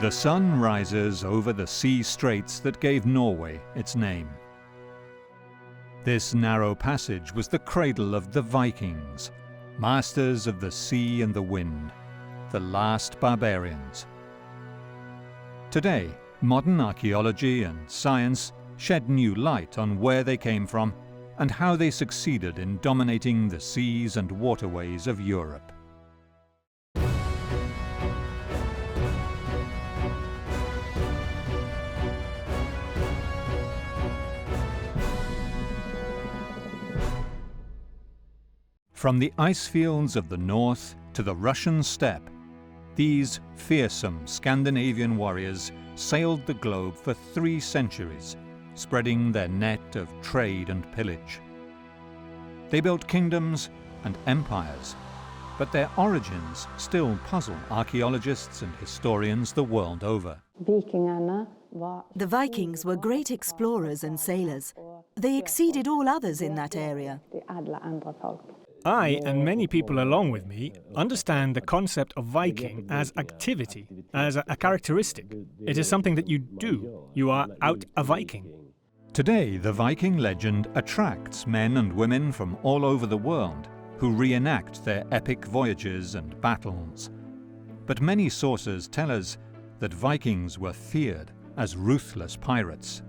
The sun rises over the sea straits that gave Norway its name. This narrow passage was the cradle of the Vikings, masters of the sea and the wind, the last barbarians. Today, modern archaeology and science shed new light on where they came from and how they succeeded in dominating the seas and waterways of Europe. From the ice fields of the north to the Russian steppe, these fearsome Scandinavian warriors sailed the globe for 3 centuries, spreading their net of trade and pillage. They built kingdoms and empires, but their origins still puzzle archaeologists and historians the world over. The Vikings were great explorers and sailors. They exceeded all others in that area. I, and many people along with me, understand the concept of Viking as activity, as a characteristic. It is something that you do. You are out a Viking. Today, the Viking legend attracts men and women from all over the world who reenact their epic voyages and battles. But many sources tell us that Vikings were feared as ruthless pirates.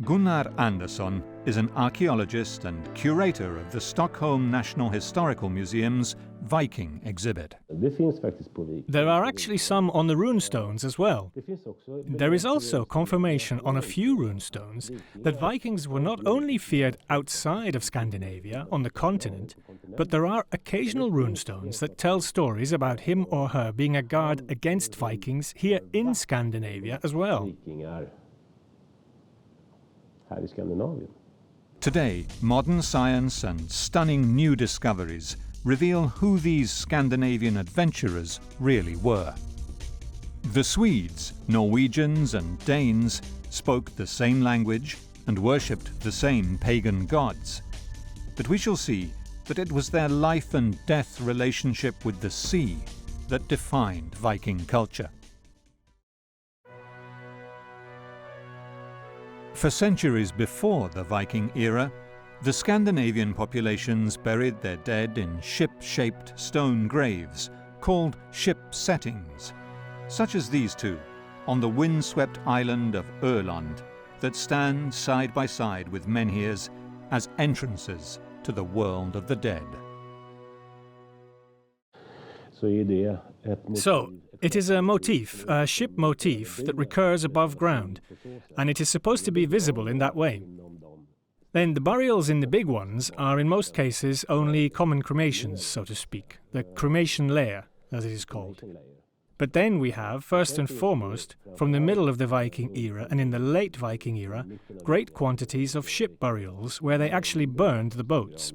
Gunnar Andersson is an archaeologist and curator of the Stockholm National Historical Museum's Viking exhibit. There are actually some on the runestones as well. There is also confirmation on a few runestones that Vikings were not only feared outside of Scandinavia, on the continent, but there are occasional runestones that tell stories about him or her being a guard against Vikings here in Scandinavia as well. Today, modern science and stunning new discoveries reveal who these Scandinavian adventurers really were. The Swedes, Norwegians and Danes spoke the same language and worshipped the same pagan gods. But we shall see that it was their life and death relationship with the sea that defined Viking culture. For centuries before the Viking era, the Scandinavian populations buried their dead in ship-shaped stone graves called ship settings, such as these two on the windswept island of Öland that stand side by side with menhirs as entrances to the world of the dead. So, it is a motif, a ship motif that recurs above ground, and it is supposed to be visible in that way. Then the burials in the big ones are in most cases only common cremations, so to speak, the cremation layer, as it is called. But then we have, first and foremost, from the middle of the Viking era and in the late Viking era, great quantities of ship burials where they actually burned the boats.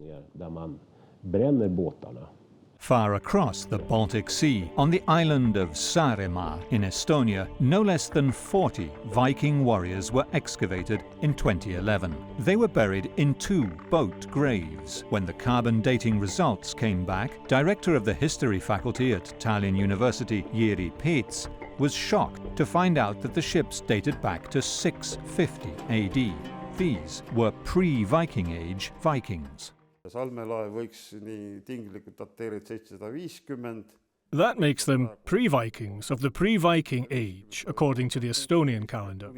Far across the Baltic Sea, on the island of Saaremaa in Estonia, no less than 40 Viking warriors were excavated in 2011. They were buried in 2 boat graves. When the carbon dating results came back, director of the history faculty at Tallinn University, Jiri Peets, was shocked to find out that the ships dated back to 650 AD. These were pre-Viking Age Vikings. That makes them pre-Vikings of the pre-Viking age, according to the Estonian calendar.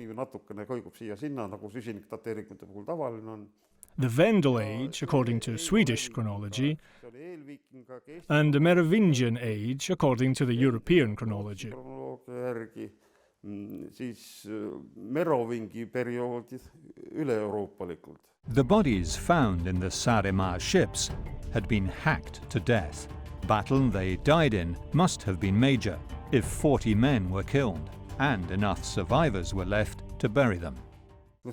The Vendel age, according to Swedish chronology, and the Merovingian age, according to the European chronology. The bodies found in the Saaremaa ships had been hacked to death. Battle they died in must have been major, if 40 men were killed, and enough survivors were left to bury them. We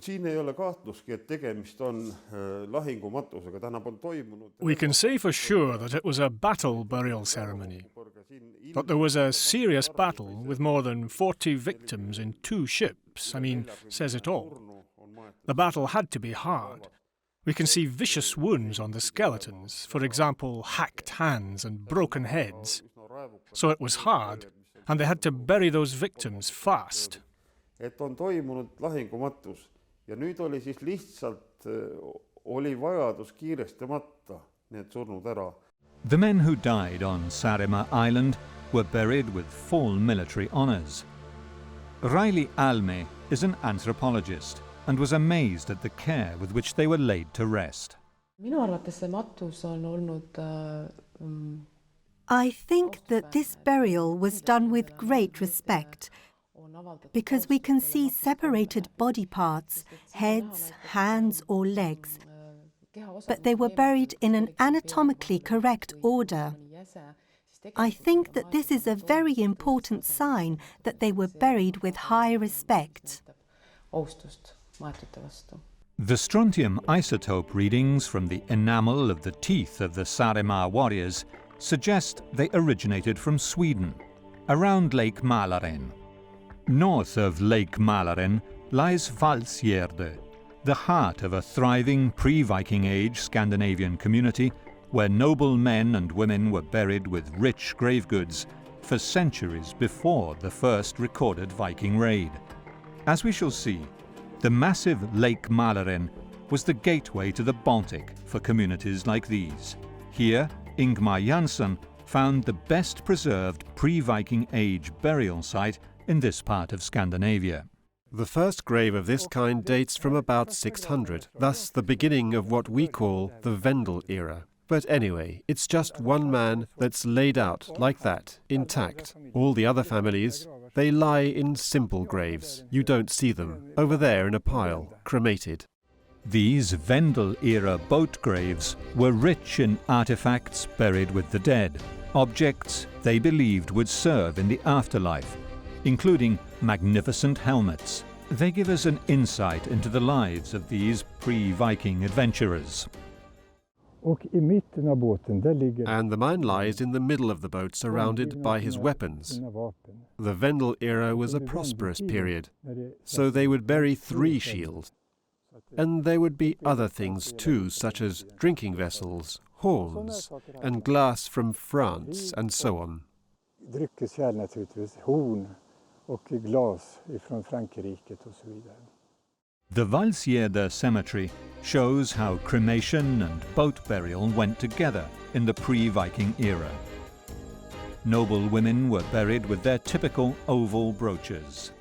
can say for sure that it was a battle burial ceremony. But there was a serious battle with more than 40 victims in 2 ships. Says it all. The battle had to be hard. We can see vicious wounds on the skeletons, for example, hacked hands and broken heads. So it was hard, and they had to bury those victims fast. Et on toimunud lahingumatus ja nüüd oli siis lihtsalt oli vajadus kiiresti matta need surnud ära. The men who died on Saaremaa Island were buried with full military honours. Riley Alme is an anthropologist and was amazed at the care with which they were laid to rest. Minu arvates see matus on olnud I think that this burial was done with great respect, because we can see separated body parts, heads, hands or legs, but they were buried in an anatomically correct order. I think that this is a very important sign that they were buried with high respect. The strontium isotope readings from the enamel of the teeth of the Saaremaa warriors suggest they originated from Sweden, around Lake Mälaren. North of Lake Mälaren lies Valsgärde, the heart of a thriving pre-Viking Age Scandinavian community where noble men and women were buried with rich grave goods for centuries before the first recorded Viking raid. As we shall see, the massive Lake Mälaren was the gateway to the Baltic for communities like these. Here, Ingmar Jansson found the best preserved pre-Viking Age burial site in this part of Scandinavia. The first grave of this kind dates from about 600, thus the beginning of what we call the Vendel era. But anyway, it's just one man that's laid out like that, intact. All the other families, they lie in simple graves. You don't see them, over there in a pile, cremated. These Vendel-era boat graves were rich in artifacts buried with the dead, objects they believed would serve in the afterlife, including magnificent helmets. They give us an insight into the lives of these pre-Viking adventurers. And the man lies in the middle of the boat, surrounded by his weapons. The Vendel era was a prosperous period, so they would bury 3 shields. And there would be other things too, such as drinking vessels, horns, and glass from France, and so on. The Valsgärde cemetery shows how cremation and boat burial went together in the pre-Viking era. Noble women were buried with their typical oval brooches.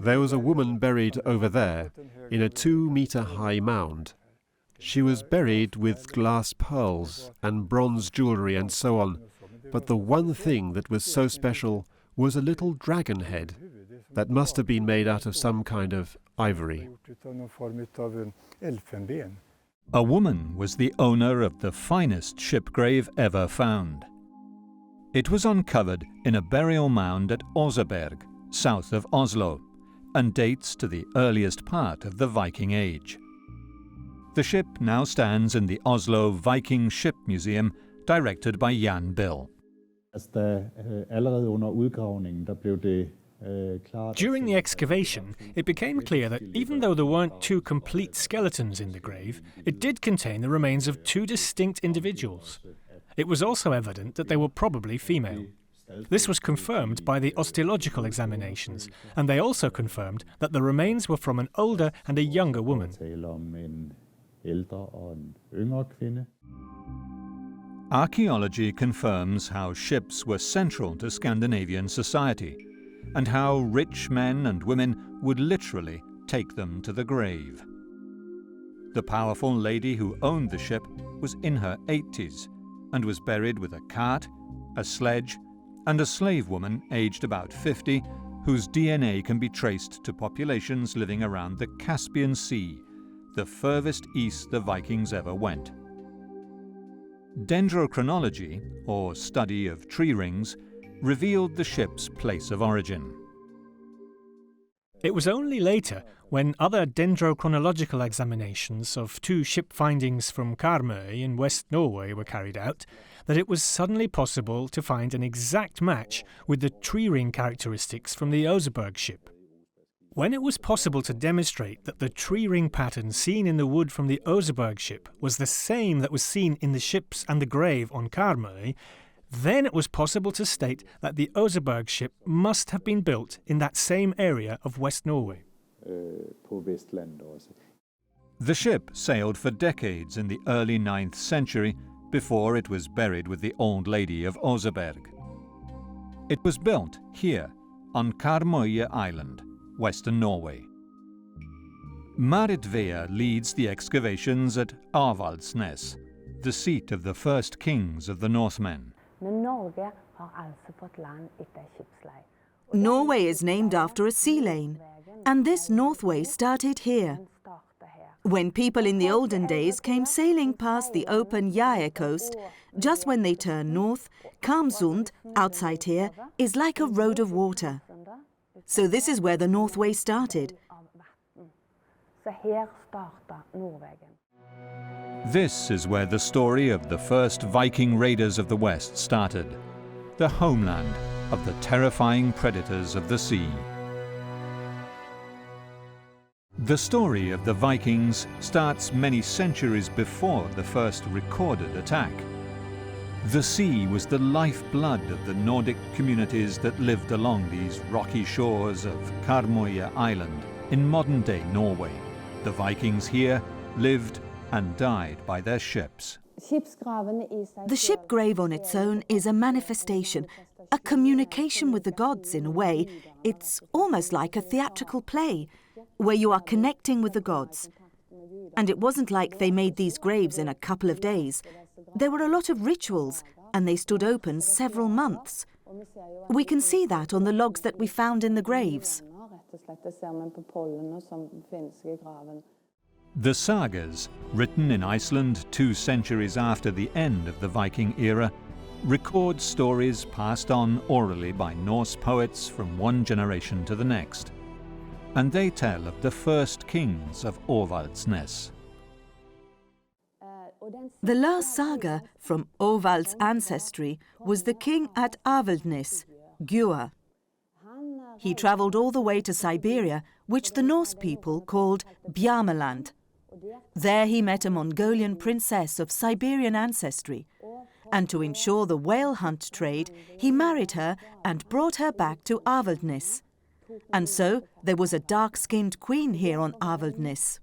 There was a woman buried over there, in a 2-meter-high mound. She was buried with glass pearls and bronze jewellery and so on, but the one thing that was so special was a little dragon head that must have been made out of some kind of ivory. A woman was the owner of the finest ship grave ever found. It was uncovered in a burial mound at Oseberg, south of Oslo, and dates to the earliest part of the Viking Age. The ship now stands in the Oslo Viking Ship Museum, directed by Jan Bill. During the excavation, it became clear that even though there weren't 2 complete skeletons in the grave, it did contain the remains of 2 distinct individuals. It was also evident that they were probably female. This was confirmed by the osteological examinations, and they also confirmed that the remains were from an older and a younger woman. Archaeology confirms how ships were central to Scandinavian society, and how rich men and women would literally take them to the grave. The powerful lady who owned the ship was in her 80s and was buried with a cart, a sledge, and a slave woman aged about 50, whose DNA can be traced to populations living around the Caspian Sea, the furthest east the Vikings ever went. Dendrochronology, or study of tree rings, revealed the ship's place of origin. It was only later, when other dendrochronological examinations of 2 ship findings from Karmøy in West Norway were carried out, that it was suddenly possible to find an exact match with the tree ring characteristics from the Oseberg ship. When it was possible to demonstrate that the tree ring pattern seen in the wood from the Oseberg ship was the same that was seen in the ships and the grave on Karmøy, then it was possible to state that the Oseberg ship must have been built in that same area of West Norway. The ship sailed for decades in the early 9th century before it was buried with the Old Lady of Oseberg. It was built here on Karmøye Island, western Norway. Marit Vea leads the excavations at Avaldsnes, the seat of the first kings of the Norsemen. Norway is named after a sea lane, and this Northway started here. When people in the olden days came sailing past the open Jae coast, just when they turn north, Karmsund, outside here, is like a road of water. So this is where the Northway started. This is where the story of the first Viking raiders of the West started, the homeland of the terrifying predators of the sea. The story of the Vikings starts many centuries before the first recorded attack. The sea was the lifeblood of the Nordic communities that lived along these rocky shores of Karmøye Island in modern-day Norway. The Vikings here lived and died by their ships. The ship grave on its own is a manifestation, a communication with the gods in a way. It's almost like a theatrical play, where you are connecting with the gods. And it wasn't like they made these graves in a couple of days. There were a lot of rituals, and they stood open several months. We can see that on the logs that we found in the graves. The sagas, written in Iceland 2 centuries after the end of the Viking era, record stories passed on orally by Norse poets from one generation to the next. And they tell of the first kings of Avaldsnes. The last saga from Ovald's ancestry was the king at Avaldnes, Gjua. He travelled all the way to Siberia, which the Norse people called Bjarmeland. There he met a Mongolian princess of Siberian ancestry, and to ensure the whale hunt trade, he married her and brought her back to Avaldnes. And so there was a dark-skinned queen here on Avaldnes.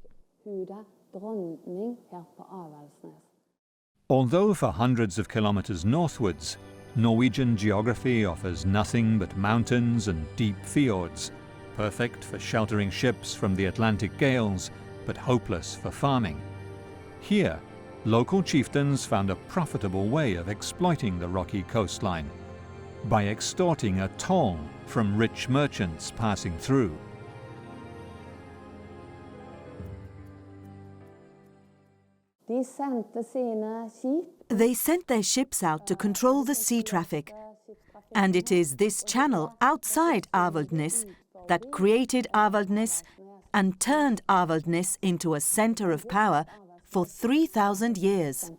Although for hundreds of kilometers northwards, Norwegian geography offers nothing but mountains and deep fjords, perfect for sheltering ships from the Atlantic gales, but hopeless for farming. Here, local chieftains found a profitable way of exploiting the rocky coastline by extorting a toll from rich merchants passing through. They sent their ships out to control the sea traffic. And it is this channel outside Avaldnes that created Avaldnes and turned Avaldnes into a centre of power for 3,000 years.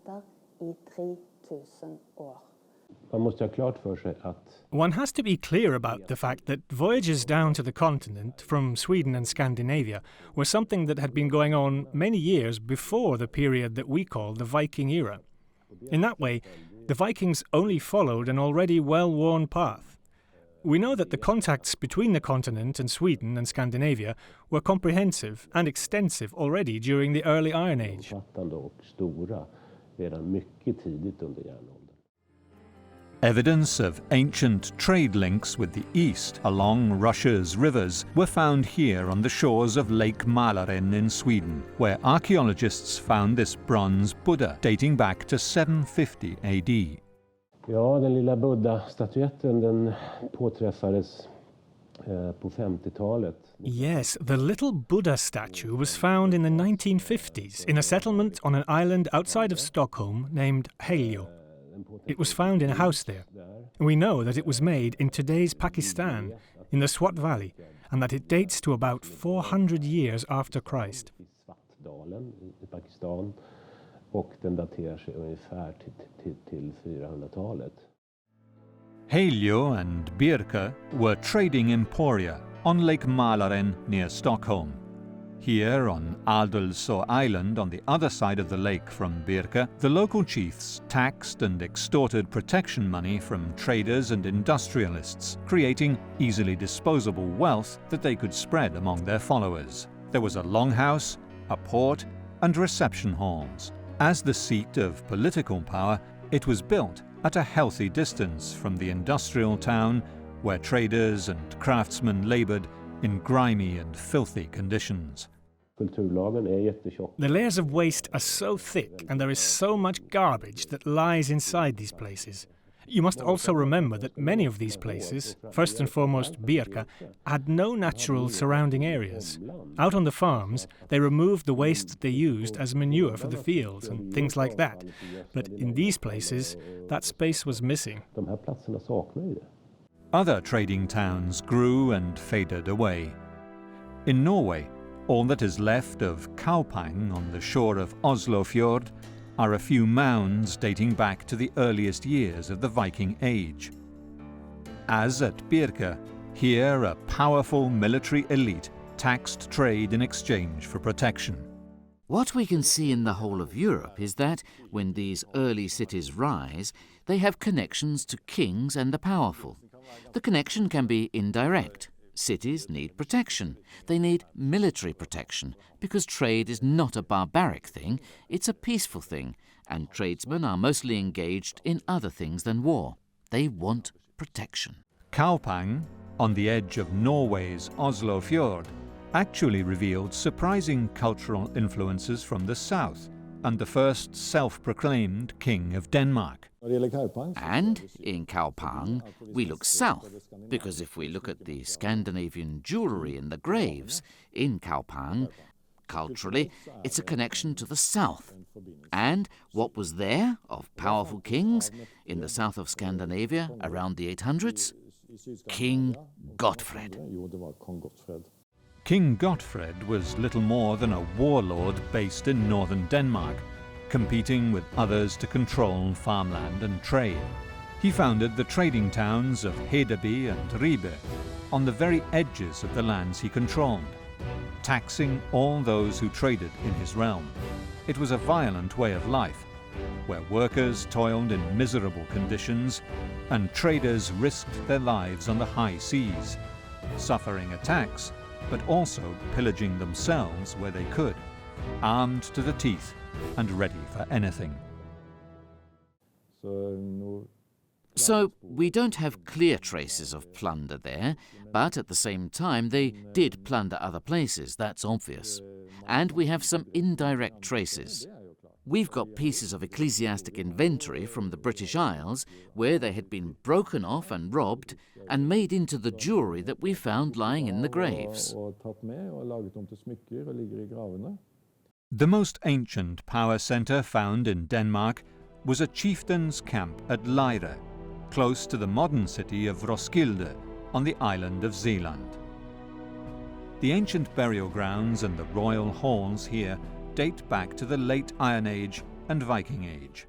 One has to be clear about the fact that voyages down to the continent from Sweden and Scandinavia were something that had been going on many years before the period that we call the Viking era. In that way, the Vikings only followed an already well-worn path. We know that the contacts between the continent and Sweden and Scandinavia were comprehensive and extensive already during the early Iron Age. Evidence of ancient trade links with the east along Russia's rivers were found here on the shores of Lake Mälaren in Sweden, where archaeologists found this bronze Buddha dating back to 750 AD. Ja, den lilla Buddha-statyetten den påträffades på 50-talet. Yes, the little Buddha statue was found in the 1950s in a settlement on an island outside of Stockholm named Helio. It was found in a house there. We know that it was made in today's Pakistan, in the Swat Valley, and that it dates to about 400 years after Christ. Och den daterar sig ungefär till 400-talet. Helio and Birka were trading emporia on Lake Mälaren near Stockholm. Here on Adelsö Island on the other side of the lake from Birka, the local chiefs taxed and extorted protection money from traders and industrialists, creating easily disposable wealth that they could spread among their followers. There was a longhouse, a port, and reception halls. As the seat of political power, it was built at a healthy distance from the industrial town where traders and craftsmen laboured in grimy and filthy conditions. The layers of waste are so thick and there is so much garbage that lies inside these places. You must also remember that many of these places, first and foremost Birka, had no natural surrounding areas. Out on the farms, they removed the waste that they used as manure for the fields and things like that. But in these places, that space was missing. Other trading towns grew and faded away. In Norway, all that is left of Kaupang on the shore of Oslofjord are a few mounds dating back to the earliest years of the Viking Age. As at Birka, here a powerful military elite taxed trade in exchange for protection. What we can see in the whole of Europe is that, when these early cities rise, they have connections to kings and the powerful. The connection can be indirect. Cities need protection. They need military protection, because trade is not a barbaric thing, it's a peaceful thing, and tradesmen are mostly engaged in other things than war. They want protection. Kaupang, on the edge of Norway's Oslofjord, actually revealed surprising cultural influences from the south and the first self-proclaimed king of Denmark. And in Kaupang, we look south, because if we look at the Scandinavian jewellery in the graves in Kaupang, culturally it's a connection to the south. And what was there of powerful kings in the south of Scandinavia around the 800s? King Gottfred. King Gottfred was little more than a warlord based in northern Denmark, competing with others to control farmland and trade. He founded the trading towns of Hedeby and Ribe on the very edges of the lands he controlled, taxing all those who traded in his realm. It was a violent way of life, where workers toiled in miserable conditions and traders risked their lives on the high seas, suffering attacks but also pillaging themselves where they could, armed to the teeth and ready for anything. So we don't have clear traces of plunder there, but at the same time they did plunder other places, that's obvious. And we have some indirect traces. We've got pieces of ecclesiastic inventory from the British Isles where they had been broken off and robbed and made into the jewellery that we found lying in the graves. The most ancient power centre found in Denmark was a chieftain's camp at Lejre, close to the modern city of Roskilde on the island of Zealand. The ancient burial grounds and the royal halls here date back to the late Iron Age and Viking Age.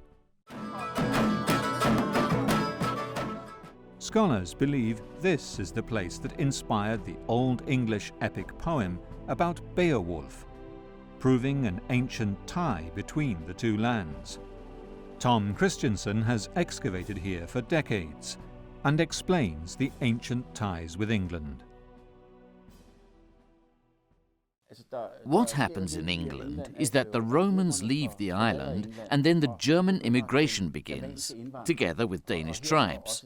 Scholars believe this is the place that inspired the Old English epic poem about Beowulf, proving an ancient tie between the two lands. Tom Christensen has excavated here for decades and explains the ancient ties with England. What happens in England is that the Romans leave the island and then the German immigration begins, together with Danish tribes.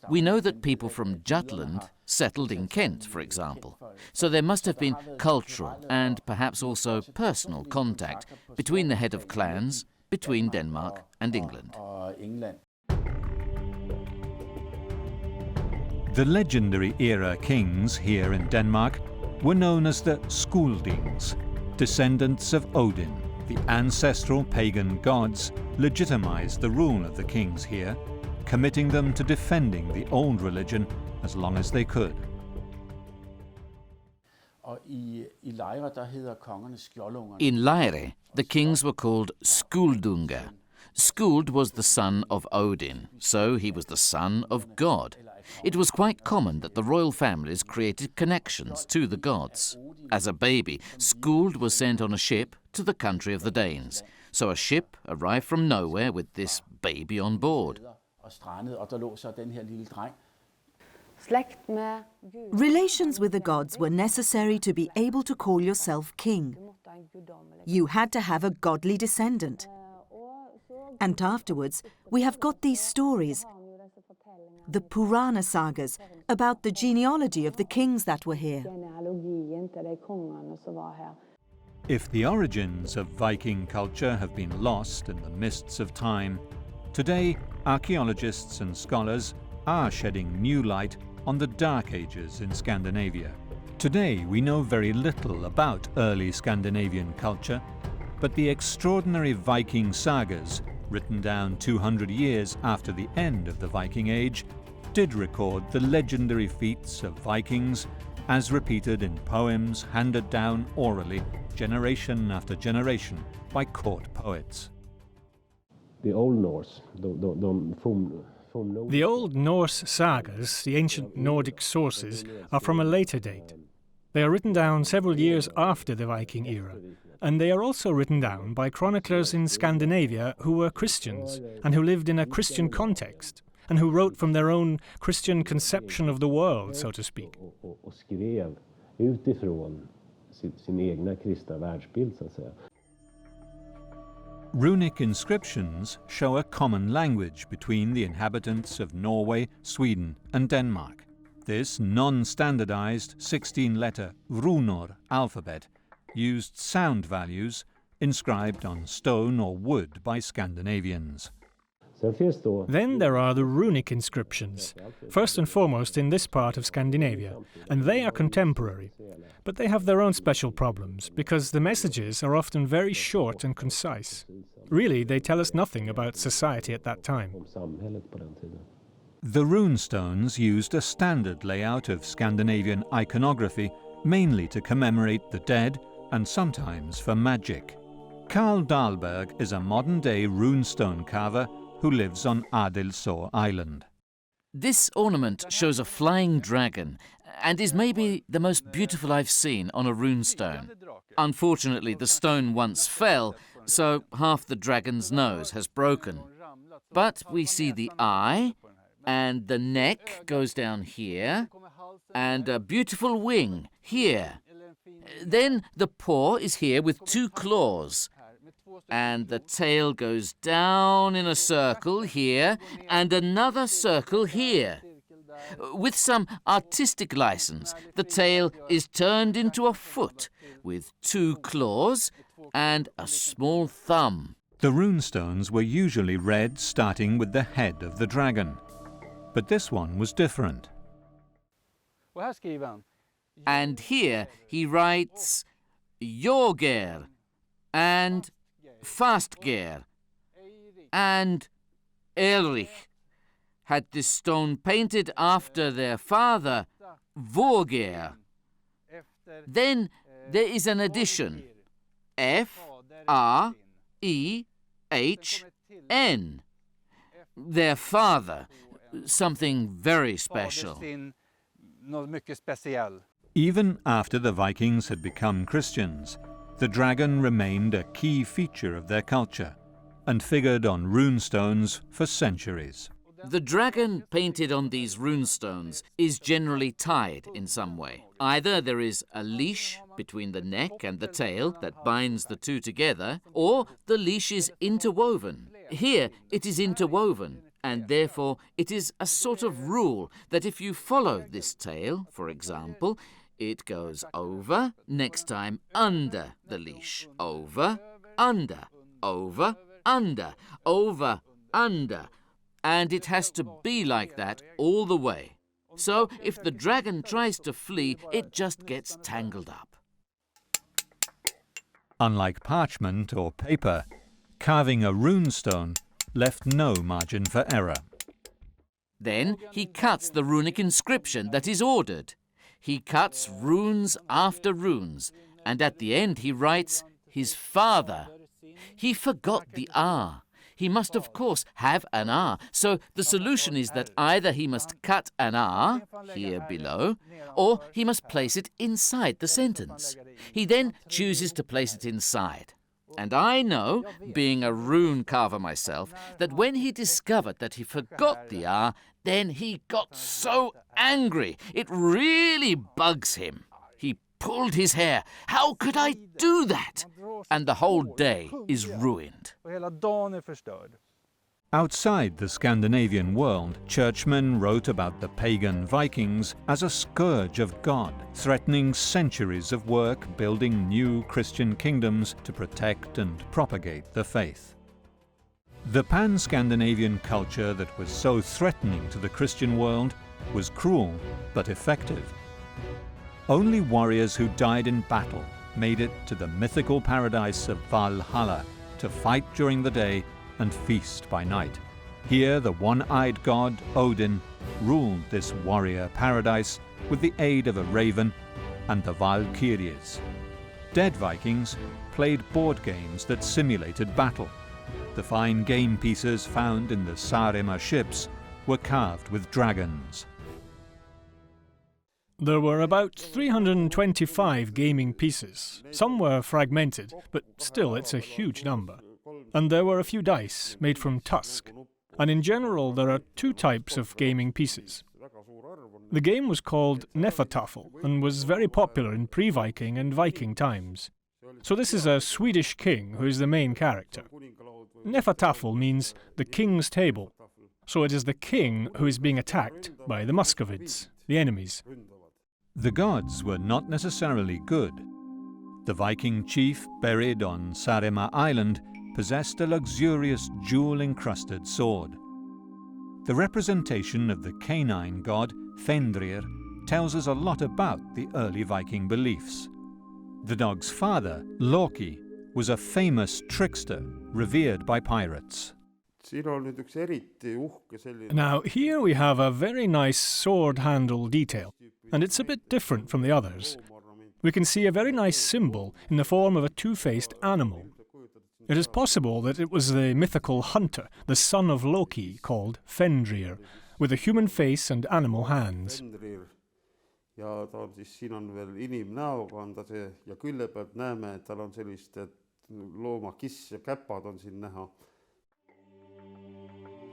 We know that people from Jutland settled in Kent, for example. So there must have been cultural and perhaps also personal contact between the head of clans, between Denmark and England. The legendary era kings here in Denmark were known as the Skuldings, descendants of Odin. The ancestral pagan gods legitimized the rule of the kings here, committing them to defending the old religion as long as they could. In Lejre, the kings were called Skuldunga. Skuld was the son of Odin, so he was the son of God. It was quite common that the royal families created connections to the gods. As a baby, Skuld was sent on a ship to the country of the Danes. So a ship arrived from nowhere with this baby on board. Relations with the gods were necessary to be able to call yourself king. You had to have a godly descendant. And afterwards, we have got these stories, the Purana sagas, about the genealogy of the kings that were here. If the origins of Viking culture have been lost in the mists of time, today archaeologists and scholars are shedding new light on the Dark Ages in Scandinavia. Today we know very little about early Scandinavian culture, but the extraordinary Viking sagas, written down 200 years after the end of the Viking Age, did record the legendary feats of Vikings as repeated in poems handed down orally generation after generation by court poets. The Old Norse, The Old Norse sagas, the ancient Nordic sources, are from a later date. They are written down several years after the Viking era, and they are also written down by chroniclers in Scandinavia who were Christians and who lived in a Christian context, and who wrote from their own Christian conception of the world, so to speak. Och skrev utifrån sin egna kristna världsbild, så att säga. Runic inscriptions show a common language between the inhabitants of Norway, Sweden and Denmark. This non-standardized 16-letter runor alphabet used sound values inscribed on stone or wood by Scandinavians. Then there are the runic inscriptions, first and foremost in this part of Scandinavia, and they are contemporary. But they have their own special problems, because the messages are often very short and concise. Really, they tell us nothing about society at that time. The runestones used a standard layout of Scandinavian iconography, mainly to commemorate the dead and sometimes for magic. Carl Dahlberg is a modern-day runestone carver who lives on Adelsö Island. This ornament shows a flying dragon and is maybe the most beautiful I've seen on a runestone. Unfortunately, the stone once fell, so half the dragon's nose has broken. But we see the eye, and the neck goes down here, and a beautiful wing here. Then the paw is here with 2 claws, and the tail goes down in a circle here, and another circle here. With some artistic license, the tail is turned into a foot with 2 claws and a small thumb. The runestones were usually read starting with the head of the dragon, but this one was different. And here he writes Jorger and Fastger and Eirik had this stone painted after their father, Våger. Then there is an addition, F-R-E-H-N. Their father, something very special. Even after the Vikings had become Christians, the dragon remained a key feature of their culture and figured on runestones for centuries. The dragon painted on these runestones is generally tied in some way. Either there is a leash between the neck and the tail that binds the two together, or the leash is interwoven. Here it is interwoven, and therefore it is a sort of rule that if you follow this tail, for example, it goes over, next time under the leash, over, under, over, under, over, under. And it has to be like that all the way. So if the dragon tries to flee, it just gets tangled up. Unlike parchment or paper, carving a runestone left no margin for error. Then he cuts the runic inscription that is ordered. He cuts runes after runes, and at the end he writes his father. He forgot the R. he must of course have an R. So the solution is that either he must cut an R, here below, or he must place it inside the sentence. He then chooses to place it inside. And I know, being a rune carver myself, that when he discovered that he forgot the R, then he got so angry. It really bugs him. He pulled his hair. How could I do that? And the whole day is ruined. Outside the Scandinavian world, churchmen wrote about the pagan Vikings as a scourge of God, threatening centuries of work building new Christian kingdoms to protect and propagate the faith. The pan-Scandinavian culture that was so threatening to the Christian world was cruel but effective. Only warriors who died in battle made it to the mythical paradise of Valhalla to fight during the day and feast by night. Here the one-eyed god Odin ruled this warrior paradise with the aid of a raven and the Valkyries. Dead Vikings played board games that simulated battle. The fine game pieces found in the Saaremaa ships were carved with dragons. There were about 325 gaming pieces. Some were fragmented, but still it's a huge number. And there were a few dice made from tusk. And in general there are two types of gaming pieces. The game was called Hnefatafl and was very popular in pre-Viking and Viking times. So this is a Swedish king who is the main character. Hnefatafl means the king's table. So it is the king who is being attacked by the Muscovids, the enemies. The gods were not necessarily good. The Viking chief buried on Saaremaa Island possessed a luxurious jewel-encrusted sword. The representation of the canine god Fenrir tells us a lot about the early Viking beliefs. The dog's father, Loki, was a famous trickster revered by pirates. Now here we have a very nice sword handle detail, and it's a bit different from the others. We can see a very nice symbol in the form of a two-faced animal. It is possible that it was the mythical hunter, the son of Loki, called Fenrir, with a human face and animal hands. ja ta on siis, siin on veel inimnäoga on ta see ja külje pealt näeme, et tal on sellist loomakiss ja käpad on siin näha.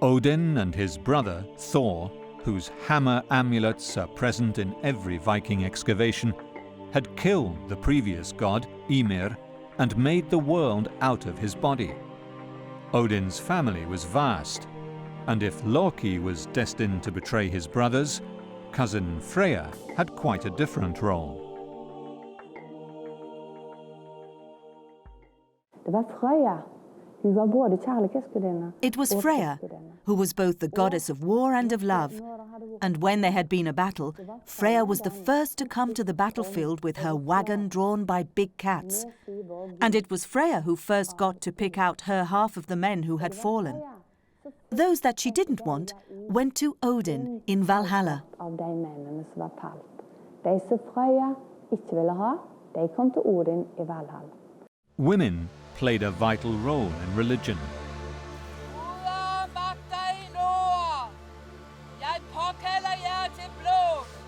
Odin and his brother Thor, whose hammer amulets are present in every Viking excavation, had killed the previous god, Ymir, and made the world out of his body. Odin's family was vast, and if Loki was destined to betray his brothers, cousin Freya had quite a different role. It was Freya, who was both the goddess of war and of love. And when there had been a battle, Freya was the first to come to the battlefield with her wagon drawn by big cats. And it was Freya who first got to pick out her half of the men who had fallen. Those that she didn't want went to Odin in Valhalla. Women played a vital role in religion.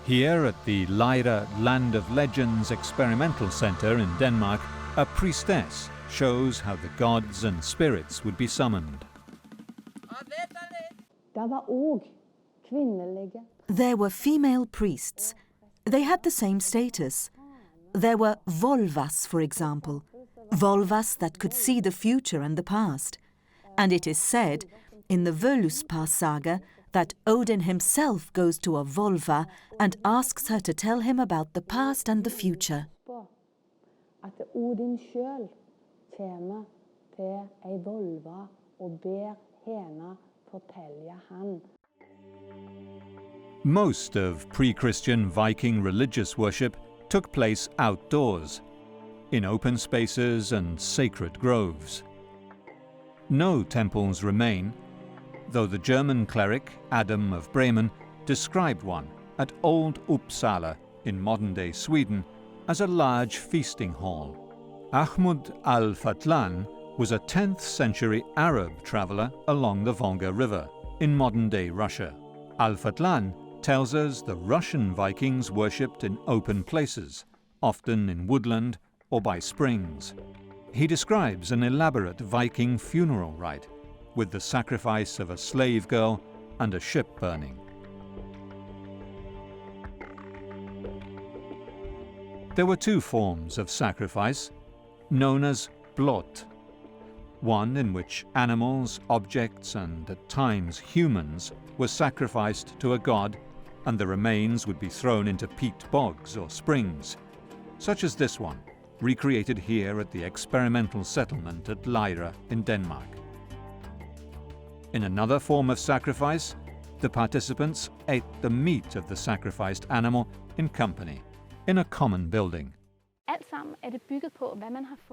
Here at the Lyra Land of Legends Experimental Centre in Denmark, a priestess shows how the gods and spirits would be summoned. There were female priests. They had the same status. There were volvas, for example, volvas that could see the future and the past. And it is said, in the Völuspá saga, that Odin himself goes to a volva and asks her to tell him about the past and the future. Most of pre-Christian Viking religious worship took place outdoors, in open spaces and sacred groves. No temples remain, though the German cleric Adam of Bremen described one at Old Uppsala in modern-day Sweden as a large feasting hall. Ahmud al-Fatlan was a 10th century Arab traveller along the Volga River in modern-day Russia. Al-Fatlan tells us the Russian Vikings worshipped in open places, often in woodland or by springs. He describes an elaborate Viking funeral rite with the sacrifice of a slave girl and a ship burning. There were two forms of sacrifice, known as blot, one in which animals, objects, and at times humans were sacrificed to a god, and the remains would be thrown into peat bogs or springs, such as this one, recreated here at the experimental settlement at Lejre in Denmark. In another form of sacrifice, the participants ate the meat of the sacrificed animal in company, in a common building.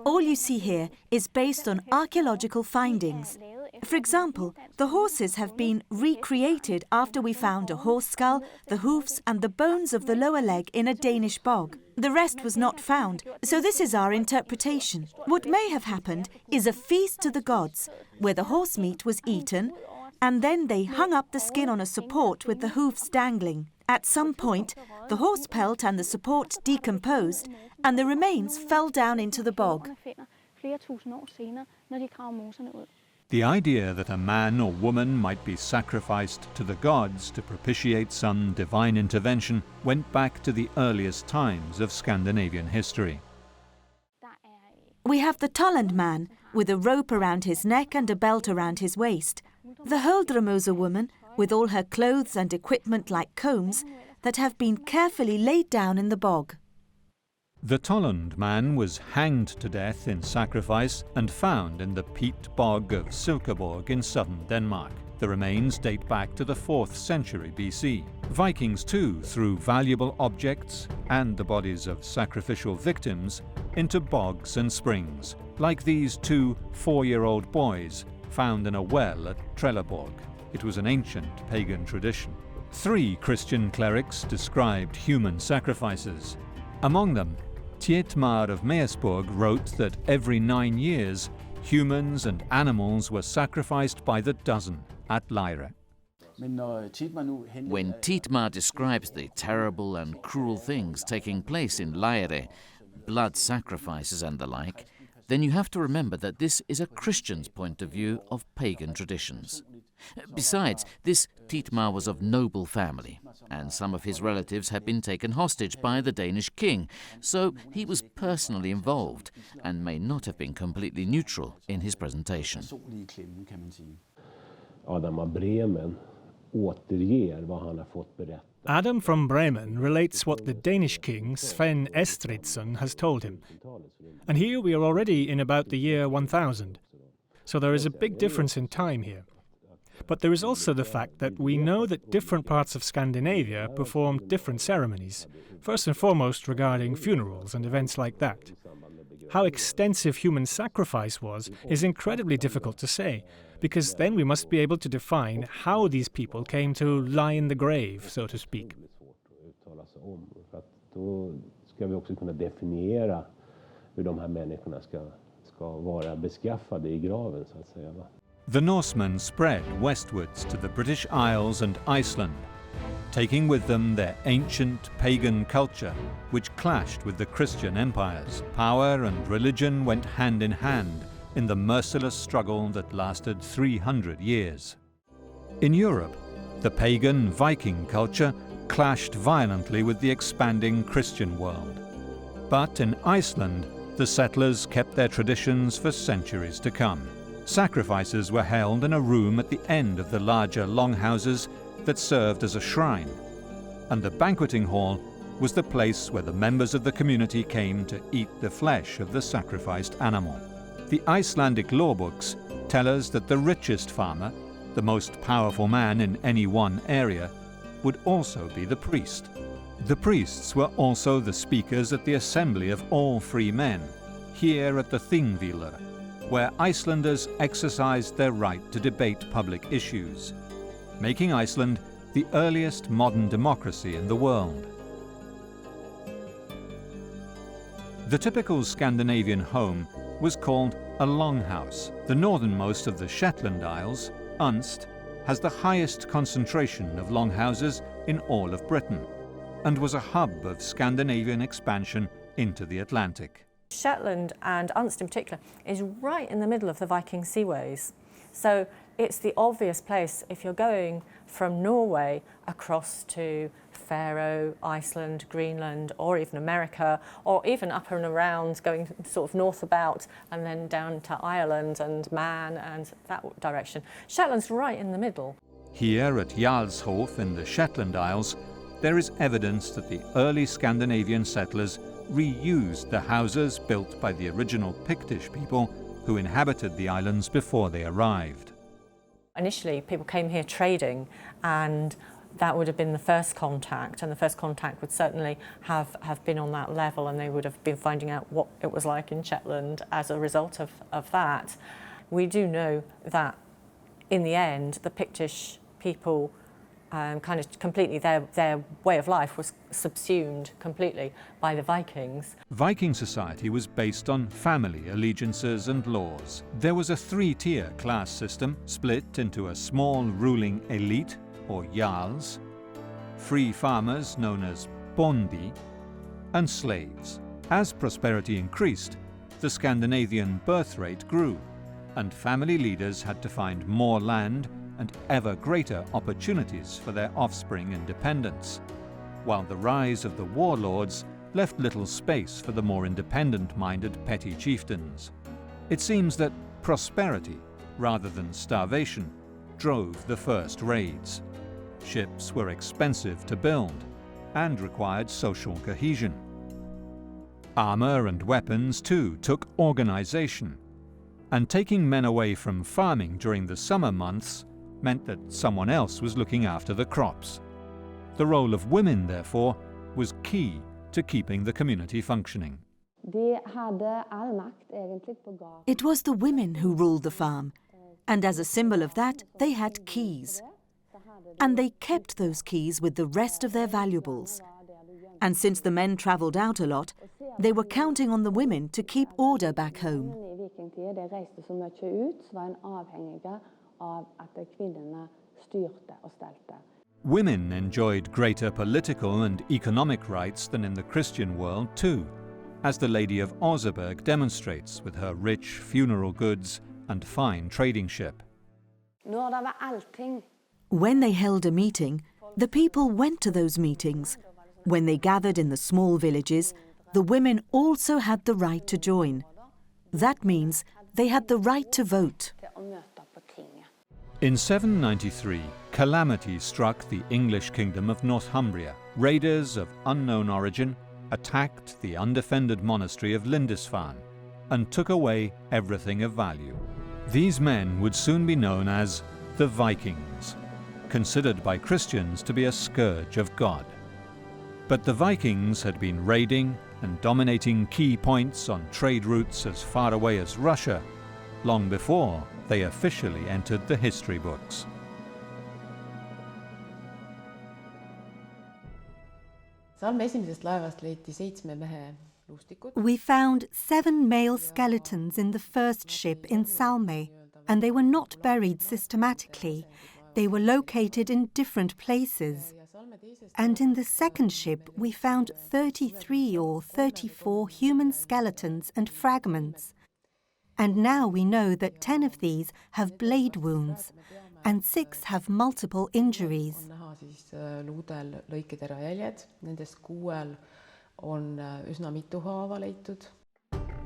All you see here is based on archaeological findings. For example, the horses have been recreated after we found a horse skull, the hoofs and the bones of the lower leg in a Danish bog. The rest was not found, so this is our interpretation. What may have happened is a feast to the gods, where the horse meat was eaten, and then they hung up the skin on a support with the hoofs dangling. At some point, the horse pelt and the support decomposed, and the remains fell down into the bog. The idea that a man or woman might be sacrificed to the gods to propitiate some divine intervention went back to the earliest times of Scandinavian history. We have the Tulland man, with a rope around his neck and a belt around his waist. The Huldremoser woman, with all her clothes and equipment like combs, that have been carefully laid down in the bog. The Tolland man was hanged to death in sacrifice and found in the peat bog of Silkeborg in southern Denmark. The remains date back to the 4th century BC. Vikings too threw valuable objects and the bodies of sacrificial victims into bogs and springs, like these two 4-year-old boys found in a well at Trelleborg. It was an ancient pagan tradition. 3 Christian clerics described human sacrifices. Among them, Tietmar of Meersburg wrote that every 9 years, humans and animals were sacrificed by the dozen at Lejre. When Tietmar describes the terrible and cruel things taking place in Lejre, blood sacrifices and the like, then you have to remember that this is a Christian's point of view of pagan traditions. Besides, this Tietmar was of noble family, and some of his relatives had been taken hostage by the Danish king, so he was personally involved and may not have been completely neutral in his presentation. Adam from Bremen relates what the Danish king Sven Estridsson has told him. And here we are already in about the year 1000. So there is a big difference in time here. But there is also the fact that we know that different parts of Scandinavia performed different ceremonies, first and foremost regarding funerals and events like that. How extensive human sacrifice was is incredibly difficult to say, because then we must be able to define how these people came to lie in the grave, so to speak. The Norsemen spread westwards to the British Isles and Iceland, taking with them their ancient pagan culture, which clashed with the Christian empires. Power and religion went hand in hand in the merciless struggle that lasted 300 years. In Europe, the pagan Viking culture clashed violently with the expanding Christian world. But in Iceland, the settlers kept their traditions for centuries to come. Sacrifices were held in a room at the end of the larger longhouses that served as a shrine, and the banqueting hall was the place where the members of the community came to eat the flesh of the sacrificed animal. The Icelandic law books tell us that the richest farmer, the most powerful man in any one area, would also be the priest. The priests were also the speakers at the assembly of all free men, here at the Thingvellir, where Icelanders exercised their right to debate public issues, making Iceland the earliest modern democracy in the world. The typical Scandinavian home was called a longhouse. The northernmost of the Shetland Isles, Unst, has the highest concentration of longhouses in all of Britain and was a hub of Scandinavian expansion into the Atlantic. Shetland, and Unst in particular, is right in the middle of the Viking seaways. So it's the obvious place if you're going from Norway across to Faroe, Iceland, Greenland, or even America, or even up and around, going sort of north about and then down to Ireland and Man and that direction. Shetland's right in the middle. Here at Jarlshof in the Shetland Isles, there is evidence that the early Scandinavian settlers reused the houses built by the original Pictish people who inhabited the islands before they arrived. Initially, people came here trading, and that would have been the first contact, and the first contact would certainly have been on that level, and they would have been finding out what it was like in Shetland as a result of that. We do know that in the end, the Pictish people kind of completely, their way of life was subsumed completely by the Vikings. Viking society was based on family allegiances and laws. There was a three-tier class system split into a small ruling elite, or jarls, free farmers known as bondi, and slaves. As prosperity increased, the Scandinavian birth rate grew, and family leaders had to find more land and ever greater opportunities for their offspring and dependents, while the rise of the warlords left little space for the more independent-minded petty chieftains. It seems that prosperity, rather than starvation, drove the first raids. Ships were expensive to build and required social cohesion. Armor and weapons, too, took organization, and taking men away from farming during the summer months meant that someone else was looking after the crops. The role of women, therefore, was key to keeping the community functioning. It was the women who ruled the farm, and as a symbol of that, they had keys. And they kept those keys with the rest of their valuables. And since the men travelled out a lot, they were counting on the women to keep order back home. Women enjoyed greater political and economic rights than in the Christian world too, as the Lady of Oseberg demonstrates with her rich funeral goods and fine trading ship. When they held a meeting, the people went to those meetings. When they gathered in the small villages, the women also had the right to join. That means they had the right to vote. In 793, calamity struck the English kingdom of Northumbria. Raiders of unknown origin attacked the undefended monastery of Lindisfarne and took away everything of value. These men would soon be known as the Vikings, considered by Christians to be a scourge of God. But the Vikings had been raiding and dominating key points on trade routes as far away as Russia long before they officially entered the history books. We found 7 male skeletons in the first ship in Salme, and they were not buried systematically. They were located in different places. And in the second ship, we found 33 or 34 human skeletons and fragments. And now we know that 10 of these have blade wounds, and 6 have multiple injuries.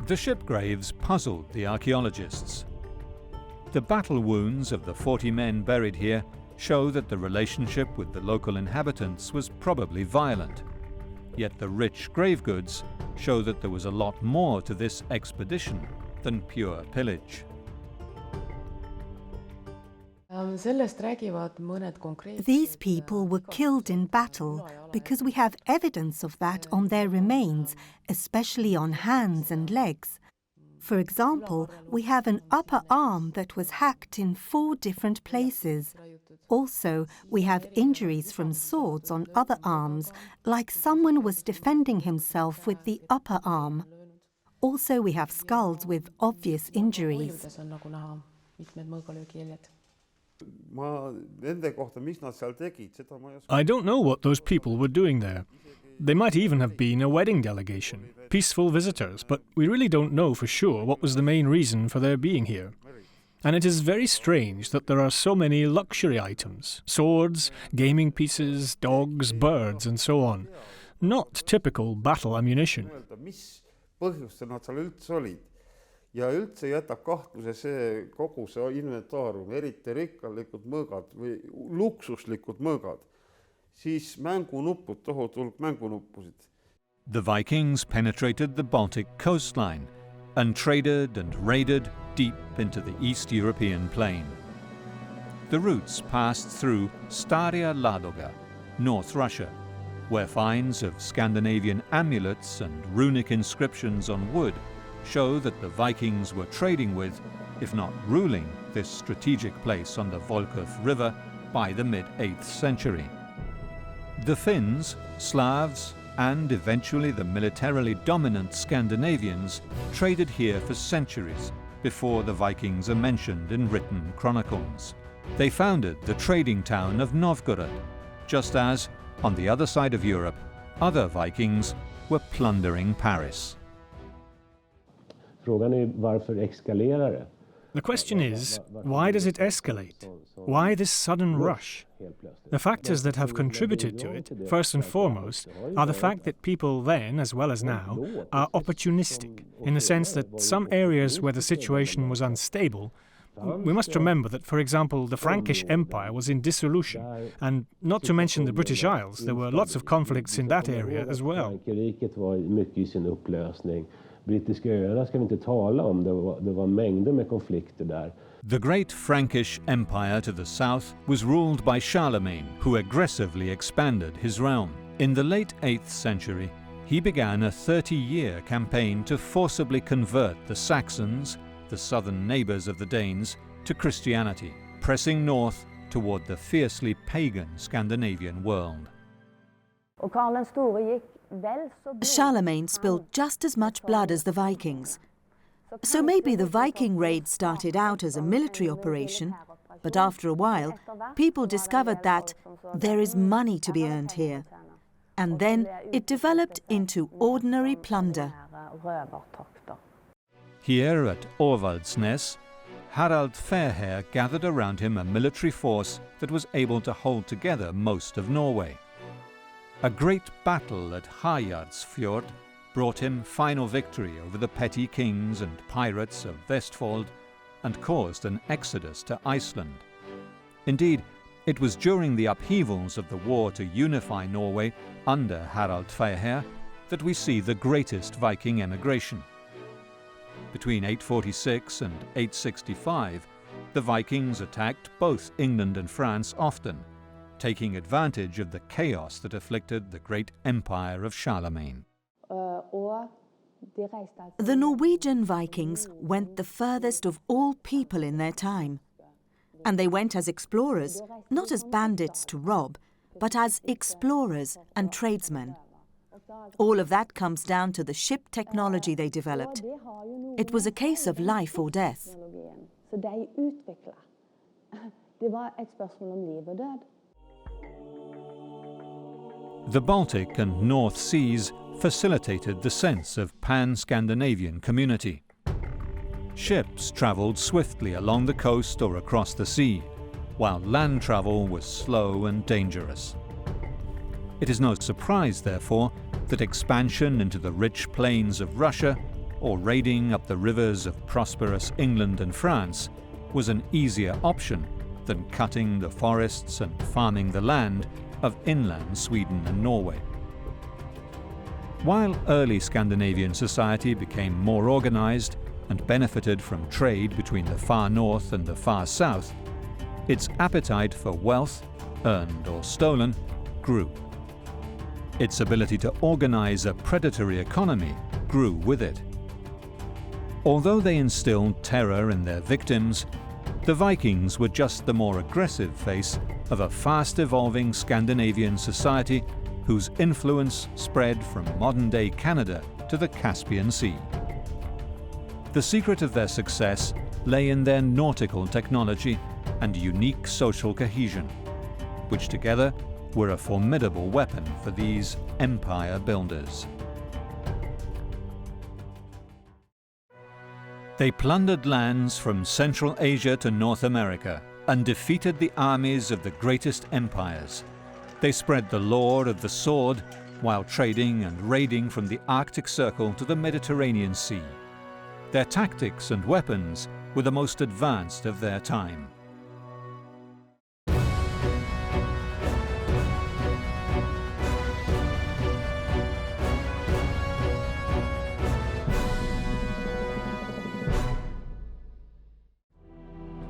The ship graves puzzled the archaeologists. The battle wounds of the 40 men buried here show that the relationship with the local inhabitants was probably violent. Yet the rich grave goods show that there was a lot more to this expedition than pure pillage. These people were killed in battle because we have evidence of that on their remains, especially on hands and legs. For example, we have an upper arm that was hacked in 4 different places. Also, we have injuries from swords on other arms, like someone was defending himself with the upper arm. Also, we have skulls with obvious injuries. I don't know what those people were doing there. They might even have been a wedding delegation, peaceful visitors, but we really don't know for sure what was the main reason for their being here. And it is very strange that there are so many luxury items, swords, gaming pieces, dogs, birds, and so on. Not typical battle ammunition. Ja üldse jätab kahtluse see kogu see inventaarium, eriti rikkalikud mõõgad või luksuslikud mõõgad, siis mängunupud, tohutu hulk mängunuppusid. The Vikings penetrated the Baltic coastline and traded and raided deep into the East European plain. The routes passed through Staria Ladoga, North Russia, where finds of Scandinavian amulets and runic inscriptions on wood show that the Vikings were trading with, if not ruling, this strategic place on the Volkhov River by the mid-8th century. The Finns, Slavs, and eventually the militarily dominant Scandinavians traded here for centuries before the Vikings are mentioned in written chronicles. They founded the trading town of Novgorod, just as, on the other side of Europe, other Vikings were plundering Paris. Frågan är varför eskalerar det? The question is, why does it escalate? Why this sudden rush? The factors that have contributed to it, first and foremost, are the fact that people then, as well as now, are opportunistic, in the sense that some areas where the situation was unstable. We must remember that, for example, the Frankish Empire was in dissolution, and not to mention the British Isles, there were lots of conflicts in that area as well. Frankrike var mycket i sin upplösning. Brittiska öarna ska vi inte tala om, det var mängder med konflikter där. The great Frankish Empire to the south was ruled by Charlemagne, who aggressively expanded his realm. In the late 8th century, he began a 30-year campaign to forcibly convert the Saxons, the southern neighbours of the Danes, to Christianity, pressing north toward the fiercely pagan Scandinavian world. Charlemagne spilled just as much blood as the Vikings. So maybe the Viking raid started out as a military operation, but after a while, people discovered that there is money to be earned here. And then it developed into ordinary plunder. Here at Orvaldsnes, Harald Fairhair gathered around him a military force that was able to hold together most of Norway. A great battle at Hajardsfjord brought him final victory over the petty kings and pirates of Vestfold and caused an exodus to Iceland. Indeed, it was during the upheavals of the war to unify Norway under Harald Fairhair that we see the greatest Viking emigration. Between 846 and 865, the Vikings attacked both England and France often, taking advantage of the chaos that afflicted the great empire of Charlemagne. The Norwegian Vikings went the furthest of all people in their time. And they went as explorers, not as bandits to rob, but as explorers and tradesmen. All of that comes down to the ship technology they developed. It was a case of life or death. The Baltic and North Seas facilitated the sense of pan-Scandinavian community. Ships travelled swiftly along the coast or across the sea, while land travel was slow and dangerous. It is no surprise, therefore, that expansion into the rich plains of Russia or raiding up the rivers of prosperous England and France was an easier option than cutting the forests and farming the land of inland Sweden and Norway. While early Scandinavian society became more organized and benefited from trade between the far north and the far south, its appetite for wealth, earned or stolen, grew. Its ability to organize a predatory economy grew with it. Although they instilled terror in their victims, the Vikings were just the more aggressive face of a fast-evolving Scandinavian society whose influence spread from modern-day Canada to the Caspian Sea. The secret of their success lay in their nautical technology and unique social cohesion, which together were a formidable weapon for these empire builders. They plundered lands from Central Asia to North America and defeated the armies of the greatest empires. They spread the lore of the sword while trading and raiding from the Arctic Circle to the Mediterranean Sea. Their tactics and weapons were the most advanced of their time.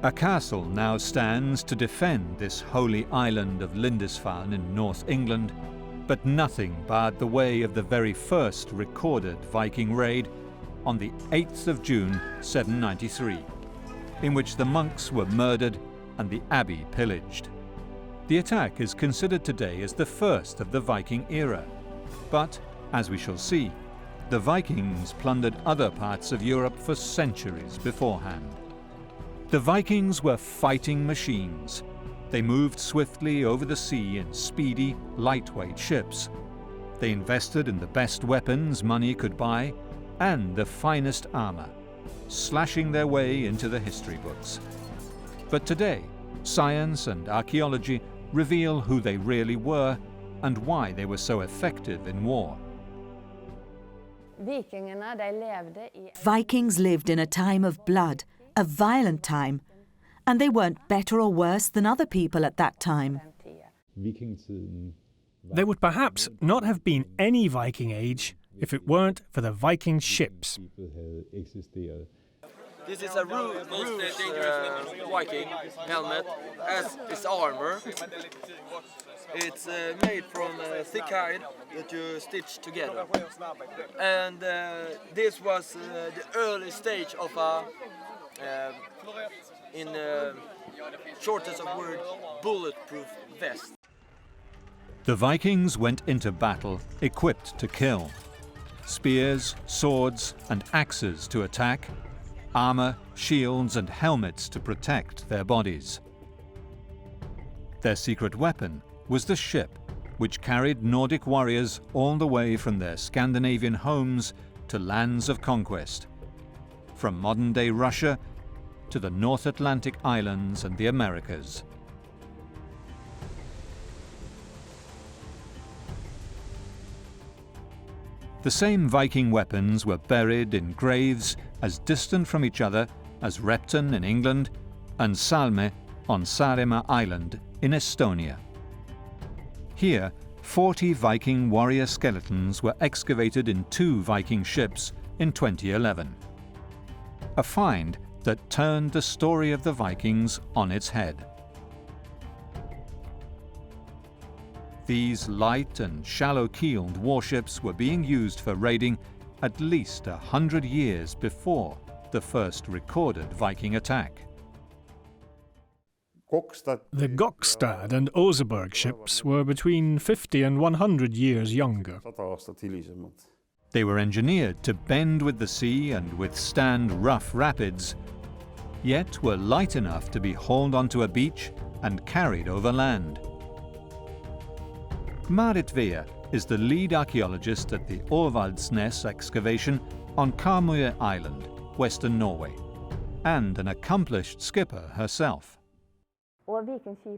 A castle now stands to defend this holy island of Lindisfarne in North England, but nothing barred the way of the very first recorded Viking raid on the 8th of June 793, in which the monks were murdered and the abbey pillaged. The attack is considered today as the first of the Viking era, but, as we shall see, the Vikings plundered other parts of Europe for centuries beforehand. The Vikings were fighting machines. They moved swiftly over the sea in speedy, lightweight ships. They invested in the best weapons money could buy and the finest armor, slashing their way into the history books. But today, science and archaeology reveal who they really were and why they were so effective in war. Vikings lived in a time of blood, a violent time, and they weren't better or worse than other people at that time. There would perhaps not have been any Viking age if it weren't for the Viking ships. This is a roof Viking helmet, as is armor. It's made from thick hide that you stitch together. And this was the early stage of a, in shortest of word, bulletproof vest. The Vikings went into battle equipped to kill. Spears, swords, and axes to attack, armor, shields, and helmets to protect their bodies. Their secret weapon was the ship, which carried Nordic warriors all the way from their Scandinavian homes to lands of conquest, from modern-day Russia to the North Atlantic islands and the Americas. The same Viking weapons were buried in graves as distant from each other as Repton in England and Salme on Saaremaa Island in Estonia. Here, 40 Viking warrior skeletons were excavated in 2 Viking ships in 2011. A find that turned the story of the Vikings on its head. These light and shallow-keeled warships were being used for raiding at least 100 years before the first recorded Viking attack. The Gokstad and Oseberg ships were between 50 and 100 years younger. They were engineered to bend with the sea and withstand rough rapids, yet were light enough to be hauled onto a beach and carried over land. Marit Vea is the lead archaeologist at the Aavaldsnes excavation on Karmøy Island, western Norway, and an accomplished skipper herself.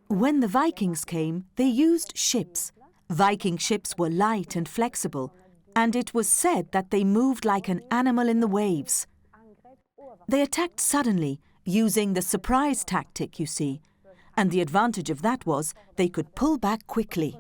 When the Vikings came, they used ships. Viking ships were light and flexible, and it was said that they moved like an animal in the waves. They attacked suddenly, using the surprise tactic, you see, and the advantage of that was they could pull back quickly.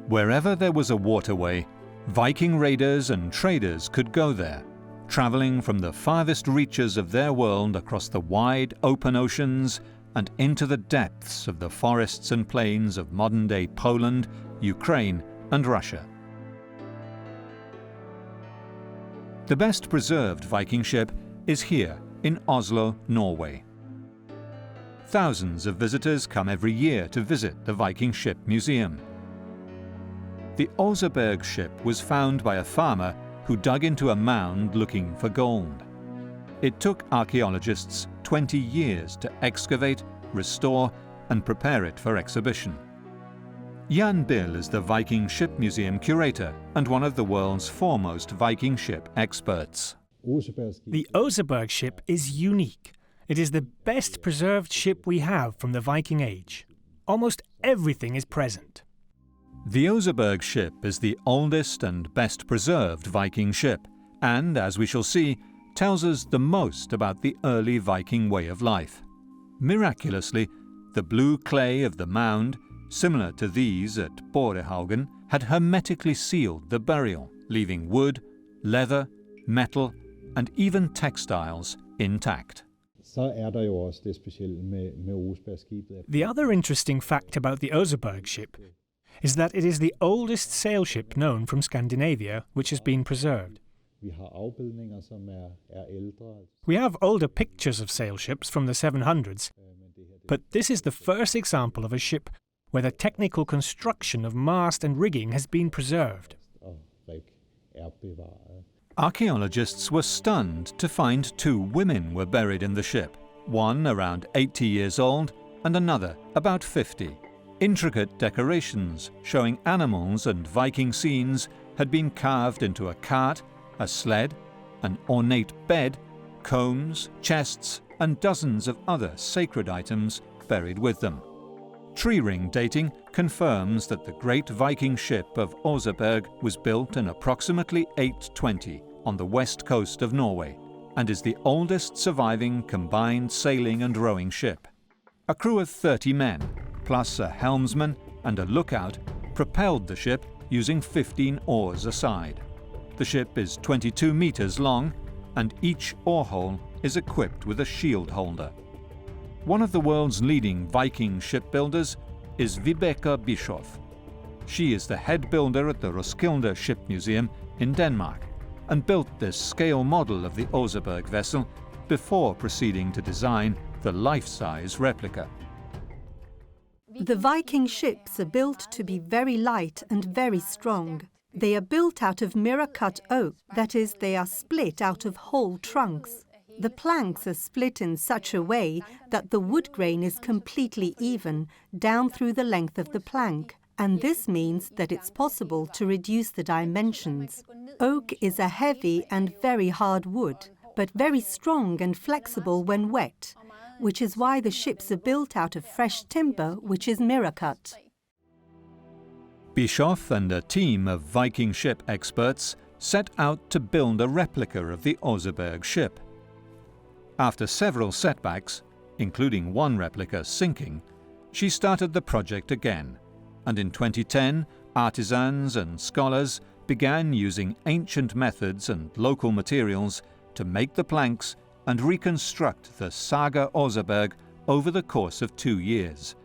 Wherever there was a waterway, Viking raiders and traders could go there, traveling from the farthest reaches of their world across the wide, open oceans and into the depths of the forests and plains of modern-day Poland, Ukraine, and Russia. The best preserved Viking ship is here in Oslo, Norway. Thousands of visitors come every year to visit the Viking Ship Museum. The Oseberg ship was found by a farmer who dug into a mound looking for gold. It took archaeologists 20 years to excavate, restore, and prepare it for exhibition. Jan Bill is the Viking Ship Museum curator and one of the world's foremost Viking ship experts. The Oseberg ship is unique. It is the best preserved ship we have from the Viking Age. Almost everything is present. The Oseberg ship is the oldest and best preserved Viking ship, and, as we shall see, tells us the most about the early Viking way of life. Miraculously, the blue clay of the mound, similar to these at Borehaugen, had hermetically sealed the burial, leaving wood, leather, metal, and even textiles intact. The other interesting fact about the Oseberg ship is that it is the oldest sail ship known from Scandinavia which has been preserved. We have older pictures of sail ships from the 700s, but this is the first example of a ship where the technical construction of mast and rigging has been preserved. Archaeologists were stunned to find 2 women were buried in the ship, one around 80 years old and another about 50. Intricate decorations showing animals and Viking scenes had been carved into a cart, a sled, an ornate bed, combs, chests, and dozens of other sacred items buried with them. Tree ring dating confirms that the great Viking ship of Oseberg was built in approximately 820 on the west coast of Norway and is the oldest surviving combined sailing and rowing ship. A crew of 30 men, plus a helmsman and a lookout, propelled the ship using 15 oars a side. The ship is 22 meters long, and each oar hole is equipped with a shield holder. One of the world's leading Viking shipbuilders is Vibeke Bischoff. She is the head builder at the Roskilde Ship Museum in Denmark and built this scale model of the Oseberg vessel before proceeding to design the life-size replica. The Viking ships are built to be very light and very strong. They are built out of mirror-cut oak, that is, they are split out of whole trunks. The planks are split in such a way that the wood grain is completely even down through the length of the plank, and this means that it's possible to reduce the dimensions. Oak is a heavy and very hard wood, but very strong and flexible when wet, which is why the ships are built out of fresh timber, which is mirror-cut. Bischoff and a team of Viking ship experts set out to build a replica of the Oseberg ship. After several setbacks, including one replica sinking, she started the project again, and in 2010, artisans and scholars began using ancient methods and local materials to make the planks and reconstruct the Saga Oseberg over the course of 2 years,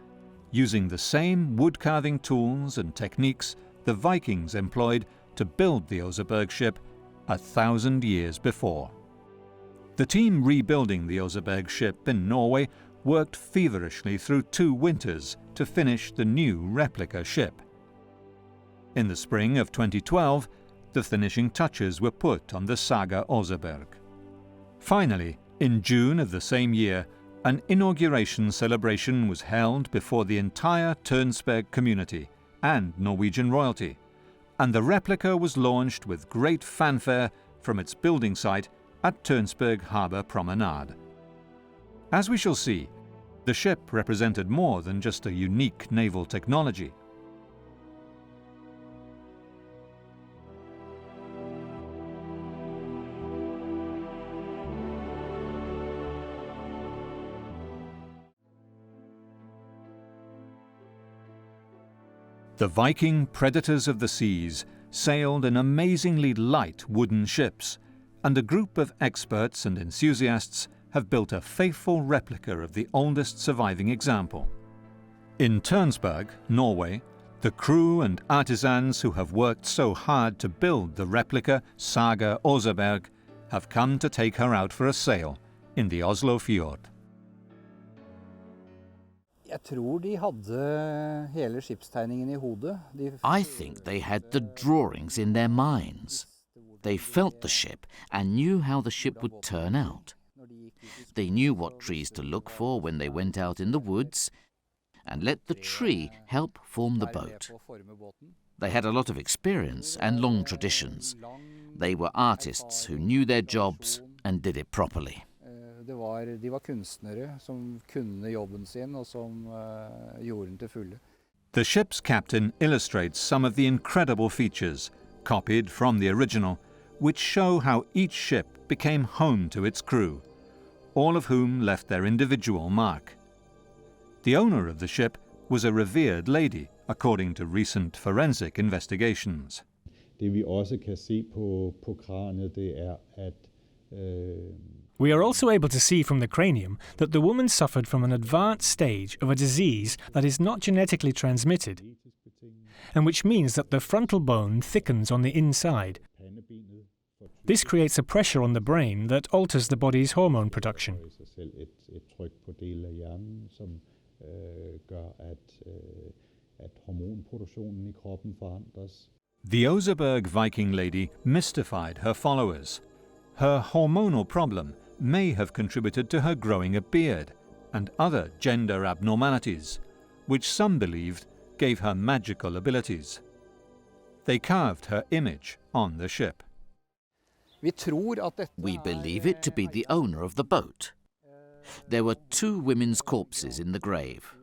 using the same wood-carving tools and techniques the Vikings employed to build the Oseberg ship 1,000 years before. The team rebuilding the Oseberg ship in Norway worked feverishly through 2 winters to finish the new replica ship. In the spring of 2012, the finishing touches were put on the Saga Oseberg. Finally, in June of the same year, an inauguration celebration was held before the entire Tønsberg community and Norwegian royalty, and the replica was launched with great fanfare from its building site at Tønsberg Harbour Promenade. As we shall see, the ship represented more than just a unique naval technology. The Viking predators of the seas sailed in amazingly light wooden ships, and a group of experts and enthusiasts have built a faithful replica of the oldest surviving example. In Tønsberg, Norway, the crew and artisans who have worked so hard to build the replica Saga Oseberg have come to take her out for a sail in the Oslo fjord. I think they had the drawings in their minds. They felt the ship and knew how the ship would turn out. They knew what trees to look for when they went out in the woods and let the tree help form the boat. They had a lot of experience and long traditions. They were artists who knew their jobs and did it properly. De var kunstnere som kunne jobben sin og som gjorde den til fulle. The ship's captain illustrates some of the incredible features, copied from the original, which show how each ship became home to its crew, all of whom left their individual mark. The owner of the ship was a revered lady, according to recent forensic investigations. Det vi også kan se på kraniet, det at We are also able to see from the cranium that the woman suffered from an advanced stage of a disease that is not genetically transmitted, and which means that the frontal bone thickens on the inside. This creates a pressure on the brain that alters the body's hormone production. The Oseberg Viking lady mystified her followers. Her hormonal problem may have contributed to her growing a beard and other gender abnormalities, which some believed gave her magical abilities. They carved her image on the ship. We believe it to be the owner of the boat. There were 2 women's corpses in the grave.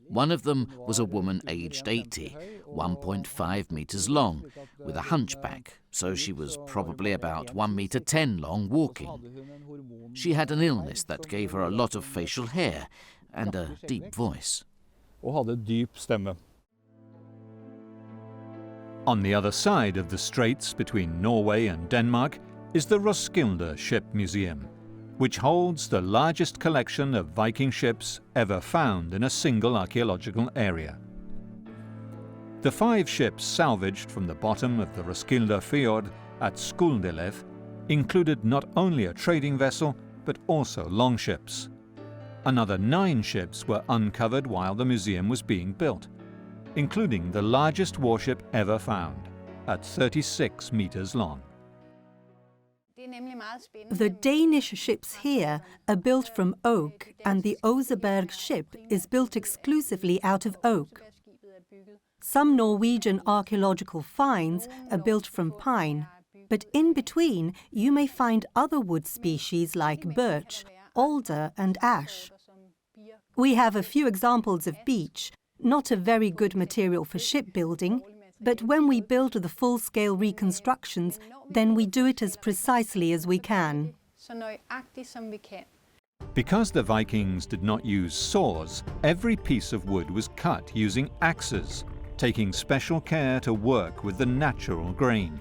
One of them was a woman aged 80, 1.5 meters long, with a hunchback, so she was probably about 1.10 meters long walking. She had an illness that gave her a lot of facial hair and a deep voice. On the other side of the straits between Norway and Denmark is the Roskilde Ship Museum, which holds the largest collection of Viking ships ever found in a single archaeological area. The 5 ships salvaged from the bottom of the Roskilde Fjord at Skuldelev included not only a trading vessel, but also longships. Another 9 ships were uncovered while the museum was being built, including the largest warship ever found, at 36 meters long. The Danish ships here are built from oak, and the Oseberg ship is built exclusively out of oak. Some Norwegian archaeological finds are built from pine, but in between you may find other wood species like birch, alder and ash. We have a few examples of beech, not a very good material for shipbuilding, but when we build the full-scale reconstructions, then we do it as precisely as we can. Because the Vikings did not use saws, every piece of wood was cut using axes, taking special care to work with the natural grain.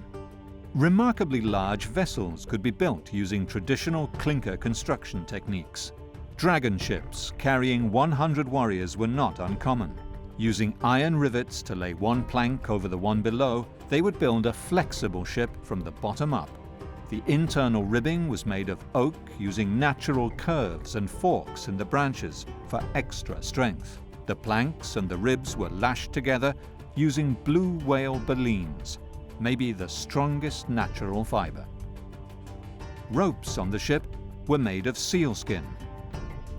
Remarkably large vessels could be built using traditional clinker construction techniques. Dragon ships carrying 100 warriors were not uncommon. Using iron rivets to lay one plank over the one below, they would build a flexible ship from the bottom up. The internal ribbing was made of oak using natural curves and forks in the branches for extra strength. The planks and the ribs were lashed together using blue whale balleens, maybe the strongest natural fiber. Ropes on the ship were made of sealskin.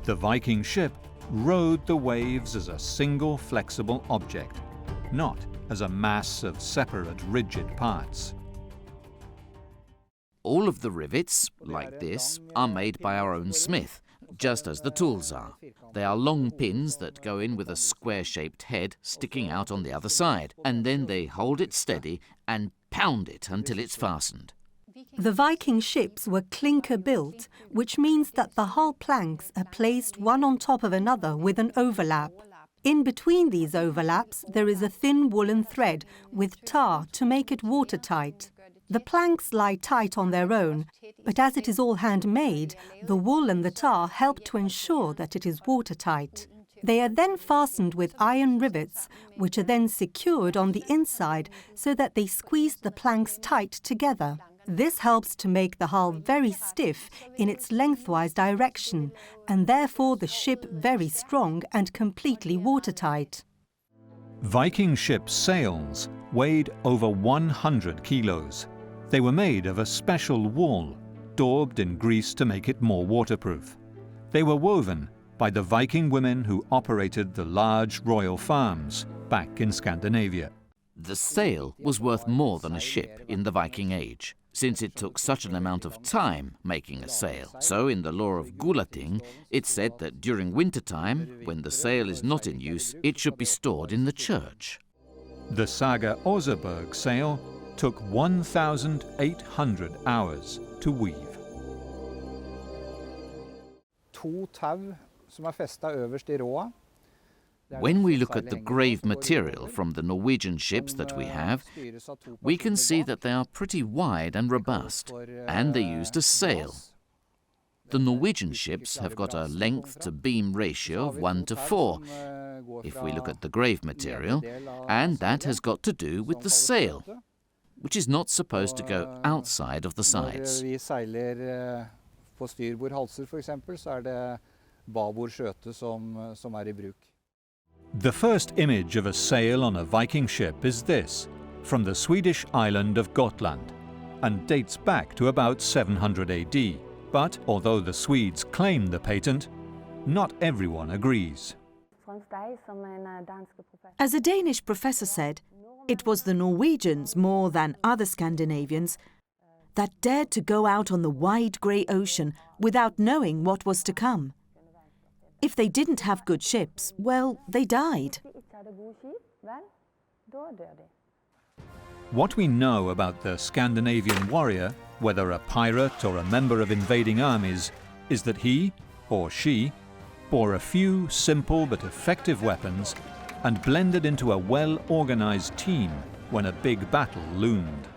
The Viking ship rode the waves as a single flexible object, not as a mass of separate rigid parts. All of the rivets, like this, are made by our own smith, just as the tools are. They are long pins that go in with a square-shaped head sticking out on the other side, and then they hold it steady and pound it until it's fastened. The Viking ships were clinker-built, which means that the hull planks are placed one on top of another with an overlap. In between these overlaps, there is a thin woolen thread with tar to make it watertight. The planks lie tight on their own, but as it is all handmade, the wool and the tar help to ensure that it is watertight. They are then fastened with iron rivets, which are then secured on the inside so that they squeeze the planks tight together. This helps to make the hull very stiff in its lengthwise direction, and therefore the ship very strong and completely watertight. Viking ships' sails weighed over 100 kilos. They were made of a special wool, daubed in grease to make it more waterproof. They were woven by the Viking women who operated the large royal farms back in Scandinavia. The sail was worth more than a ship in the Viking Age, since it took such an amount of time making a sail. So in the law of Gulating, it's said that during wintertime, when the sail is not in use, it should be stored in the church. The Saga Oseberg sail took 1,800 hours to weave. When we look at the grave material from the Norwegian ships that we have, we can see that they are pretty wide and robust, and they used a sail. The Norwegian ships have got a length to beam ratio of 1:4, if we look at the grave material, and that has got to do with the sail, which is not supposed to go outside of the sides. The first image of a sail on a Viking ship is this, from the Swedish island of Gotland, and dates back to about 700 AD. But although the Swedes claim the patent, not everyone agrees. As a Danish professor said, it was the Norwegians more than other Scandinavians that dared to go out on the wide grey ocean without knowing what was to come. If they didn't have good ships, well, they died. What we know about the Scandinavian warrior, whether a pirate or a member of invading armies, is that he, or she, bore a few simple but effective weapons and blended into a well-organized team when a big battle loomed.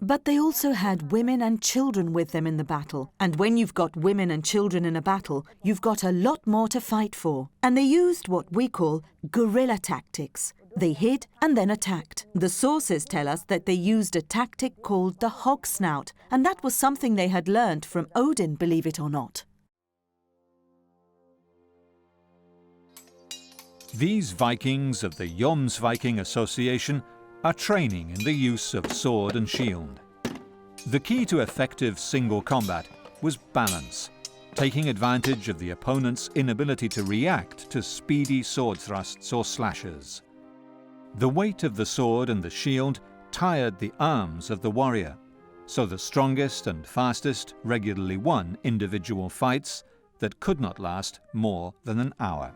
But they also had women and children with them in the battle. And when you've got women and children in a battle, you've got a lot more to fight for. And they used what we call guerrilla tactics. They hid and then attacked. The sources tell us that they used a tactic called the hog snout, and that was something they had learned from Odin, believe it or not. These Vikings of the Jomsviking Association are training in the use of sword and shield. The key to effective single combat was balance, taking advantage of the opponent's inability to react to speedy sword thrusts or slashes. The weight of the sword and the shield tired the arms of the warrior, so the strongest and fastest regularly won individual fights that could not last more than an hour.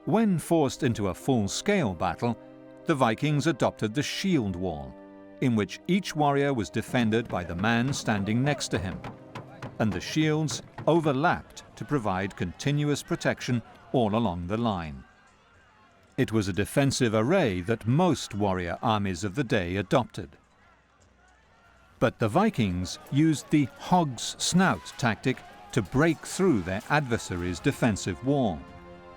When forced into a full-scale battle, the Vikings adopted the shield wall, in which each warrior was defended by the man standing next to him, and the shields overlapped to provide continuous protection all along the line. It was a defensive array that most warrior armies of the day adopted. But the Vikings used the hog's snout tactic to break through their adversary's defensive wall,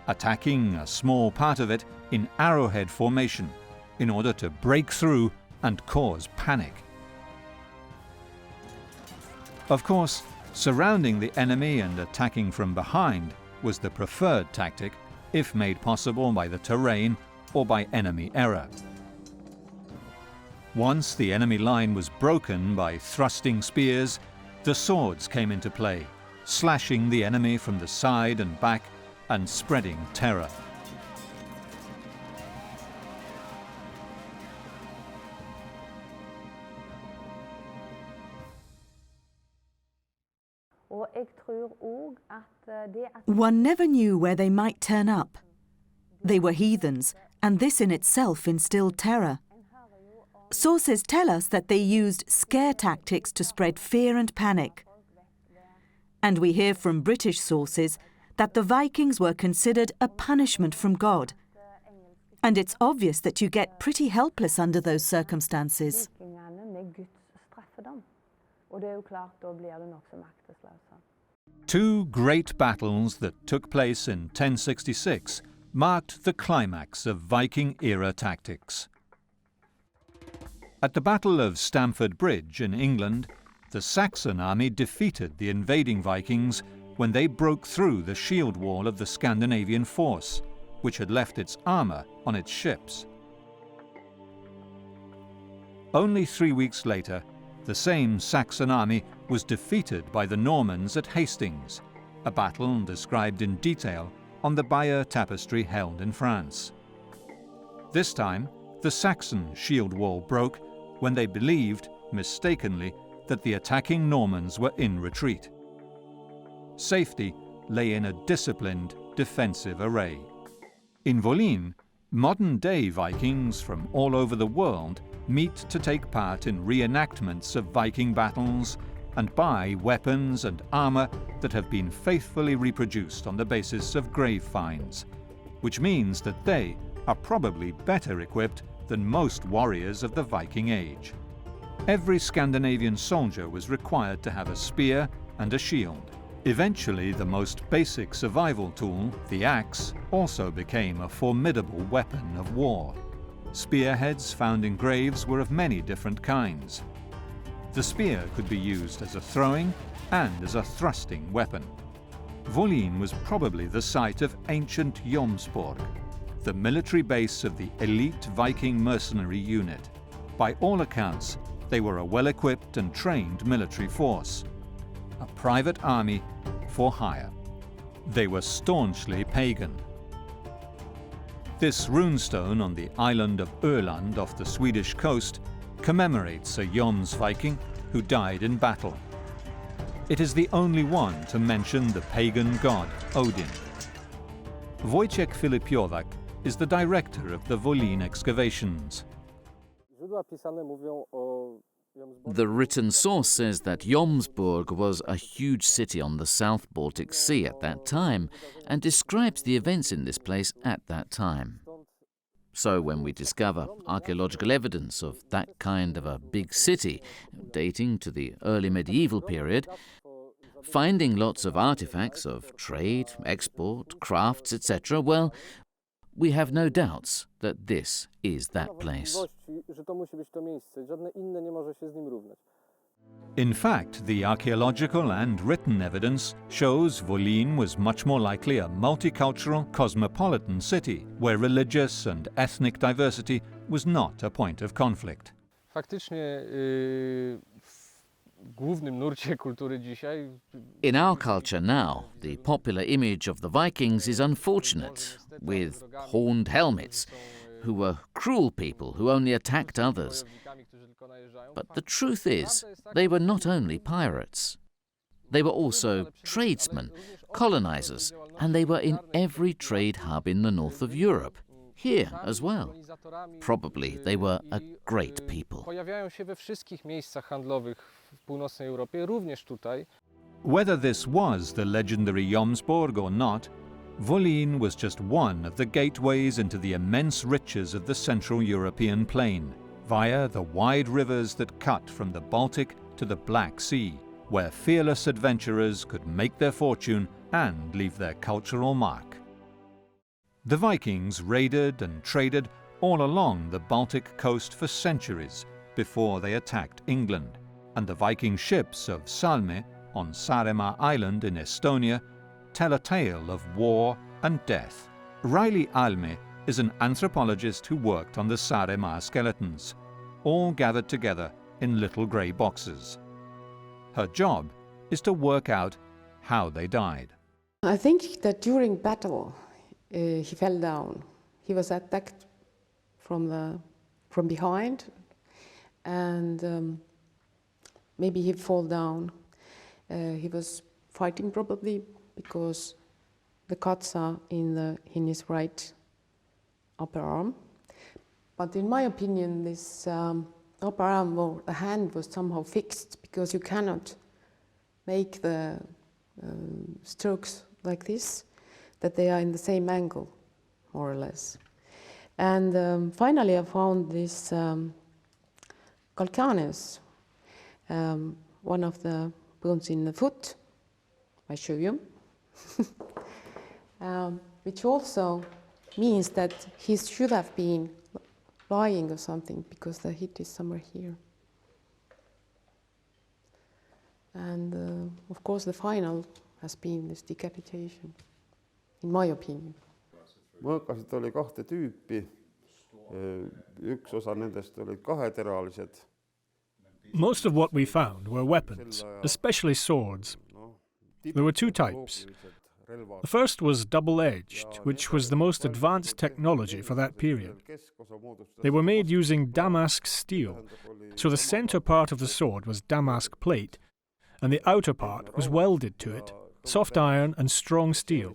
attacking a small part of it in arrowhead formation in order to break through and cause panic. Of course, surrounding the enemy and attacking from behind was the preferred tactic, if made possible by the terrain or by enemy error. Once the enemy line was broken by thrusting spears, the swords came into play, slashing the enemy from the side and back and spreading terror. One never knew where they might turn up. They were heathens, and this in itself instilled terror. Sources tell us that they used scare tactics to spread fear and panic. And we hear from British sources that the Vikings were considered a punishment from God. And it's obvious that you get pretty helpless under those circumstances. Two great battles that took place in 1066 marked the climax of Viking-era tactics. At the Battle of Stamford Bridge in England, the Saxon army defeated the invading Vikings when they broke through the shield wall of the Scandinavian force, which had left its armour on its ships. Only 3 weeks later, The same Saxon army was defeated by the Normans at Hastings, a battle described in detail on the Bayeux tapestry held in France. This time, the Saxon shield wall broke when they believed, mistakenly, that the attacking Normans were in retreat. Safety lay in a disciplined defensive array. In Volyn, modern-day Vikings from all over the world meet to take part in reenactments of Viking battles and buy weapons and armor that have been faithfully reproduced on the basis of grave finds, which means that they are probably better equipped than most warriors of the Viking Age. Every Scandinavian soldier was required to have a spear and a shield. Eventually, the most basic survival tool, the axe, also became a formidable weapon of war. Spearheads found in graves were of many different kinds. The spear could be used as a throwing and as a thrusting weapon. Volyn was probably the site of ancient Jomsborg, the military base of the elite Viking mercenary unit. By all accounts, they were a well-equipped and trained military force, a private army for hire. They were staunchly pagan. This runestone on the island of Öland off the Swedish coast commemorates a Jomsviking who died in battle. It is the only one to mention the pagan god Odin. Wojciech Filipiołak is the director of the Volyn excavations. The written source says that Jomsborg was a huge city on the South Baltic Sea at that time and describes the events in this place at that time. So when we discover archaeological evidence of that kind of a big city, dating to the early medieval period, finding lots of artifacts of trade, export, crafts, etc., well, we have no doubts that this is that place. In fact, the archaeological and written evidence shows Volyn was much more likely a multicultural, cosmopolitan city, where religious and ethnic diversity was not a point of conflict. In our culture now, the popular image of the Vikings is unfortunate, with horned helmets, who were cruel people who only attacked others. But the truth is, they were not only pirates. They were also tradesmen, colonizers, and they were in every trade hub in the north of Europe, here as well. Probably they were a great people. Whether this was the legendary Jomsborg or not, Volyn was just one of the gateways into the immense riches of the Central European plain, via the wide rivers that cut from the Baltic to the Black Sea, where fearless adventurers could make their fortune and leave their cultural mark. The Vikings raided and traded all along the Baltic coast for centuries before they attacked England, and the Viking ships of Salme on Saaremaa Island in Estonia tell a tale of war and death. Riley Alme is an anthropologist who worked on the Saaremaa skeletons, all gathered together in little grey boxes. Her job is to work out how they died. I think that during battle he fell down. He was attacked from behind, and maybe he fall down. He was fighting probably because the cuts are in his right upper arm. But in my opinion, this upper arm or the hand was somehow fixed, because you cannot make the strokes like this, that they are in the same angle, more or less. And finally I found this calcaneus, one of the bones in the foot. I show you. Which also means that he should have been lying or something, because the hit is somewhere here. And of course the final has been this decapitation, in my opinion. mõõkasid oli kahte tüüpi. Üks osa nendest olid kaheteralised Most of what we found were weapons, especially swords. There were two types. The first was double-edged, which was the most advanced technology for that period. They were made using damask steel, so the center part of the sword was damask plate, and the outer part was welded to it, soft iron and strong steel,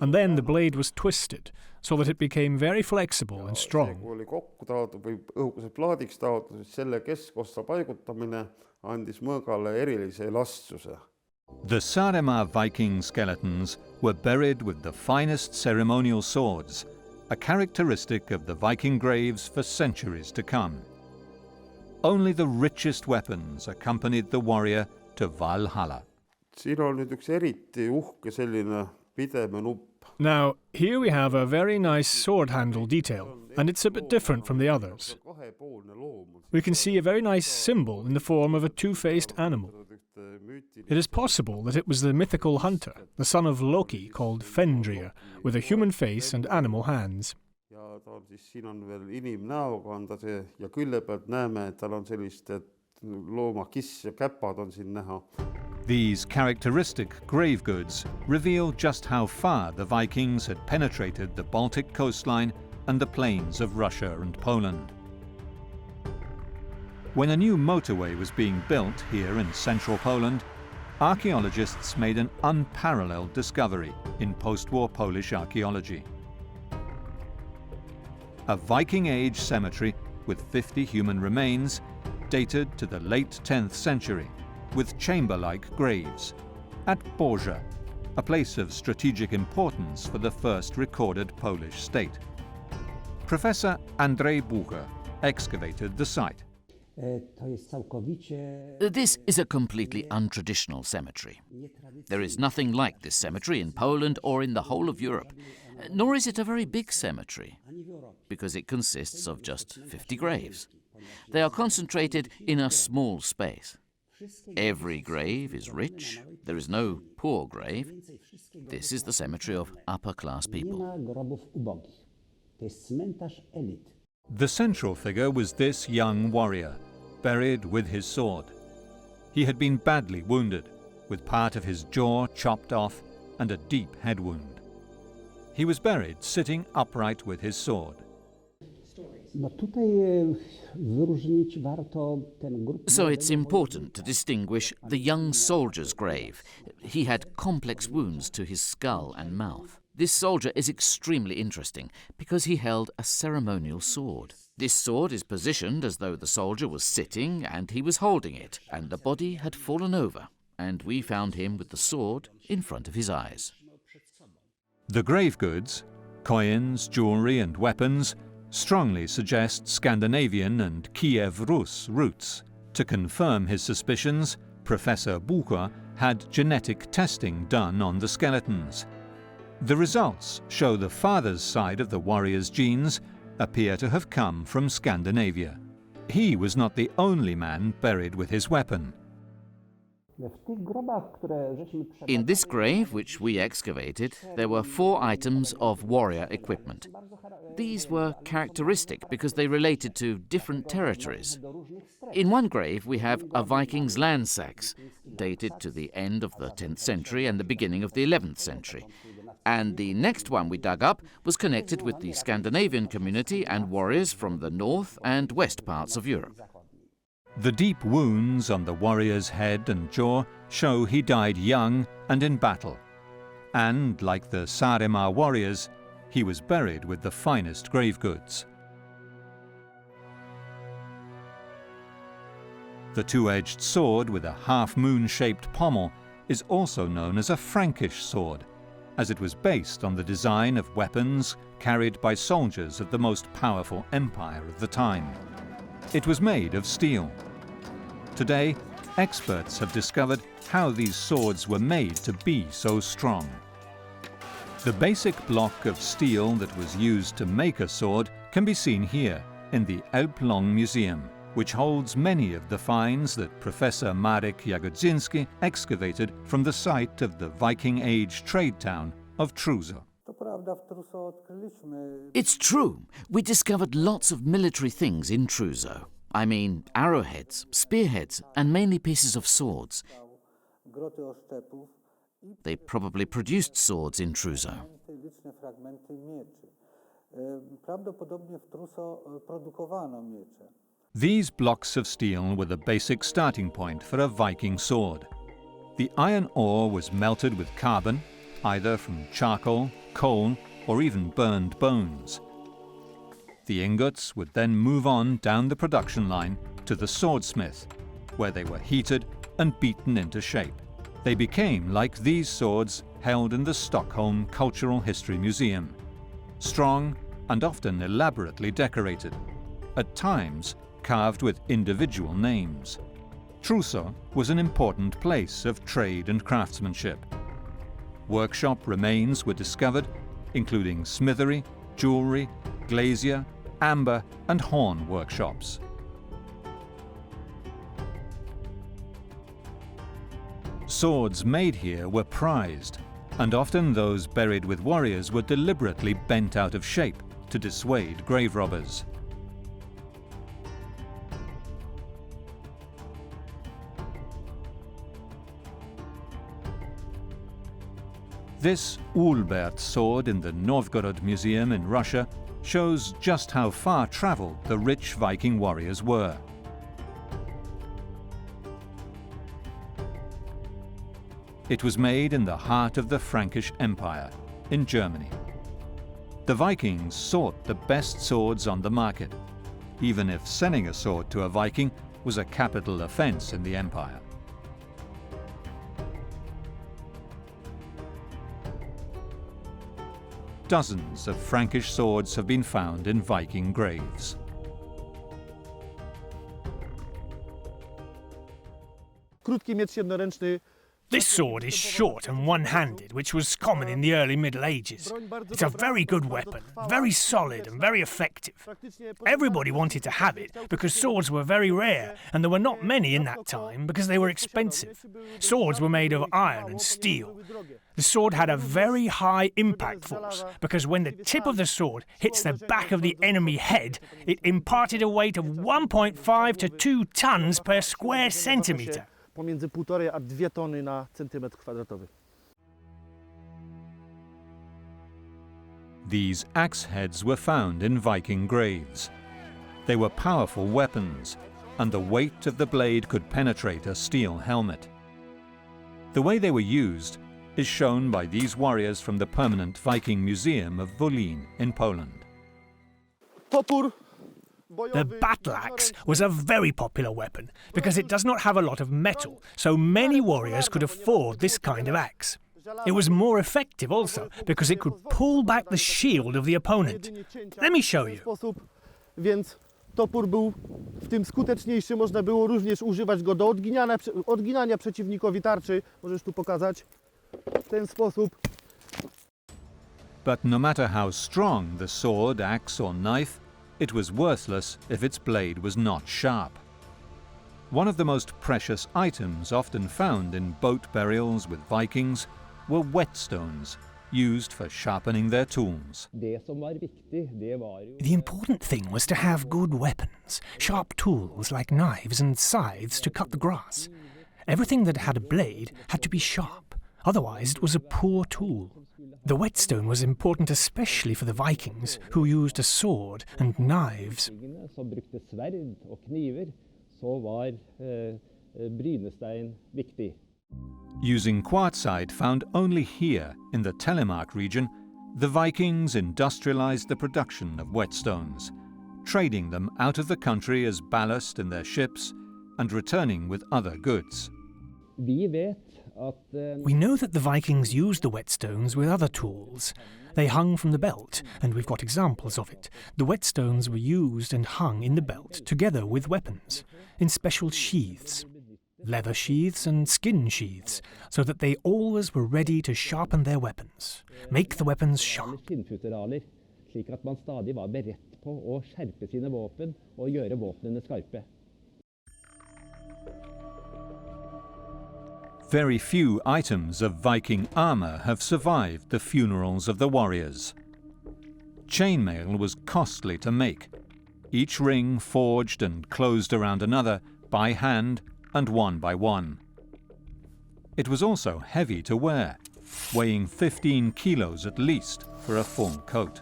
and then the blade was twisted, so that it became very flexible and strong. The Saaremaa Viking skeletons were buried with the finest ceremonial swords, a characteristic of the Viking graves for centuries to come. Only the richest weapons accompanied the warrior to Valhalla. Now, here we have a very nice sword handle detail, and it's a bit different from the others. We can see a very nice symbol in the form of a two-faced animal. It is possible that it was the mythical hunter, the son of Loki, called Fenrir, with a human face and animal hands. These characteristic grave goods reveal just how far the Vikings had penetrated the Baltic coastline and the plains of Russia and Poland. When a new motorway was being built here in central Poland, archaeologists made an unparalleled discovery in post-war Polish archaeology. A Viking-age cemetery with 50 human remains dated to the late 10th century, with chamber-like graves, at Boże, a place of strategic importance for the first recorded Polish state. Professor Andrzej Bucher excavated the site. This is a completely untraditional cemetery. There is nothing like this cemetery in Poland or in the whole of Europe, nor is it a very big cemetery, because it consists of just 50 graves. They are concentrated in a small space. Every grave is rich, there is no poor grave. This is the cemetery of upper-class people. The central figure was this young warrior, buried with his sword. He had been badly wounded, with part of his jaw chopped off and a deep head wound. He was buried sitting upright with his sword. So it's important to distinguish the young soldier's grave. He had complex wounds to his skull and mouth. This soldier is extremely interesting because he held a ceremonial sword. This sword is positioned as though the soldier was sitting and he was holding it, and the body had fallen over, and we found him with the sword in front of his eyes. The grave goods, coins, jewelry and weapons strongly suggest Scandinavian and Kiev Rus roots. To confirm his suspicions, Professor Bucher had genetic testing done on the skeletons. The results show the father's side of the warrior's genes appear to have come from Scandinavia. He was not the only man buried with his weapon. In this grave, which we excavated, there were 4 items of warrior equipment. These were characteristic because they related to different territories. In one grave we have a Viking's landsacks, dated to the end of the 10th century and the beginning of the 11th century. And the next one we dug up was connected with the Scandinavian community and warriors from the north and west parts of Europe. The deep wounds on the warrior's head and jaw show he died young and in battle. And, like the Saaremaa warriors, he was buried with the finest grave goods. The two-edged sword with a half-moon-shaped pommel is also known as a Frankish sword, as it was based on the design of weapons carried by soldiers of the most powerful empire of the time. It was made of steel. Today, experts have discovered how these swords were made to be so strong. The basic block of steel that was used to make a sword can be seen here in the Elbląg Museum, which holds many of the finds that Professor Marek Jagodzinski excavated from the site of the Viking Age trade town of Truzzo. It's true. We discovered lots of military things in Truzzo. I mean arrowheads, spearheads, and mainly pieces of swords. They probably produced swords in Truso. These blocks of steel were the basic starting point for a Viking sword. The iron ore was melted with carbon, either from charcoal, coal, or even burned bones. The ingots would then move on down the production line to the swordsmith, where they were heated and beaten into shape. They became like these swords held in the Stockholm Cultural History Museum, strong and often elaborately decorated, at times carved with individual names. Truso was an important place of trade and craftsmanship. Workshop remains were discovered, including smithery, jewellery, glazier, amber and horn workshops. Swords made here were prized, and often those buried with warriors were deliberately bent out of shape to dissuade grave robbers. This Ulbert sword in the Novgorod Museum in Russia shows just how far travelled the rich Viking warriors were. It was made in the heart of the Frankish Empire, in Germany. The Vikings sought the best swords on the market, even if selling a sword to a Viking was a capital offence in the empire. Dozens of Frankish swords have been found in Viking graves. Krótki miecz jednoręczny. This sword is short and one-handed, which was common in the early Middle Ages. It's a very good weapon, very solid and very effective. Everybody wanted to have it because swords were very rare, and there were not many in that time because they were expensive. Swords were made of iron and steel. The sword had a very high impact force because when the tip of the sword hits the back of the enemy head, it imparted a weight of 1.5 to 2 tons per square centimetre. Pomiędzy 1,5 a 2 tony na centymetr kwadratowy. These axe heads were found in Viking graves. They were powerful weapons, and the weight of the blade could penetrate a steel helmet. The way they were used is shown by these warriors from the permanent Viking Museum of Wolin in Poland. Topór. The battle axe was a very popular weapon because it does not have a lot of metal, so many warriors could afford this kind of axe. It was more effective also because it could pull back the shield of the opponent. Let me show you. Więc topór był w tym skuteczniejszy, można było również używać go do odginania przeciwnikowi tarczy. Możesz tu pokazać w ten sposób. But no matter how strong the sword, axe or knife, it was worthless if its blade was not sharp. One of the most precious items often found in boat burials with Vikings were whetstones, used for sharpening their tools. The important thing was to have good weapons, sharp tools like knives and scythes to cut the grass. Everything that had a blade had to be sharp, otherwise it was a poor tool. The whetstone was important especially for the Vikings, who used a sword and knives. Using quartzite found only here in the Telemark region, the Vikings industrialized the production of whetstones, trading them out of the country as ballast in their ships and returning with other goods. We know that the Vikings used the whetstones with other tools. They hung from the belt, and we've got examples of it. The whetstones were used and hung in the belt together with weapons, in special sheaths. Leather sheaths and skin sheaths, so that they always were ready to sharpen their weapons, make the weapons sharp. Very few items of Viking armour have survived the funerals of the warriors. Chainmail was costly to make. each ring forged and closed around another by hand and one by one. It was also heavy to wear, weighing 15 kilos at least for a full coat.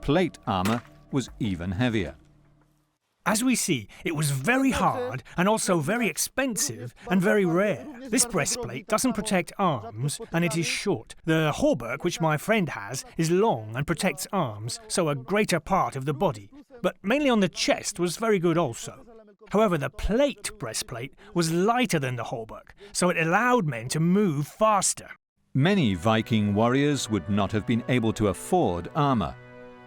Plate armor was even heavier. As we see, it was very hard and also very expensive and very rare. This breastplate doesn't protect arms and it is short. The hauberk, which my friend has, is long and protects arms, so a greater part of the body. But mainly on the chest was very good also. However, the plate breastplate was lighter than the hauberk, so it allowed men to move faster. Many Viking warriors would not have been able to afford armor,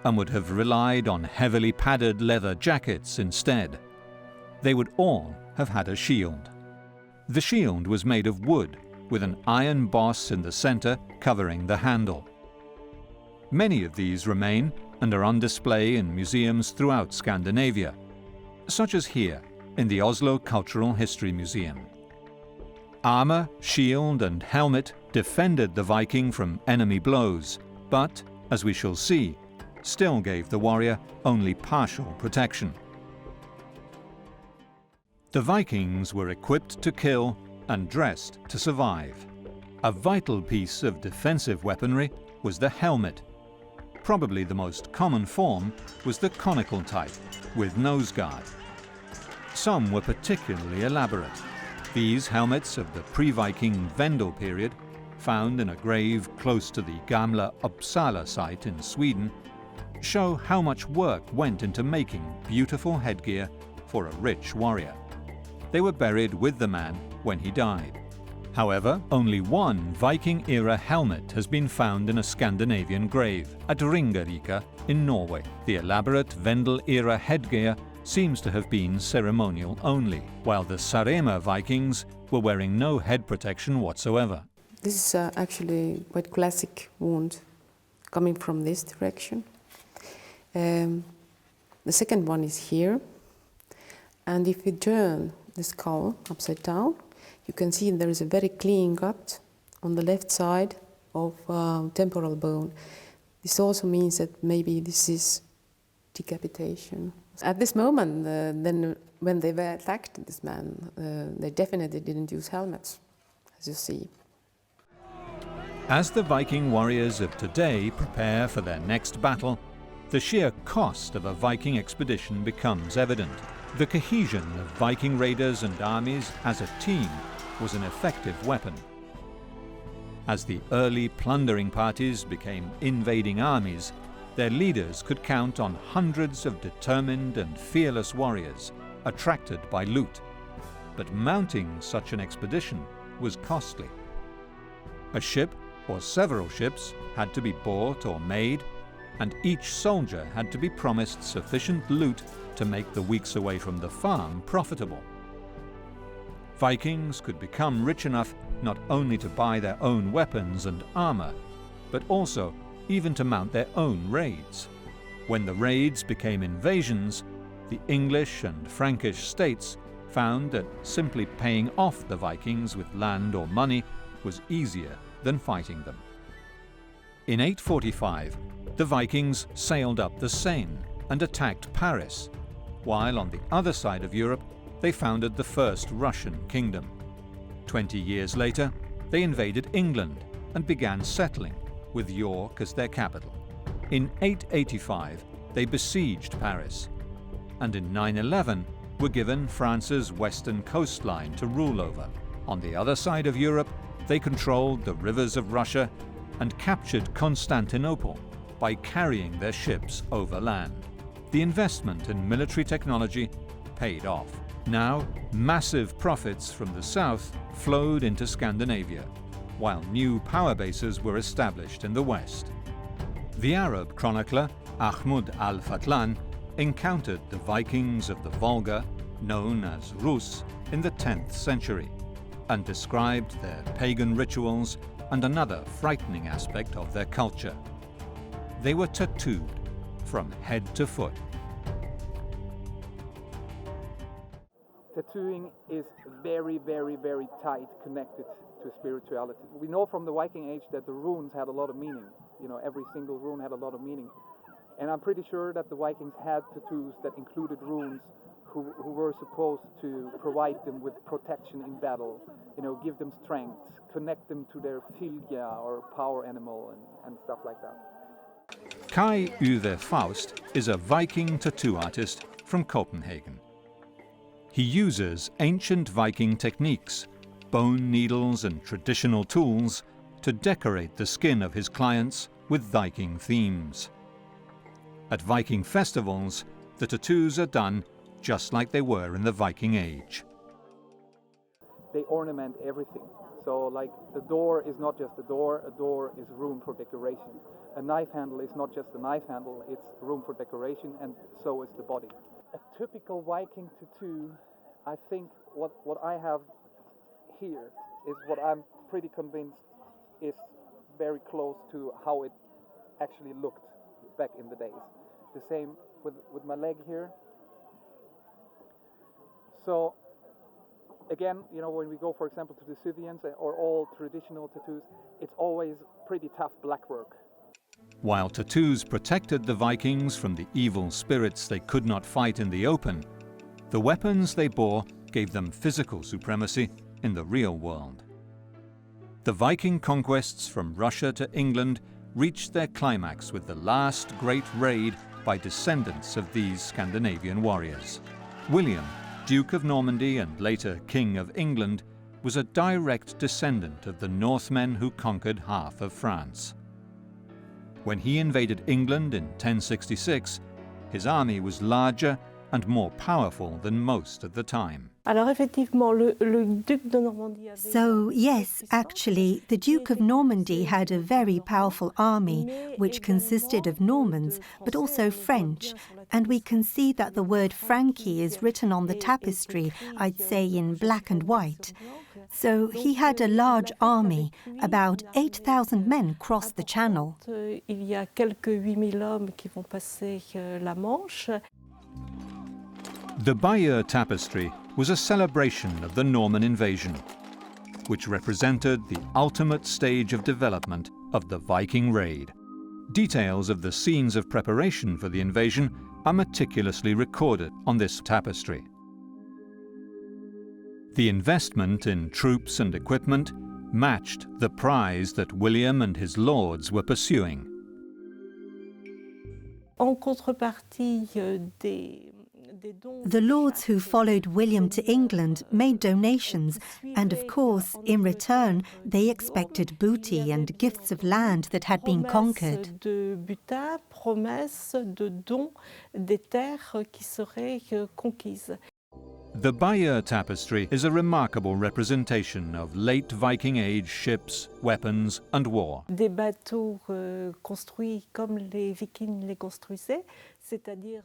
and would have relied on heavily padded leather jackets instead. They would all have had a shield. The shield was made of wood, with an iron boss in the center covering the handle. Many of these remain and are on display in museums throughout Scandinavia, such as here in the Oslo Cultural History Museum. Armor, shield and helmet defended the Viking from enemy blows, but, as we shall see, still gave the warrior only partial protection. The Vikings were equipped to kill and dressed to survive. A vital piece of defensive weaponry was the helmet. Probably the most common form was the conical type, with nose guard. Some were particularly elaborate. These helmets of the pre-Viking Vendel period, found in a grave close to the Gamla Uppsala site in Sweden, show how much work went into making beautiful headgear for a rich warrior. They were buried with the man when he died. However, only one Viking-era helmet has been found in a Scandinavian grave, at Ringerike in Norway. The elaborate Vendel-era headgear seems to have been ceremonial only, while the Saaremaa Vikings were wearing no head protection whatsoever. This is actually quite classic wound coming from this direction. The second one is here, and if you turn the skull upside down, you can see there is a very clean cut on the left side of temporal bone. This also means that maybe this is decapitation. At this moment, then when they were attacked, this man, they definitely didn't use helmets, as you see. As the Viking warriors of today prepare for their next battle, the sheer cost of a Viking expedition becomes evident. The cohesion of Viking raiders and armies as a team was an effective weapon. As the early plundering parties became invading armies, their leaders could count on hundreds of determined and fearless warriors attracted by loot. But mounting such an expedition was costly. A ship or several ships had to be bought or made, and each soldier had to be promised sufficient loot to make the weeks away from the farm profitable. Vikings could become rich enough not only to buy their own weapons and armor, but also even to mount their own raids. When the raids became invasions, the English and Frankish states found that simply paying off the Vikings with land or money was easier than fighting them. In 845, the Vikings sailed up the Seine and attacked Paris, while on the other side of Europe they founded the first Russian kingdom. 20 years later, they invaded England and began settling, with York as their capital. In 885, they besieged Paris, and in 911 were given France's western coastline to rule over. On the other side of Europe, they controlled the rivers of Russia and captured Constantinople by carrying their ships overland. The investment in military technology paid off. Now, massive profits from the south flowed into Scandinavia, while new power bases were established in the west. The Arab chronicler Ahmud al-Fatlan encountered the Vikings of the Volga, known as Rus, in the 10th century, and described their pagan rituals and another frightening aspect of their culture. They were tattooed from head to foot. Tattooing is very, very, very tight connected to spirituality. We know from the Viking Age that the runes had a lot of meaning. You know, every single rune had a lot of meaning. And I'm pretty sure that the Vikings had tattoos that included runes who were supposed to provide them with protection in battle, you know, give them strength, connect them to their fylgja or power animal and stuff like that. Kai Uwe Faust is a Viking tattoo artist from Copenhagen. He uses ancient Viking techniques, bone needles and traditional tools to decorate the skin of his clients with Viking themes. At Viking festivals, the tattoos are done just like they were in the Viking Age. They ornament everything. So like the door is not just a door is room for decoration. A knife handle is not just a knife handle, it's room for decoration, and so is the body. A typical Viking tattoo, I think what I have here is what I'm pretty convinced is very close to how it actually looked back in the days. The same with my leg here. So again, you know, when we go, for example, to the Scythians or all traditional tattoos, it's always pretty tough black work. While tattoos protected the Vikings from the evil spirits they could not fight in the open, the weapons they bore gave them physical supremacy in the real world. The Viking conquests from Russia to England reached their climax with the last great raid by descendants of these Scandinavian warriors. William, Duke of Normandy and later King of England, was a direct descendant of the Norsemen who conquered half of France. When he invaded England in 1066, his army was larger and more powerful than most at the time. So, yes, actually, the Duke of Normandy had a very powerful army, which consisted of Normans, but also French. And we can see that the word Frankie is written on the tapestry, I'd say in black and white. So he had a large army. About 8,000 men crossed the Channel. The Bayeux Tapestry was a celebration of the Norman invasion, which represented the ultimate stage of development of the Viking raid. Details of the scenes of preparation for the invasion are meticulously recorded on this tapestry. The investment in troops and equipment matched the prize that William and his lords were pursuing. The lords who followed William to England made donations, and of course, in return, they expected booty and gifts of land that had been conquered. The Bayeux Tapestry is a remarkable representation of late Viking Age ships, weapons and war. Des bateaux construits comme les Vikings les construisaient.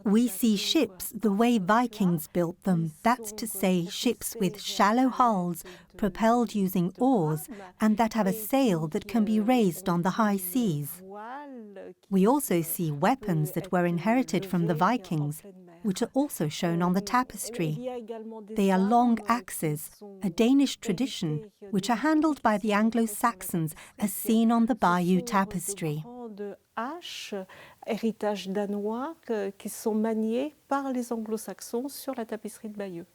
We see ships the way Vikings built them, that's to say ships with shallow hulls, propelled using oars, and that have a sail that can be raised on the high seas. We also see weapons that were inherited from the Vikings, which are also shown on the tapestry. They are long axes, a Danish tradition, which are handled by the Anglo-Saxons as seen on the Bayeux Tapestry. Héritage danois qui sont maniés par les Anglo-Saxons sur la tapisserie de Bayeux.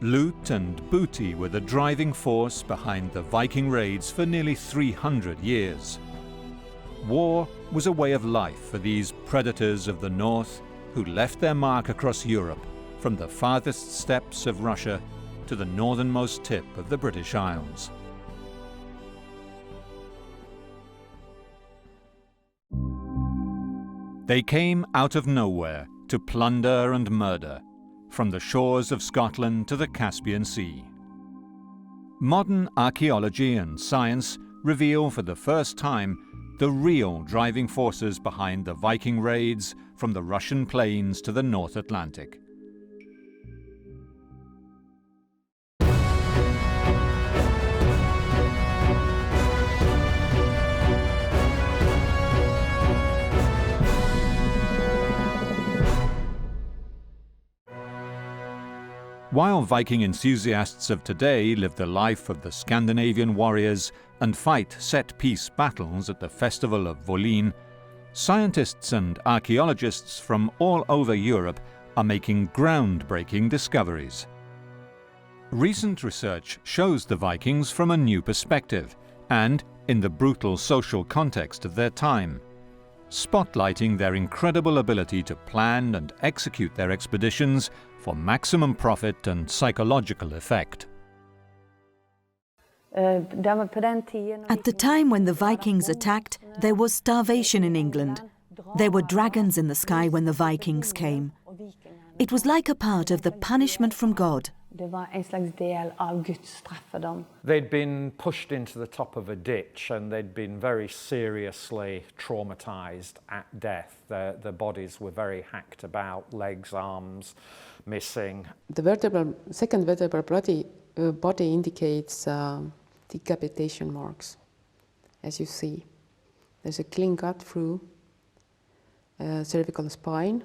Loot and booty were the driving force behind the Viking raids for nearly 300 years. War was a way of life for these predators of the north who left their mark across Europe, from the farthest steppes of Russia to the northernmost tip of the British Isles. They came out of nowhere to plunder and murder, from the shores of Scotland to the Caspian Sea. Modern archaeology and science reveal for the first time the real driving forces behind the Viking raids from the Russian plains to the North Atlantic. While Viking enthusiasts of today live the life of the Scandinavian warriors and fight set-piece battles at the festival of Volin, Scientists and archaeologists from all over Europe are making groundbreaking discoveries. Recent research shows the Vikings from a new perspective and in the brutal social context of their time, spotlighting their incredible ability to plan and execute their expeditions for maximum profit and psychological effect. At the time when the Vikings attacked, there was starvation in England. There were dragons in the sky when the Vikings came. It was like a part of the punishment from God. They'd been pushed into the top of a ditch and they'd been very seriously traumatized at death. Their bodies were very hacked about, legs, arms missing. The second vertebral body indicates decapitation marks, as you see. There's a clean cut through cervical spine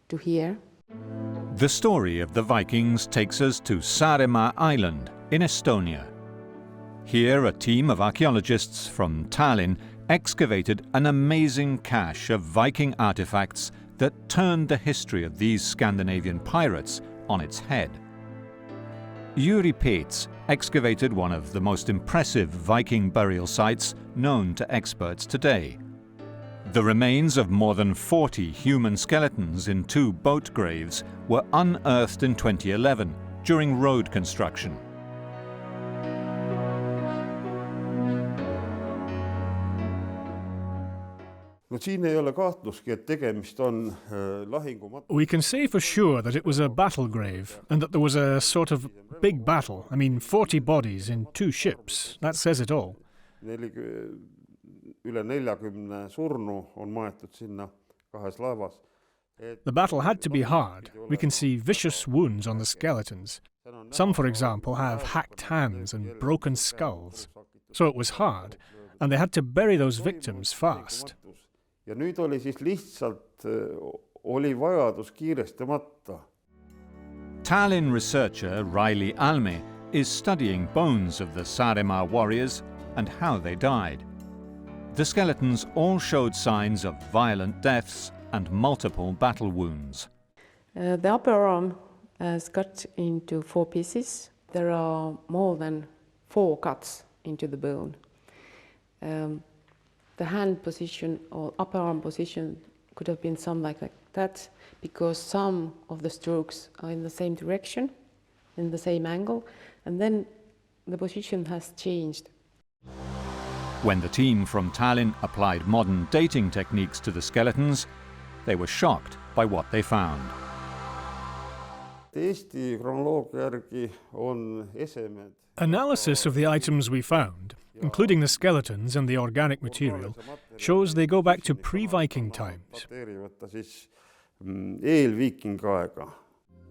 to here. The story of the Vikings takes us to Saaremaa Island in Estonia. Here, a team of archaeologists from Tallinn excavated an amazing cache of Viking artifacts that turned the history of these Scandinavian pirates on its head. Jüri Peets excavated one of the most impressive Viking burial sites known to experts today. The remains of more than 40 human skeletons in 2 boat graves were unearthed in 2011 during road construction. We can say for sure that it was a battle grave and that there was a sort of big battle. I mean, 40 bodies in 2 ships. That says it all. The battle had to be hard. We can see vicious wounds on the skeletons. Some, for example, have hacked hands and broken skulls. So it was hard, and they had to bury those victims fast. Tallinn researcher Riley Alme is studying bones of the Saaremaa warriors and how they died. The skeletons all showed signs of violent deaths and multiple battle wounds. The upper arm is cut into 4 pieces. There are more than 4 cuts into the bone. The hand position or upper arm position could have been some like that because some of the strokes are in the same direction, in the same angle, and then the position has changed. When the team from Tallinn applied modern dating techniques to the skeletons, they were shocked by what they found. Analysis of the items we found, including the skeletons and the organic material, shows they go back to pre-Viking times.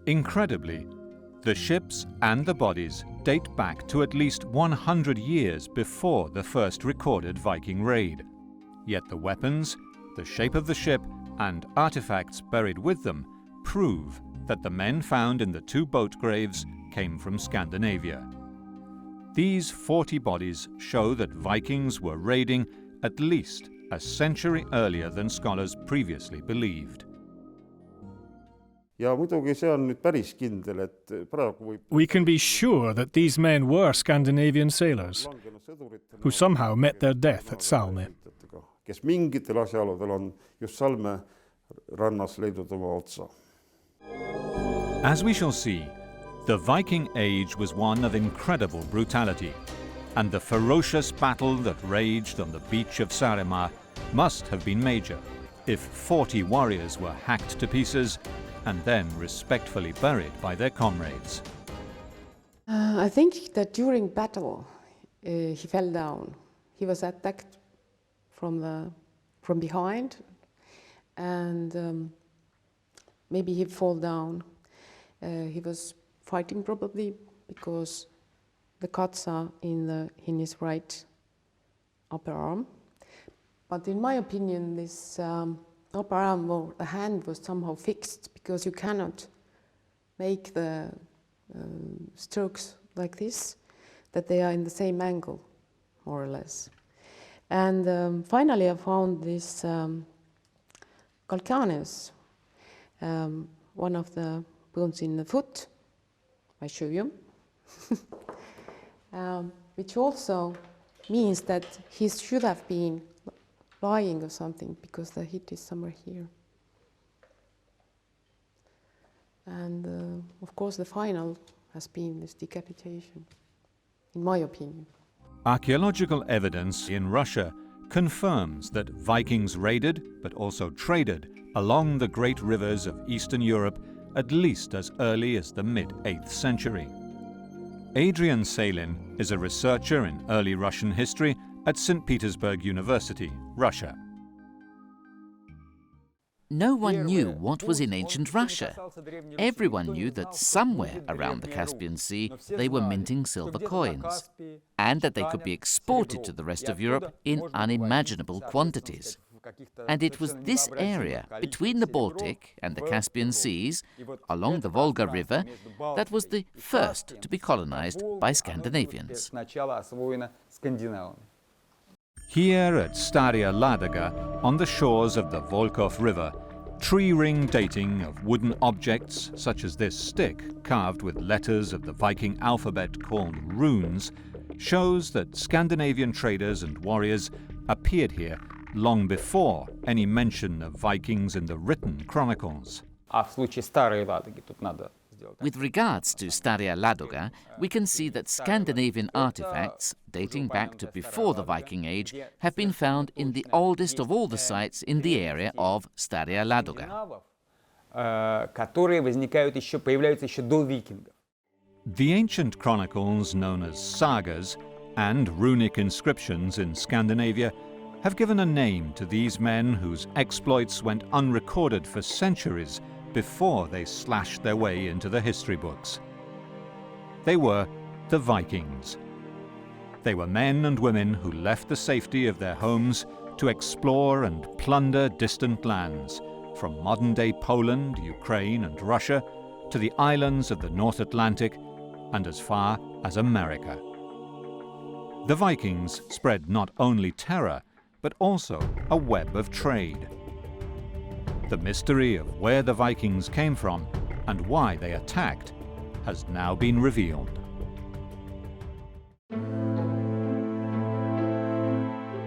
Incredibly, the ships and the bodies date back to at least 100 years before the first recorded Viking raid. Yet the weapons, the shape of the ship, and artifacts buried with them prove that the men found in the 2 boat graves came from Scandinavia. These 40 bodies show that Vikings were raiding at least a century earlier than scholars previously believed. We can be sure that these men were Scandinavian sailors who somehow met their death at Salme. As we shall see, the Viking Age was one of incredible brutality, and the ferocious battle that raged on the beach of Saaremaa must have been major if 40 warriors were hacked to pieces and then respectfully buried by their comrades. I think that during battle he fell down. He was attacked from behind, and maybe he fall down. He was fighting probably because the cuts are in his right upper arm. But in my opinion, this upper arm or the hand was somehow fixed because you cannot make the strokes like this, that they are in the same angle, more or less. And finally I found this calcaneus, one of the bones in the foot. I show you. Which also means that he should have been lying or something, because the hit is somewhere here. And of course the final has been this decapitation, in my opinion. Archaeological evidence in Russia confirms that Vikings raided, but also traded, along the great rivers of Eastern Europe at least as early as the mid-8th century. Adrian Salin is a researcher in early Russian history at St. Petersburg University, Russia. No one knew what was in ancient Russia. Everyone knew that somewhere around the Caspian Sea they were minting silver coins, and that they could be exported to the rest of Europe in unimaginable quantities. And it was this area between the Baltic and the Caspian Seas, along the Volga River, that was the first to be colonized by Scandinavians. Here at Staria Ladoga, on the shores of the Volkhov River, tree ring dating of wooden objects such as this stick carved with letters of the Viking alphabet called runes shows that Scandinavian traders and warriors appeared here long before any mention of Vikings in the written chronicles. With regards to Staria Ladoga, we can see that Scandinavian artifacts, dating back to before the Viking Age, have been found in the oldest of all the sites in the area of Staria Ladoga. The ancient chronicles known as sagas and runic inscriptions in Scandinavia have given a name to these men whose exploits went unrecorded for centuries before they slashed their way into the history books. They were the Vikings. They were men and women who left the safety of their homes to explore and plunder distant lands, from modern-day Poland, Ukraine and Russia to the islands of the North Atlantic and as far as America. The Vikings spread not only terror, but also a web of trade. The mystery of where the Vikings came from and why they attacked has now been revealed.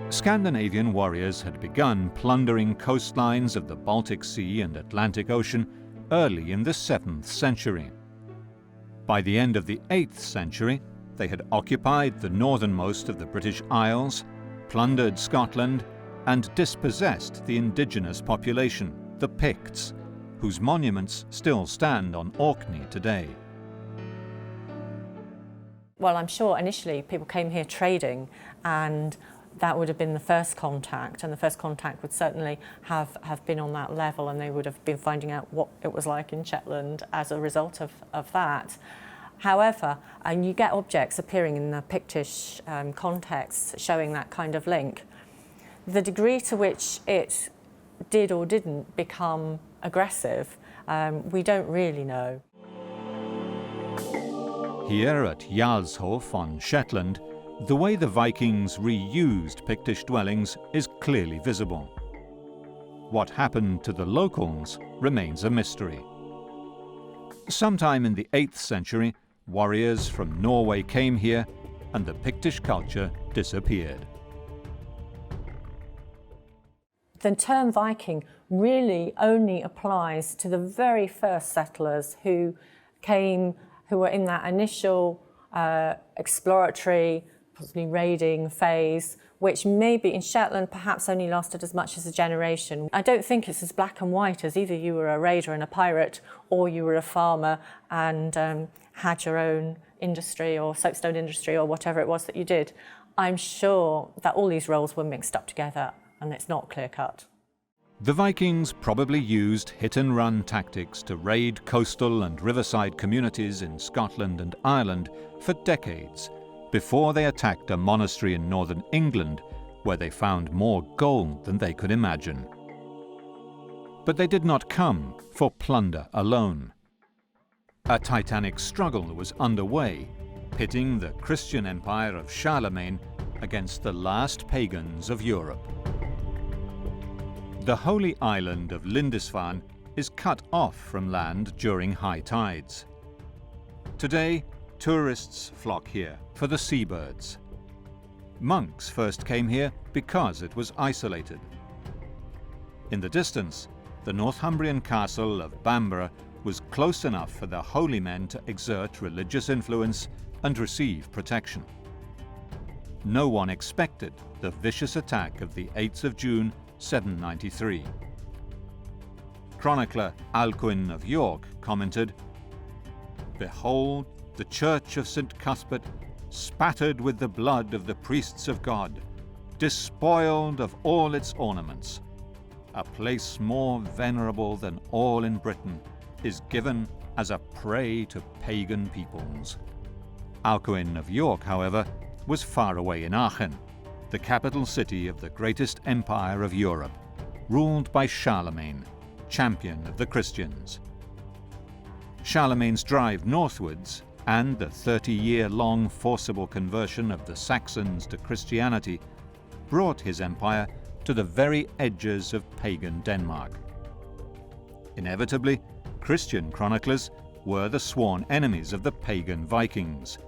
Scandinavian warriors had begun plundering coastlines of the Baltic Sea and Atlantic Ocean early in the 7th century. By the end of the 8th century, they had occupied the northernmost of the British Isles, plundered Scotland, and dispossessed the indigenous population, the Picts, whose monuments still stand on Orkney today. Well, I'm sure initially people came here trading, and that would have been the first contact, and the first contact would certainly have been on that level, and they would have been finding out what it was like in Shetland as a result of that. However, and you get objects appearing in the Pictish context showing that kind of link. The degree to which it did or didn't become aggressive, we don't really know. Here at Jarlshof on Shetland, the way the Vikings reused Pictish dwellings is clearly visible. What happened to the locals remains a mystery. Sometime in the 8th century, warriors from Norway came here and the Pictish culture disappeared. The term Viking really only applies to the very first settlers who were in that initial exploratory, possibly raiding phase, which maybe in Shetland perhaps only lasted as much as a generation. I don't think it's as black and white as either you were a raider and a pirate, or you were a farmer and had your own industry or soapstone industry or whatever it was that you did. I'm sure that all these roles were mixed up together and it's not clear-cut. The Vikings probably used hit-and-run tactics to raid coastal and riverside communities in Scotland and Ireland for decades, before they attacked a monastery in northern England, where they found more gold than they could imagine. But they did not come for plunder alone. A titanic struggle was underway, pitting the Christian empire of Charlemagne against the last pagans of Europe. The holy island of Lindisfarne is cut off from land during high tides. Today, tourists flock here for the seabirds. Monks first came here because it was isolated. In the distance, the Northumbrian castle of Bamborough was close enough for the holy men to exert religious influence and receive protection. No one expected the vicious attack of the 8th of June, 793. Chronicler Alcuin of York commented, "Behold, the church of St. Cuthbert, spattered with the blood of the priests of God, despoiled of all its ornaments. A place more venerable than all in Britain is given as a prey to pagan peoples." Alcuin of York, however, was far away in Aachen, the capital city of the greatest empire of Europe, ruled by Charlemagne, champion of the Christians. Charlemagne's drive northwards and the 30-year-long forcible conversion of the Saxons to Christianity brought his empire to the very edges of pagan Denmark. Inevitably, Christian chroniclers were the sworn enemies of the pagan Vikings.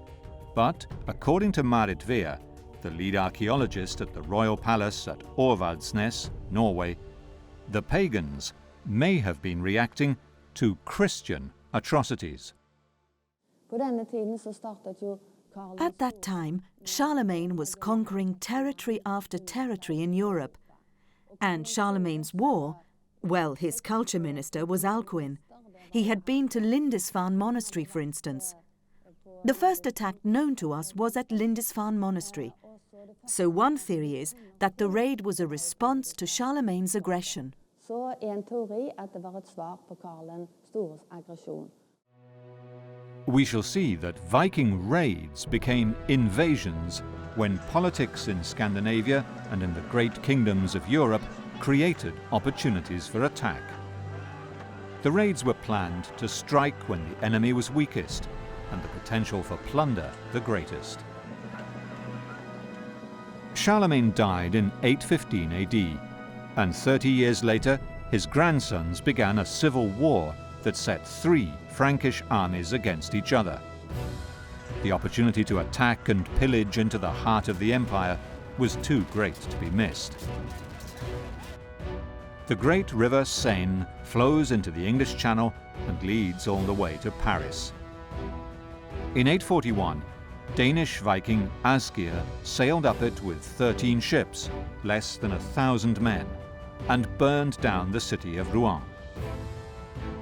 But, according to Marit Vea, the lead archaeologist at the Royal Palace at Aurvaldsnes, Norway, the pagans may have been reacting to Christian atrocities. At that time, Charlemagne was conquering territory after territory in Europe. And Charlemagne's war, well, his culture minister was Alcuin. He had been to Lindisfarne Monastery, for instance. The first attack known to us was at Lindisfarne Monastery. So one theory is that the raid was a response to Charlemagne's aggression. We shall see that Viking raids became invasions when politics in Scandinavia and in the great kingdoms of Europe created opportunities for attack. The raids were planned to strike when the enemy was weakest and the potential for plunder the greatest. Charlemagne died in 815 AD, and 30 years later his grandsons began a civil war that set 3 Frankish armies against each other. The opportunity to attack and pillage into the heart of the empire was too great to be missed. The great river Seine flows into the English Channel and leads all the way to Paris. In 841, Danish Viking Asgeir sailed up it with 13 ships, less than 1,000 men, and burned down the city of Rouen.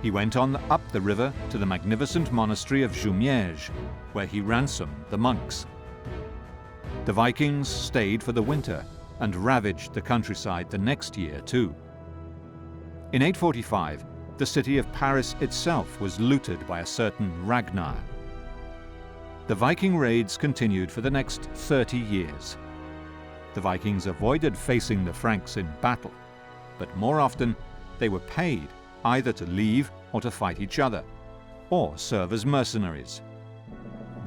He went on up the river to the magnificent monastery of Jumièges, where he ransomed the monks. The Vikings stayed for the winter and ravaged the countryside the next year too. In 845, the city of Paris itself was looted by a certain Ragnar. The Viking raids continued for the next 30 years. The Vikings avoided facing the Franks in battle, but more often they were paid either to leave or to fight each other, or serve as mercenaries.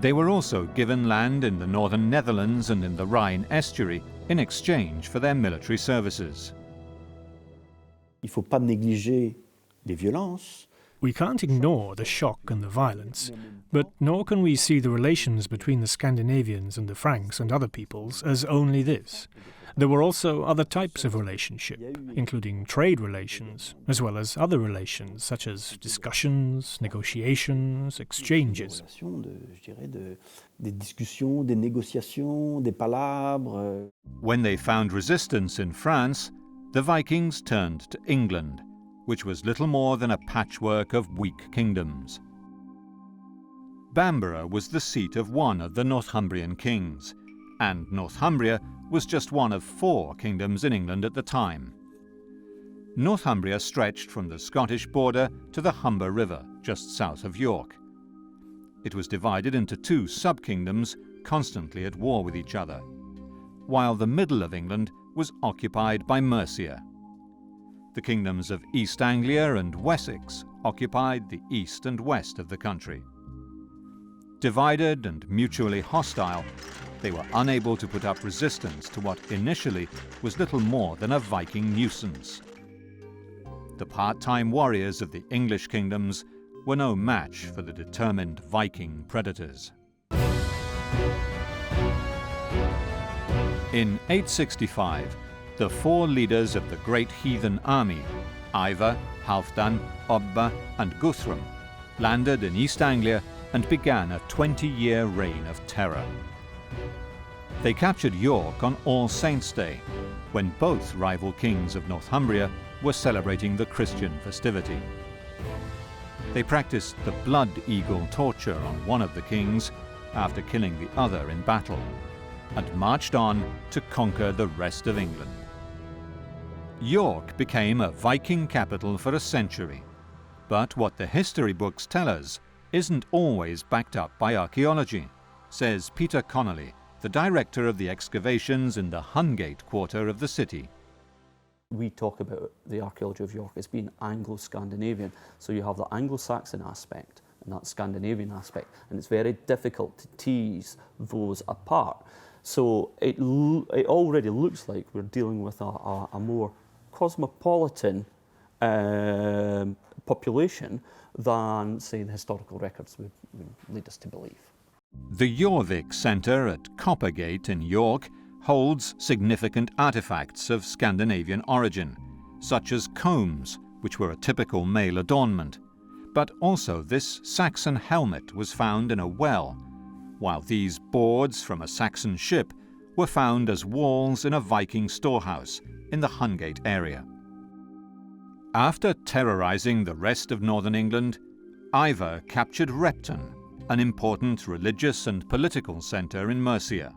They were also given land in the northern Netherlands and in the Rhine estuary in exchange for their military services. Il ne faut pas négliger les violences. We can't ignore the shock and the violence, but nor can we see the relations between the Scandinavians and the Franks and other peoples as only this. There were also other types of relationship, including trade relations, as well as other relations such as discussions, negotiations, exchanges. When they found resistance in France, the Vikings turned to England, which was little more than a patchwork of weak kingdoms. Bamborough was the seat of one of the Northumbrian kings, and Northumbria was just one of 4 kingdoms in England at the time. Northumbria stretched from the Scottish border to the Humber River, just south of York. It was divided into 2 sub-kingdoms, constantly at war with each other, while the middle of England was occupied by Mercia. The kingdoms of East Anglia and Wessex occupied the east and west of the country. Divided and mutually hostile, they were unable to put up resistance to what initially was little more than a Viking nuisance. The part-time warriors of the English kingdoms were no match for the determined Viking predators. In 865, the four leaders of the great heathen army, Ivar, Halfdan, Obba and Guthrum, landed in East Anglia and began a 20-year reign of terror. They captured York on All Saints' Day, when both rival kings of Northumbria were celebrating the Christian festivity. They practiced the blood eagle torture on one of the kings after killing the other in battle, and marched on to conquer the rest of England. York became a Viking capital for a century, but what the history books tell us isn't always backed up by archaeology, says Peter Connolly, the director of the excavations in the Hungate quarter of the city. We talk about the archaeology of York as being Anglo-Scandinavian, so you have the Anglo-Saxon aspect and that Scandinavian aspect, and it's very difficult to tease those apart. So it already looks like we're dealing with a more cosmopolitan population than, say, the historical records would lead us to believe. The Jorvik Centre at Coppergate in York holds significant artefacts of Scandinavian origin, such as combs, which were a typical male adornment. But also this Saxon helmet was found in a well, while these boards from a Saxon ship were found as walls in a Viking storehouse in the Hungate area. After terrorizing the rest of northern England, Ivar captured Repton, an important religious and political centre in Mercia.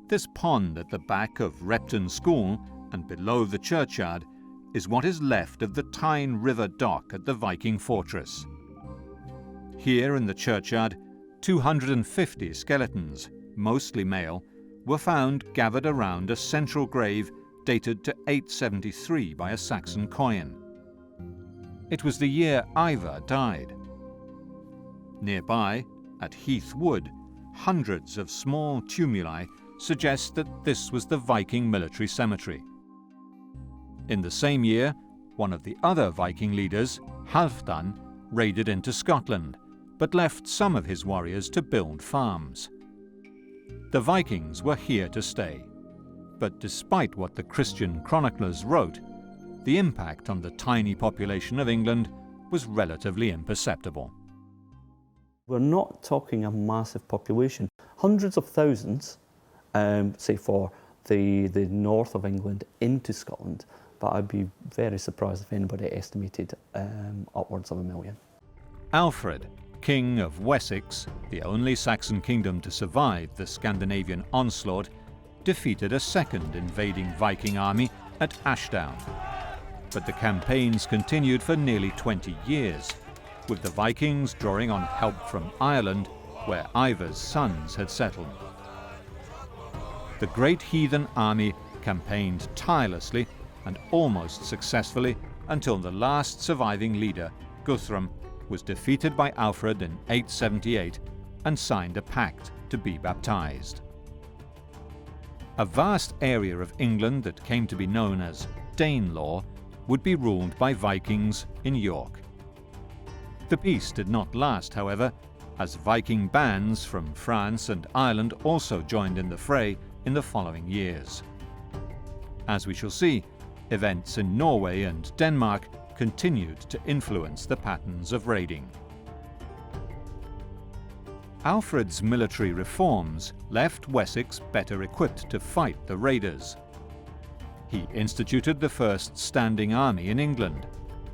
This pond at the back of Repton School and below the churchyard is what is left of the Tyne River dock at the Viking fortress. Here in the churchyard, 250 skeletons, mostly male, were found gathered around a central grave dated to 873 by a Saxon coin. It was the year Ivar died. Nearby, at Heath Wood, hundreds of small tumuli suggest that this was the Viking military cemetery. In the same year, one of the other Viking leaders, Halfdan, raided into Scotland, but left some of his warriors to build farms. The Vikings were here to stay, but despite what the Christian chroniclers wrote, the impact on the tiny population of England was relatively imperceptible. We're not talking a massive population. Hundreds of thousands, say for the north of England into Scotland, but I'd be very surprised if anybody estimated upwards of 1 million. Alfred, King of Wessex, the only Saxon kingdom to survive the Scandinavian onslaught, defeated a second invading Viking army at Ashdown. But the campaigns continued for nearly 20 years, with the Vikings drawing on help from Ireland, where Ivar's sons had settled. The great heathen army campaigned tirelessly and almost successfully until the last surviving leader, Guthrum, was defeated by Alfred in 878 and signed a pact to be baptized. A vast area of England that came to be known as Danelaw would be ruled by Vikings in York. The peace did not last, however, as Viking bands from France and Ireland also joined in the fray in the following years. As we shall see, events in Norway and Denmark continued to influence the patterns of raiding. Alfred's military reforms left Wessex better equipped to fight the raiders. He instituted the first standing army in England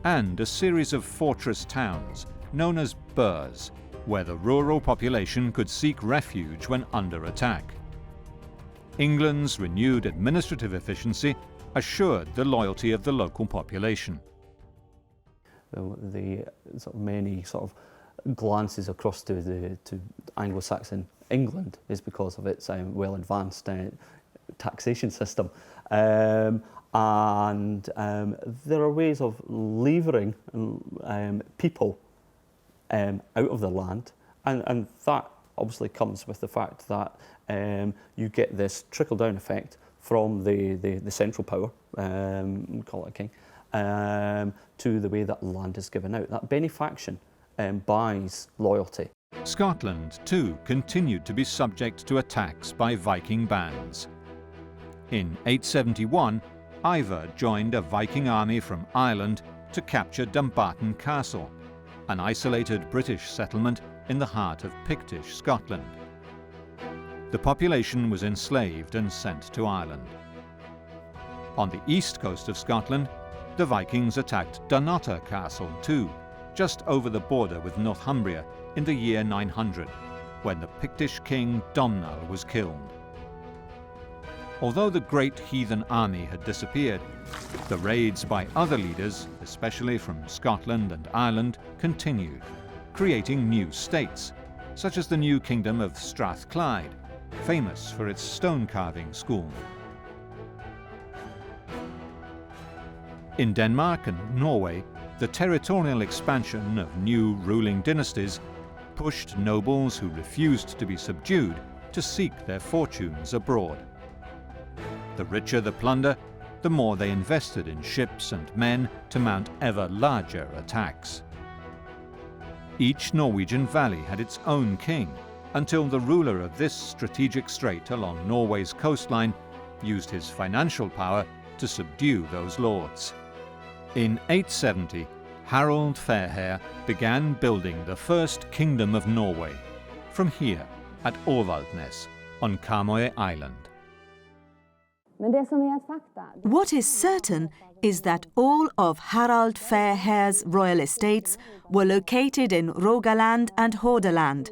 and a series of fortress towns known as burhs, where the rural population could seek refuge when under attack. England's renewed administrative efficiency assured the loyalty of the local population. The many glances across to Anglo-Saxon England is because of its well-advanced taxation system. And there are ways of levering people out of the land, and that obviously comes with the fact that you get this trickle-down effect from the central power, we call it a king, to the way that land is given out. That benefaction buys loyalty. Scotland, too, continued to be subject to attacks by Viking bands. In 871, Ivar joined a Viking army from Ireland to capture Dumbarton Castle, an isolated British settlement in the heart of Pictish Scotland. The population was enslaved and sent to Ireland. On the east coast of Scotland, the Vikings attacked Dunnottar Castle too, just over the border with Northumbria in the year 900, when the Pictish king Domnall was killed. Although the great heathen army had disappeared, the raids by other leaders, especially from Scotland and Ireland, continued, creating new states, such as the new kingdom of Strathclyde, famous for its stone carving school. In Denmark and Norway, the territorial expansion of new ruling dynasties pushed nobles who refused to be subdued to seek their fortunes abroad. The richer the plunder, the more they invested in ships and men to mount ever larger attacks. Each Norwegian valley had its own king, until the ruler of this strategic strait along Norway's coastline used his financial power to subdue those lords. In 870, Harald Fairhair began building the first kingdom of Norway, from here at Avaldsnes on Karmøy Island. What is certain is that all of Harald Fairhair's royal estates were located in Rogaland and Hordaland.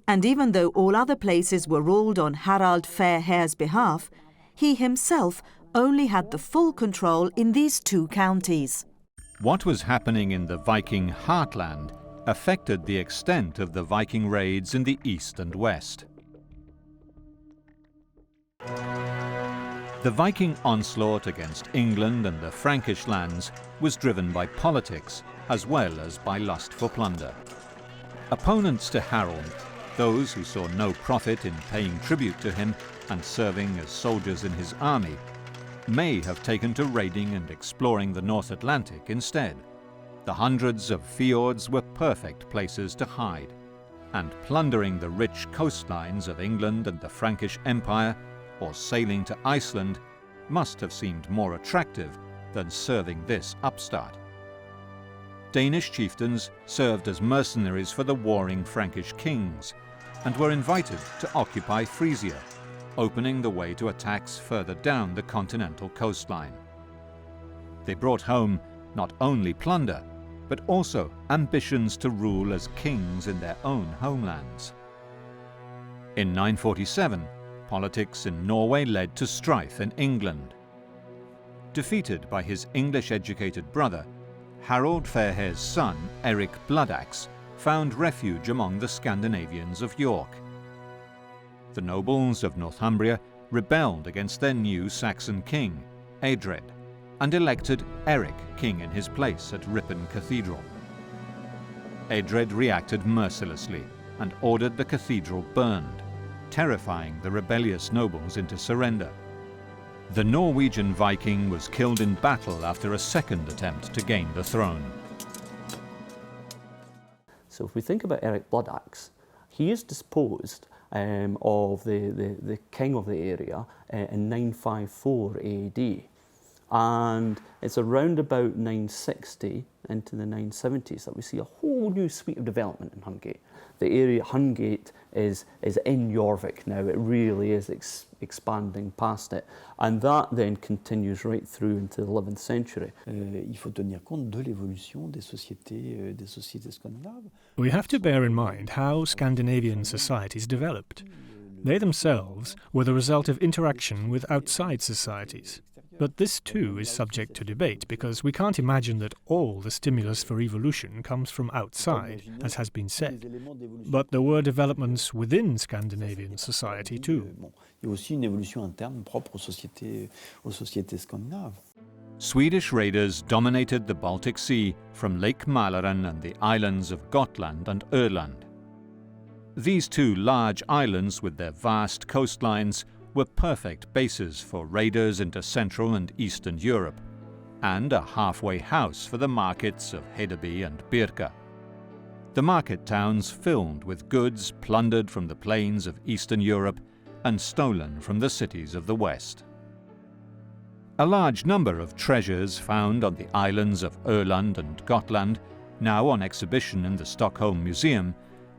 And even though all other places were ruled on Harald Fairhair's behalf, he himself only had the full control in these two counties. What was happening in the Viking heartland affected the extent of the Viking raids in the east and west. The Viking onslaught against England and the Frankish lands was driven by politics as well as by lust for plunder. Opponents to Harold, those who saw no profit in paying tribute to him and serving as soldiers in his army, may have taken to raiding and exploring the North Atlantic instead. The hundreds of fjords were perfect places to hide, and plundering the rich coastlines of England and the Frankish Empire, or sailing to Iceland, must have seemed more attractive than serving this upstart. Danish chieftains served as mercenaries for the warring Frankish kings, and were invited to occupy Frisia, opening the way to attacks further down the continental coastline. They brought home not only plunder, but also ambitions to rule as kings in their own homelands. In 947, politics in Norway led to strife in England. Defeated by his English-educated brother, Harald Fairhair's son, Eirik Bloodaxe, found refuge among the Scandinavians of York. The nobles of Northumbria rebelled against their new Saxon king, Eadred, and elected Eirik king in his place at Ripon Cathedral. Eadred reacted mercilessly and ordered the cathedral burned, terrifying the rebellious nobles into surrender. The Norwegian Viking was killed in battle after a second attempt to gain the throne. So if we think about Eirik Bloodaxe, he is disposed of the king of the area in 954 AD. And it's around about 960 into the 970s that we see a whole new suite of development in Hungate. The area Hungate is in Jorvik now. It really is expanding past it. And that then continues right through into the 11th century. Il faut tenir compte de l'évolution des sociétés scandinaves. We have to bear in mind how Scandinavian societies developed. They themselves were the result of interaction with outside societies. But this too is subject to debate, because we can't imagine that all the stimulus for evolution comes from outside, as has been said. But there were developments within Scandinavian society too. Il y a aussi une évolution interne propre aux sociétés scandinaves. Swedish raiders dominated the Baltic Sea from Lake Mälaren and the islands of Gotland and Öland. These two large islands with their vast coastlines were perfect bases for raiders into Central and Eastern Europe, and a halfway house for the markets of Hedeby and Birka. The market towns filled with goods plundered from the plains of Eastern Europe and stolen from the cities of the West. A large number of treasures found on the islands of Öland and Gotland, now on exhibition in the Stockholm Museum,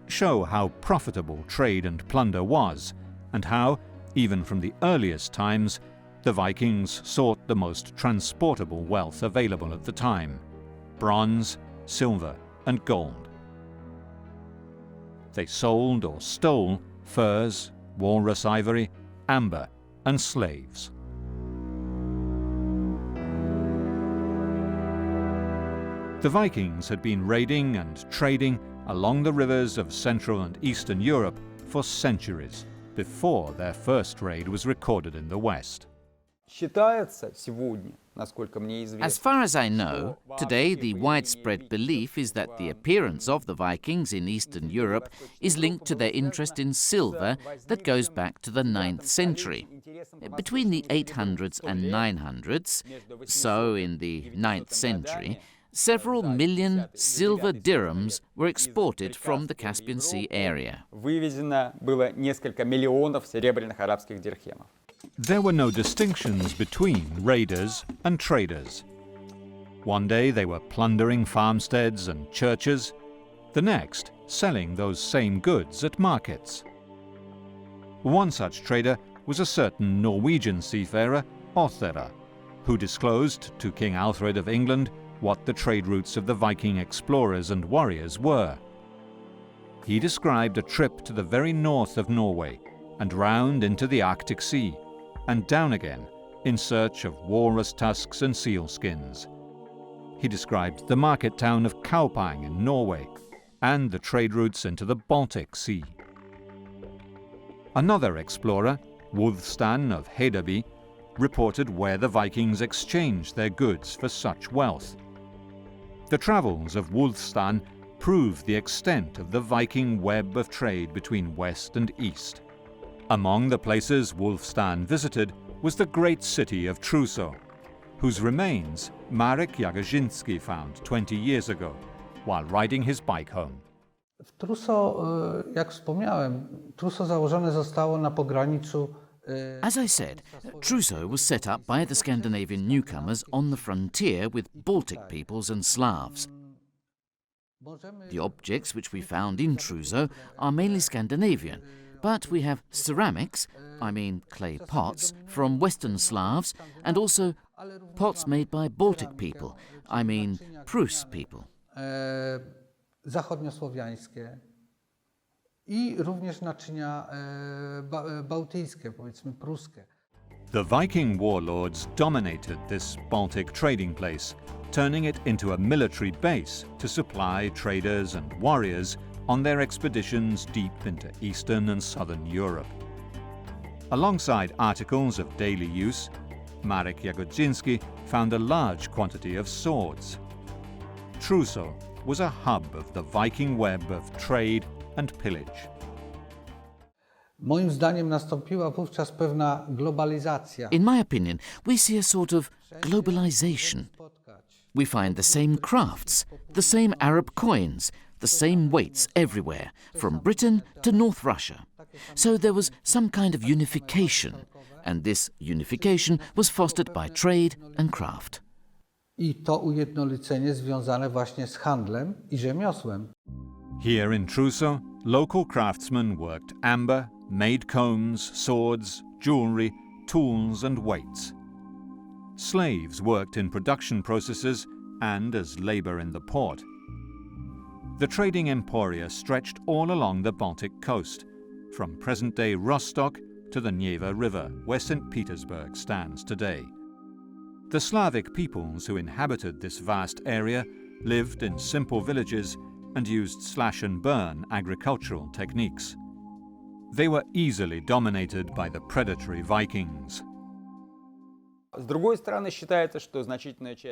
show how profitable trade and plunder was, and how, even from the earliest times, the Vikings sought the most transportable wealth available at the time: bronze, silver, and gold. They sold or stole furs, walrus ivory, amber, and slaves. The Vikings had been raiding and trading along the rivers of Central and Eastern Europe for centuries before their first raid was recorded in the West. As far as I know, today the widespread belief is that the appearance of the Vikings in Eastern Europe is linked to their interest in silver that goes back to the 9th century. Between the 800s and 900s, so in the 9th century, several million silver dirhams were exported from the Caspian Sea area. There were no distinctions between raiders and traders. One day they were plundering farmsteads and churches, the next selling those same goods at markets. One such trader was a certain Norwegian seafarer, Othera, who disclosed to King Alfred of England what the trade routes of the Viking explorers and warriors were. He described a trip to the very north of Norway and round into the Arctic Sea, and down again in search of walrus tusks and seal skins. He described the market town of Kaupang in Norway and the trade routes into the Baltic Sea. Another explorer, Wulfstan of Hedeby, reported where the Vikings exchanged their goods for such wealth. The travels of Wulfstan prove the extent of the Viking web of trade between West and East. Among the places Wulfstan visited was the great city of Truso, whose remains Marek Jagodziński found 20 years ago while riding his bike home. W Truso, jak wspomniałem, Truso założone zostało na pograniczu. As I said, Truso was set up by the Scandinavian newcomers on the frontier with Baltic peoples and Slavs. The objects which we found in Truso are mainly Scandinavian, but we have ceramics, I mean clay pots, from Western Slavs, and also pots made by Baltic people, I mean Prus people. Zachodniosłowiańskie I również naczynia bałtyckie, powiedzmy pruskie. The Viking warlords dominated this Baltic trading place, turning it into a military base to supply traders and warriors on their expeditions deep into Eastern and Southern Europe. Alongside articles of daily use, Marek Jagodziński found a large quantity of swords. Truso was a hub of the Viking web of trade and pillage. Moim zdaniem nastąpiła wówczas pewna globalizacja. In my opinion, we see a sort of globalization. We find the same crafts, the same Arab coins, the same weights everywhere, from Britain to North Russia. So there was some kind of unification, and this unification was fostered by trade and craft. I to ujednolicenie związane właśnie z handlem i rzemiosłem. Here in Truso, local craftsmen worked amber, made combs, swords, jewelry, tools and weights. Slaves worked in production processes and as labor in the port. The trading emporia stretched all along the Baltic coast, from present-day Rostock to the Neva River, where St. Petersburg stands today. The Slavic peoples who inhabited this vast area lived in simple villages and used slash-and-burn agricultural techniques. They were easily dominated by the predatory Vikings.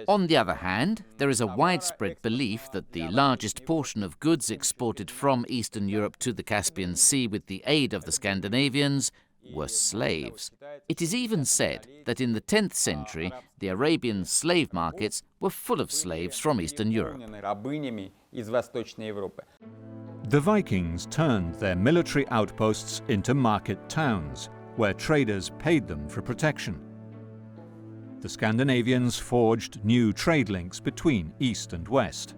On the other hand, there is a widespread belief that the largest portion of goods exported from Eastern Europe to the Caspian Sea with the aid of the Scandinavians were slaves. It is even said that in the 10th century, the Arabian slave markets were full of slaves from Eastern Europe. The Vikings turned their military outposts into market towns, where traders paid them for protection. The Scandinavians forged new trade links between East and West.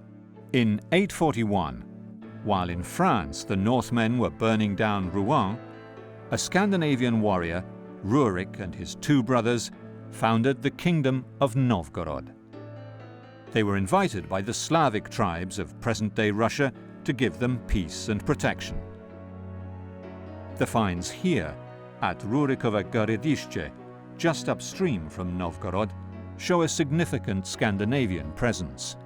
In 841, while in France the Northmen were burning down Rouen, a Scandinavian warrior, Rurik, and his two brothers founded the Kingdom of Novgorod. They were invited by the Slavic tribes of present-day Russia to give them peace and protection. The finds here, at Rurikovo Gorodište, just upstream from Novgorod, show a significant Scandinavian presence.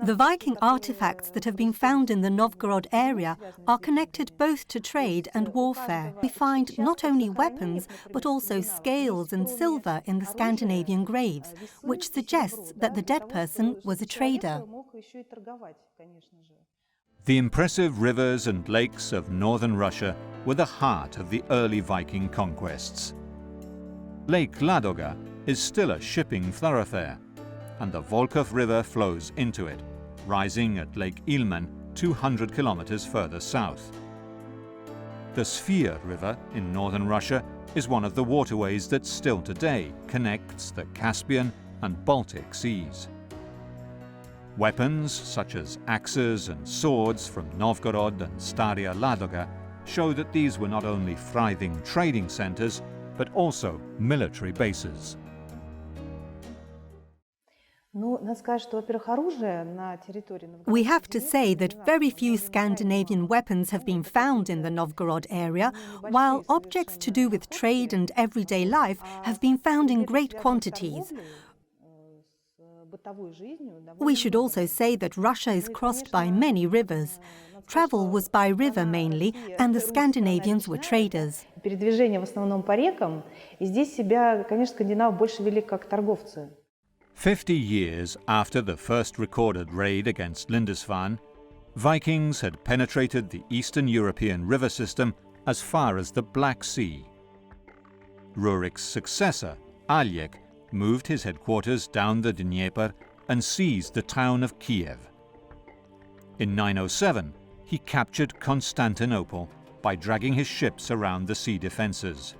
The Viking artifacts that have been found in the Novgorod area are connected both to trade and warfare. We find not only weapons, but also scales and silver in the Scandinavian graves, which suggests that the dead person was a trader. The impressive rivers and lakes of northern Russia were the heart of the early Viking conquests. Lake Ladoga is still a shipping thoroughfare, and the Volkhov River flows into it, rising at Lake Ilmen 200 kilometers further south. The Svir River in northern Russia is one of the waterways that still today connects the Caspian and Baltic seas. Weapons such as axes and swords from Novgorod and Staria Ladoga show that these were not only thriving trading centers, but also military bases. We have to say that very few Scandinavian weapons have been found in the Novgorod area, while objects to do with trade and everyday life have been found in great quantities. We should also say that Russia is crossed by many rivers. Travel was by river mainly, and the Scandinavians were traders. 50 years after the first recorded raid against Lindisfarne, Vikings had penetrated the Eastern European river system as far as the Black Sea. Rurik's successor, Eirik, moved his headquarters down the Dnieper and seized the town of Kiev. In 907, he captured Constantinople by dragging his ships around the sea defences.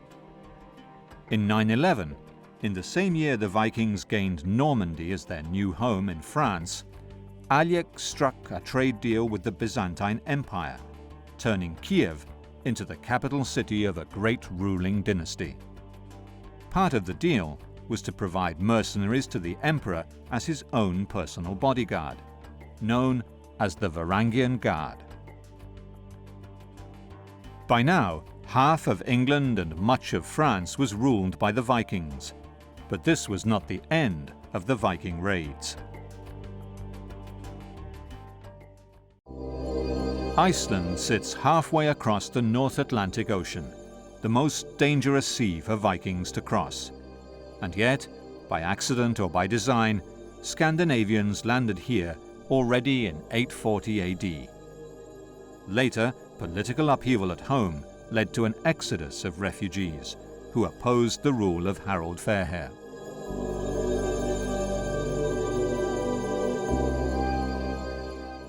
In 911, in the same year the Vikings gained Normandy as their new home in France, Eirik struck a trade deal with the Byzantine Empire, turning Kiev into the capital city of a great ruling dynasty. Part of the deal was to provide mercenaries to the emperor as his own personal bodyguard, known as the Varangian Guard. By now, half of England and much of France was ruled by the Vikings, but this was not the end of the Viking raids. Iceland sits halfway across the North Atlantic Ocean, the most dangerous sea for Vikings to cross. And yet, by accident or by design, Scandinavians landed here already in 840 AD. Later, political upheaval at home led to an exodus of refugees who opposed the rule of Harald Fairhair.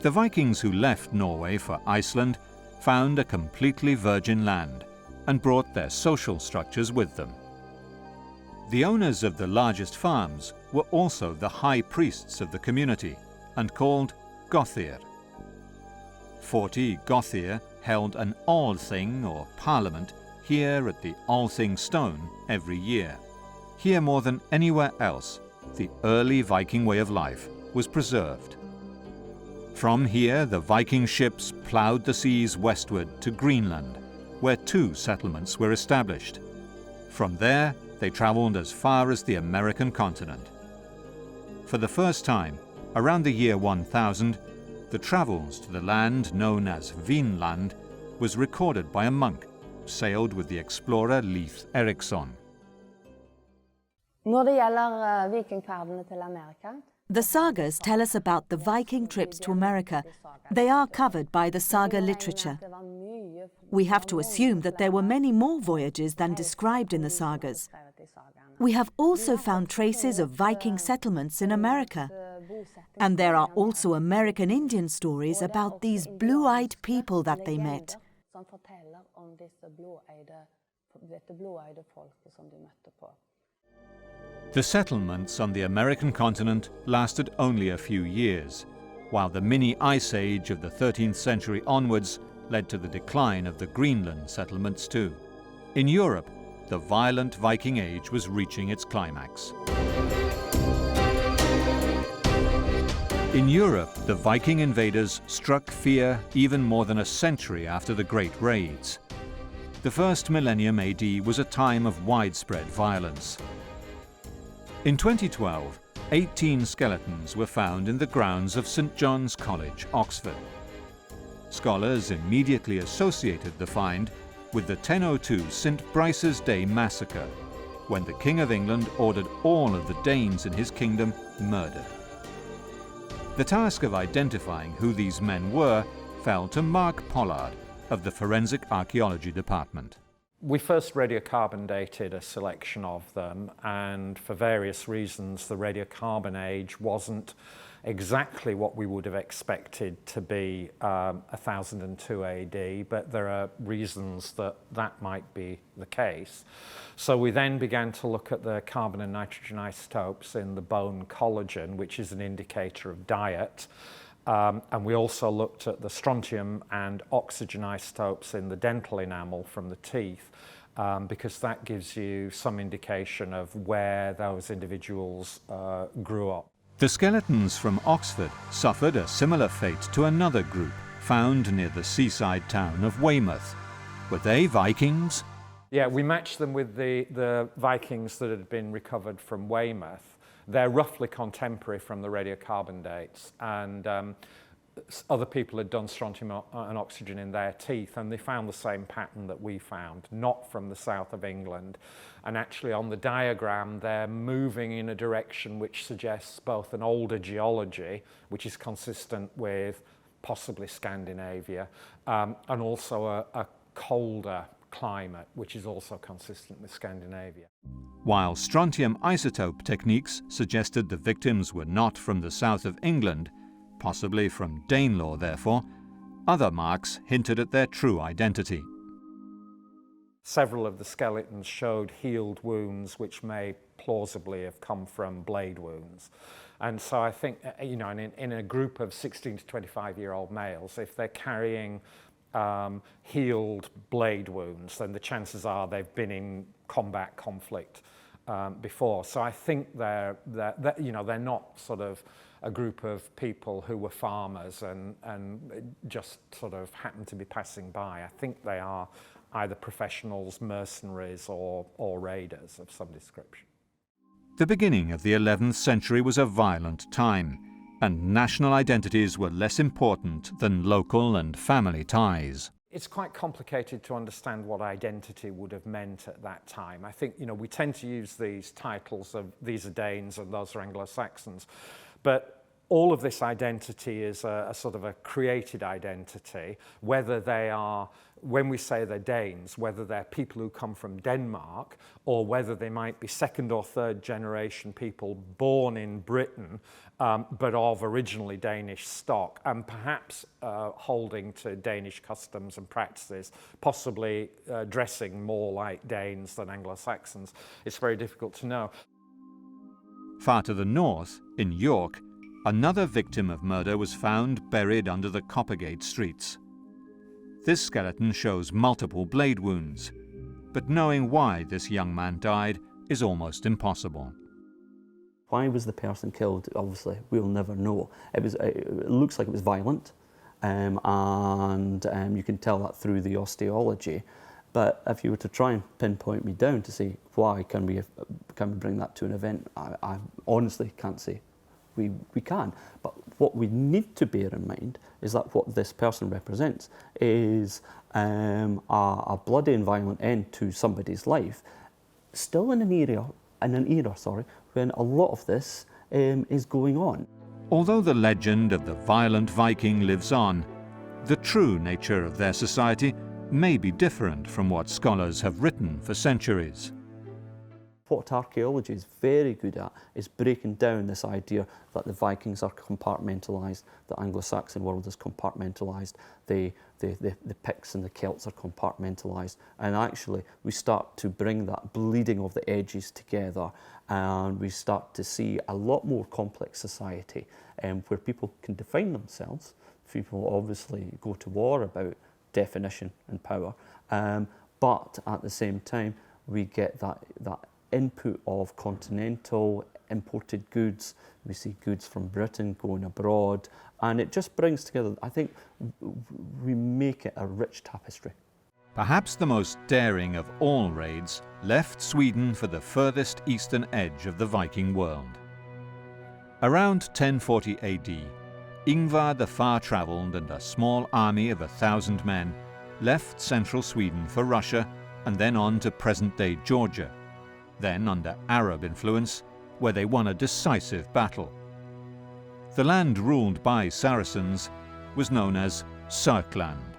The Vikings who left Norway for Iceland found a completely virgin land and brought their social structures with them. The owners of the largest farms were also the high priests of the community and called Gothir. 40 Gothir held an Althing or parliament here at the Althing Stone every year. Here more than anywhere else, the early Viking way of life was preserved. From here, the Viking ships ploughed the seas westward to Greenland, where 2 settlements were established. From there, they travelled as far as the American continent. For the first time, around the year 1000, the travels to the land known as Vinland was recorded by a monk who sailed with the explorer Leif Erikson. Når det gjelder vikingferdene til Amerika, The sagas tell us about the Viking trips to America. They are covered by the saga literature. We have to assume that there were many more voyages than described in the sagas. We have also found traces of Viking settlements in America. And there are also American Indian stories about these blue-eyed people that they met. som forteller om dette blåøyde folket som de møtte på. The settlements on the American continent lasted only a few years, while the mini-ice age of the 13th century onwards led to the decline of the Greenland settlements too. In Europe, the violent Viking age was reaching its climax. In Europe, the Viking invaders struck fear even more than a century after the Great Raids. The first millennium AD was a time of widespread violence. In 2012, 18 skeletons were found in the grounds of St John's College, Oxford. Scholars immediately associated the find with the 1002 St Brice's Day massacre, when the King of England ordered all of the Danes in his kingdom murdered. The task of identifying who these men were fell to Mark Pollard of the Forensic Archaeology Department. We first radiocarbon dated a selection of them, and for various reasons the radiocarbon age wasn't exactly what we would have expected to be 1002 AD, but there are reasons that that might be the case. So we then began to look at the carbon and nitrogen isotopes in the bone collagen, which is an indicator of diet. And we also looked at the strontium and oxygen isotopes in the dental enamel from the teeth, because that gives you some indication of where those individuals grew up. The skeletons from Oxford suffered a similar fate to another group found near the seaside town of Weymouth. Were they Vikings? Yeah, we matched them with the Vikings that had been recovered from Weymouth. They're roughly contemporary from the radiocarbon dates, and other people had done strontium and oxygen in their teeth, and they found the same pattern that we found, not from the south of England. And actually on the diagram they're moving in a direction which suggests both an older geology, which is consistent with possibly Scandinavia, and also a colder climate, which is also consistent with Scandinavia. While strontium isotope techniques suggested the victims were not from the south of England, possibly from Danelaw therefore, other marks hinted at their true identity. Several of the skeletons showed healed wounds which may plausibly have come from blade wounds. And so I think, you know, in a group of 16 to 25-year-old males, if they're carrying healed blade wounds, then the chances are they've been in combat conflict before. So I think they're not sort of a group of people who were farmers and just sort of happened to be passing by. I think they are either professionals, mercenaries, or raiders of some description. The beginning of the 11th century was a violent time, and national identities were less important than local and family ties. It's quite complicated to understand what identity would have meant at that time. I think, you know, we tend to use these titles of these are Danes and those are Anglo-Saxons, but all of this identity is a sort of a created identity, whether they are, when we say they're Danes, whether they're people who come from Denmark, or whether they might be second or third generation people born in Britain, but of originally Danish stock, and perhaps holding to Danish customs and practices, possibly dressing more like Danes than Anglo-Saxons. It's very difficult to know. Far to the north, in York, another victim of murder was found buried under the Coppergate streets. This skeleton shows multiple blade wounds, but knowing why this young man died is almost impossible. Why was the person killed? Obviously, we'll never know. It looks like it was violent, and you can tell that through the osteology. But if you were to try and pinpoint me down to say, why can we bring that to an event, I honestly can't say. We can, but what we need to bear in mind is that what this person represents is a bloody and violent end to somebody's life, still in an area in an era, when a lot of this is going on. Although the legend of the violent Viking lives on, the true nature of their society may be different from what scholars have written for centuries. What archaeology is very good at is breaking down this idea that the Vikings are compartmentalised, the Anglo-Saxon world is compartmentalised, the Picts and the Celts are compartmentalised, and actually we start to bring that bleeding of the edges together, and we start to see a lot more complex society where people can define themselves. People obviously go to war about definition and power, but at the same time we get that input of continental imported goods. We see goods from Britain going abroad, and it just brings together, I think we make it a rich tapestry. Perhaps the most daring of all raids left Sweden for the furthest eastern edge of the Viking world. Around 1040 AD, Ingvar the Far-Travelled and a small army of 1,000 men left central Sweden for Russia and then on to present-day Georgia, then under Arab influence, where they won a decisive battle. The land ruled by Saracens was known as Sörkland.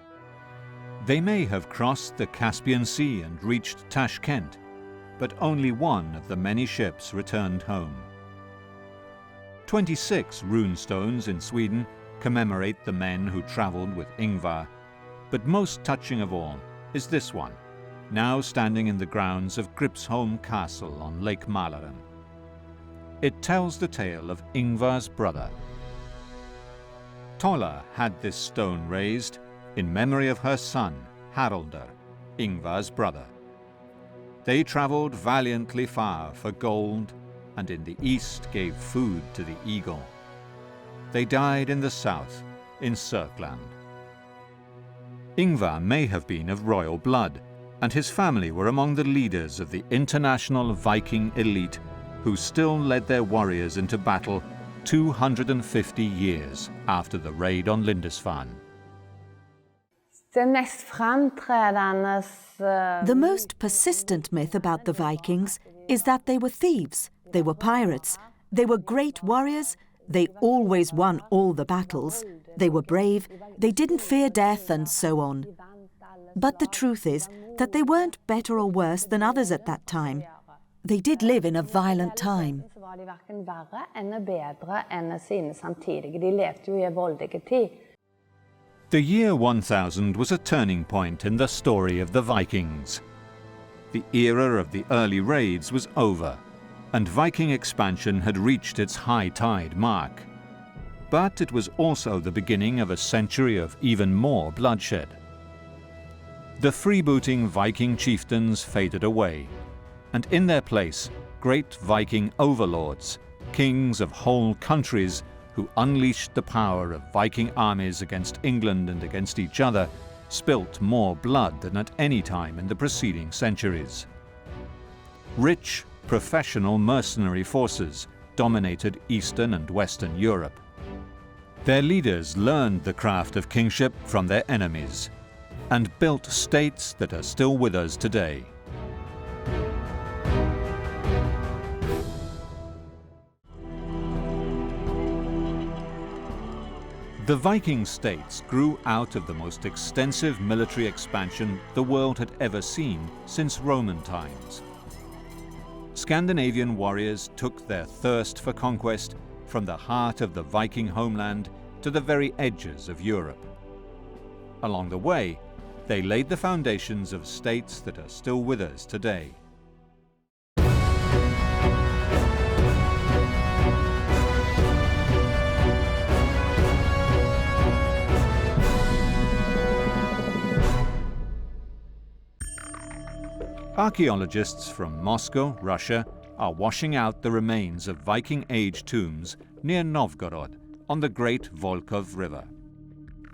They may have crossed the Caspian Sea and reached Tashkent, but only one of the many ships returned home. 26 runestones in Sweden commemorate the men who travelled with Ingvar, but most touching of all is this one, now standing in the grounds of Gripsholm Castle on Lake Mälaren. It tells the tale of Ingvar's brother. Tolla had this stone raised in memory of her son, Haraldr, Ingvar's brother. They travelled valiantly far for gold, and in the east gave food to the eagle. They died in the south, in Sörkland. Ingvar may have been of royal blood, and his family were among the leaders of the international Viking elite who still led their warriors into battle 250 years after the raid on Lindisfarne. The most persistent myth about the Vikings is that they were thieves, they were pirates, they were great warriors, they always won all the battles, they were brave, they didn't fear death, and so on. But the truth is that they weren't better or worse than others at that time. They did live in a violent time. The year 1000 was a turning point in the story of the Vikings. The era of the early raids was over, and Viking expansion had reached its high tide mark. But it was also the beginning of a century of even more bloodshed. The freebooting Viking chieftains faded away, and in their place, great Viking overlords, kings of whole countries who unleashed the power of Viking armies against England and against each other, spilt more blood than at any time in the preceding centuries. Rich, professional mercenary forces dominated Eastern and Western Europe. Their leaders learned the craft of kingship from their enemies, and built states that are still with us today. The Viking states grew out of the most extensive military expansion the world had ever seen since Roman times. Scandinavian warriors took their thirst for conquest from the heart of the Viking homeland to the very edges of Europe. Along the way, they laid the foundations of states that are still with us today. Archaeologists from Moscow, Russia, are washing out the remains of Viking Age tombs near Novgorod on the Great Volkhov River.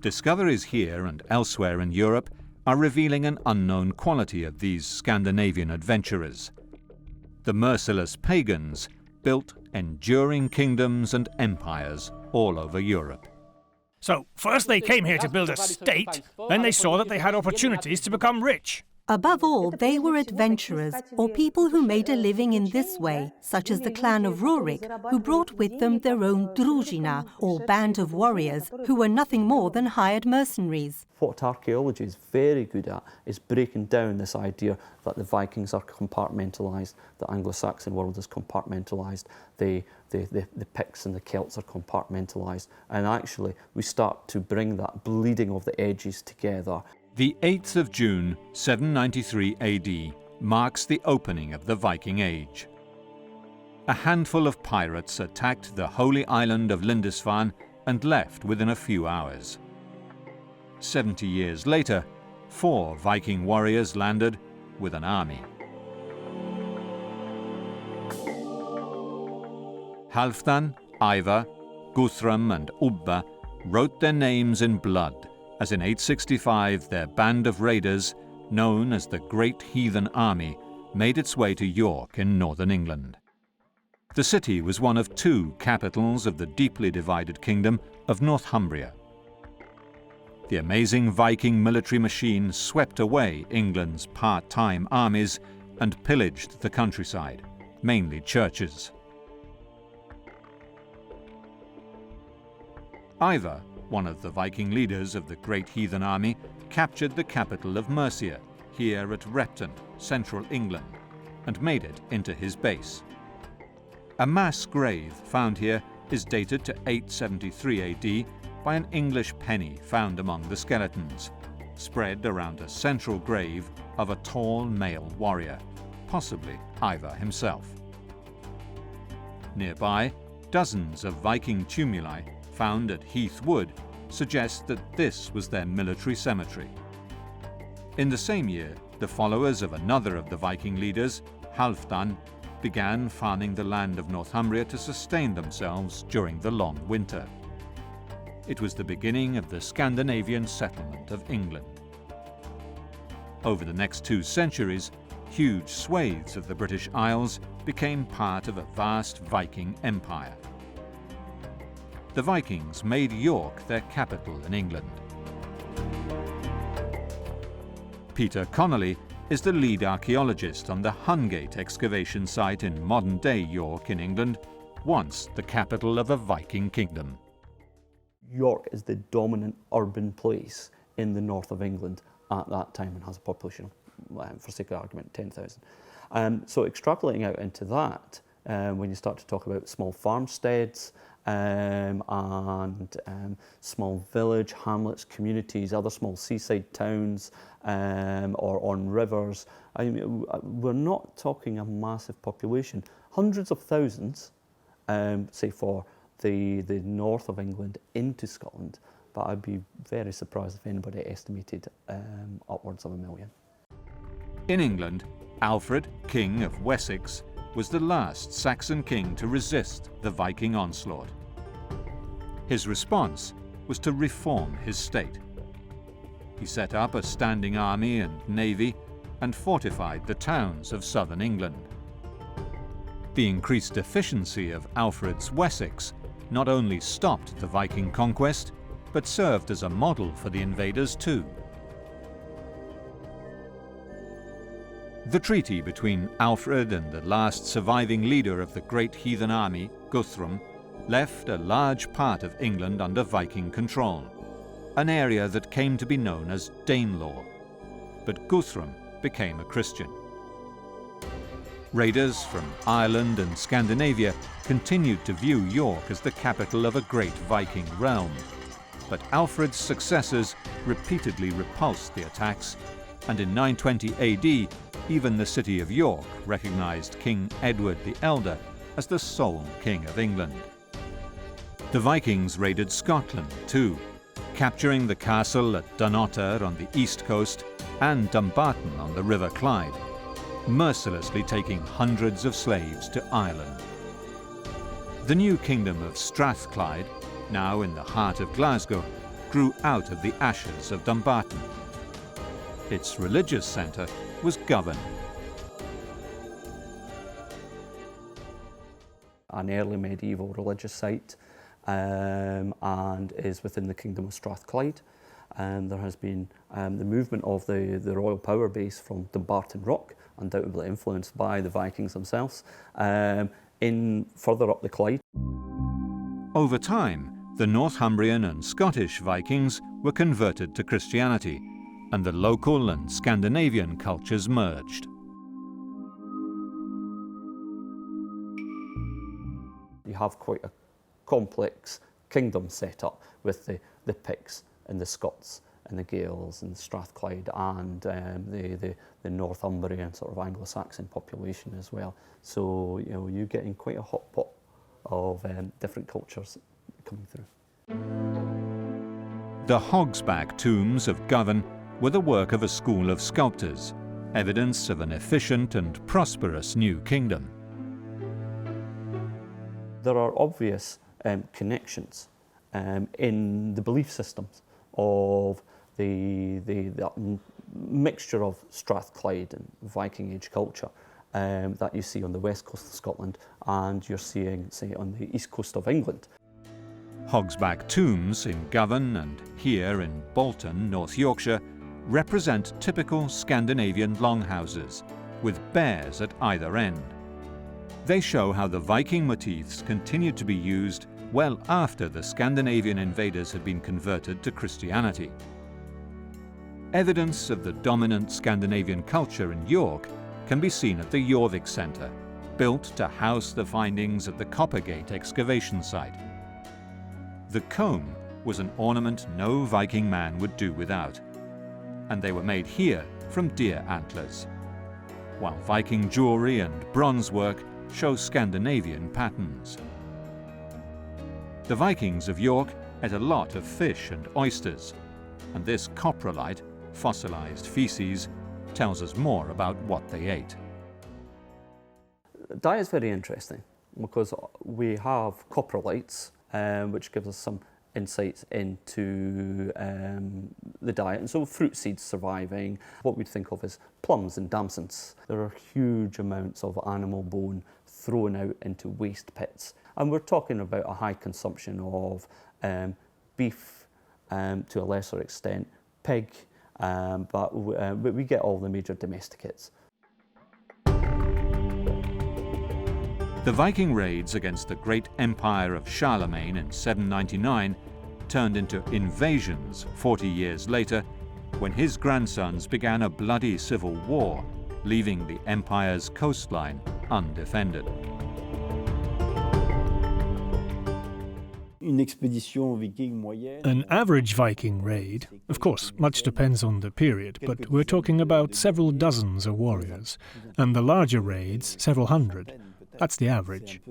Discoveries here and elsewhere in Europe are revealing an unknown quality of these Scandinavian adventurers. The merciless pagans built enduring kingdoms and empires all over Europe. So, first they came here to build a state, then they saw that they had opportunities to become rich. Above all, they were adventurers, or people who made a living in this way, such as the clan of Rurik, who brought with them their own družina, or band of warriors, who were nothing more than hired mercenaries. What archaeology is very good at is breaking down this idea that the Vikings are compartmentalised, the Anglo-Saxon world is compartmentalised, the Picts and the Celts are compartmentalised, and actually we start to bring that bleeding of the edges together. The 8th of June, 793 AD, marks the opening of the Viking Age. A handful of pirates attacked the holy island of Lindisfarne and left within a few hours. 70 years later, 4 Viking warriors landed with an army. Halfdan, Ivar, Guthrum and Ubba wrote their names in blood as in 865 their band of raiders, known as the Great Heathen Army, made its way to York in northern England. The city was one of 2 capitals of the deeply divided kingdom of Northumbria. The amazing Viking military machine swept away England's part-time armies and pillaged the countryside, mainly churches. Ivar, one of the Viking leaders of the Great Heathen Army, captured the capital of Mercia, here at Repton, central England, and made it into his base. A mass grave found here is dated to 873 AD by an English penny found among the skeletons, spread around a central grave of a tall male warrior, possibly Ivar himself. Nearby, dozens of Viking tumuli found at Heath Wood suggest that this was their military cemetery. In the same year, the followers of another of the Viking leaders, Halfdan, began farming the land of Northumbria to sustain themselves during the long winter. It was the beginning of the Scandinavian settlement of England. Over the next 2 centuries, huge swathes of the British Isles became part of a vast Viking empire. The Vikings made York their capital in England. Peter Connolly is the lead archaeologist on the Hungate excavation site in modern-day York in England, once the capital of a Viking kingdom. York is the dominant urban place in the north of England at that time and has a population of, for sake of argument, 10,000. So extrapolating out into that, when you start to talk about small farmsteads, and small village, hamlets, communities, other small seaside towns, or on rivers. We're not talking a massive population. Hundreds of thousands, say for the north of England into Scotland, but I'd be very surprised if anybody estimated upwards of 1 million. In England, Alfred, King of Wessex, was the last Saxon king to resist the Viking onslaught. His response was to reform his state. He set up a standing army and navy and fortified the towns of southern England. The increased efficiency of Alfred's Wessex not only stopped the Viking conquest, but served as a model for the invaders too. The treaty between Alfred and the last surviving leader of the Great Heathen Army, Guthrum, left a large part of England under Viking control, an area that came to be known as Danelaw. But Guthrum became a Christian. Raiders from Ireland and Scandinavia continued to view York as the capital of a great Viking realm, but Alfred's successors repeatedly repulsed the attacks, and in 920 AD, even the city of York recognized King Edward the Elder as the sole king of England. The Vikings raided Scotland too, capturing the castle at Dunnottar on the east coast and Dumbarton on the River Clyde, mercilessly taking hundreds of slaves to Ireland. The new kingdom of Strathclyde, now in the heart of Glasgow, grew out of the ashes of Dumbarton. Its religious centre was Govan. An early medieval religious site, and is within the kingdom of Strathclyde. There has been the movement of the royal power base from Dumbarton Rock, undoubtedly influenced by the Vikings themselves, in further up the Clyde. Over time, the Northumbrian and Scottish Vikings were converted to Christianity, and the local and Scandinavian cultures merged. You have quite a complex kingdom set up with the Picts and the Scots and the Gaels and Strathclyde and the Northumbrian sort of Anglo-Saxon population as well. So you're getting quite a hot pot of different cultures coming through. The Hogsback tombs of Govan were the work of a school of sculptors, evidence of an efficient and prosperous new kingdom. There are obvious connections in the belief systems of the mixture of Strathclyde and Viking Age culture that you see on the west coast of Scotland and you're seeing, say, on the east coast of England. Hogsback tombs in Govan and here in Bolton, North Yorkshire, represent typical Scandinavian longhouses with bears at either end. They show how the Viking motifs continued to be used well after the Scandinavian invaders had been converted to Christianity. Evidence of the dominant Scandinavian culture in York can be seen at the Jorvik Centre, built to house the findings at the Coppergate excavation site. The comb was an ornament no Viking man would do without, and they were made here from deer antlers, while Viking jewellery and bronze work show Scandinavian patterns. The Vikings of York ate a lot of fish and oysters, and this coprolite, fossilised feces, tells us more about what they ate. Diet is very interesting because we have coprolites, which gives us some insights into the diet. And so fruit seeds surviving, what we'd think of as plums and damsons. There are huge amounts of animal bone thrown out into waste pits. And we're talking about a high consumption of beef, to a lesser extent, pig, but we get all the major domesticates. The Viking raids against the great empire of Charlemagne in 799 turned into invasions 40 years later, when his grandsons began a bloody civil war, leaving the empire's coastline undefended. An average Viking raid, of course, much depends on the period, but we're talking about several dozens of warriors, and the larger raids, several hundred. That's the average.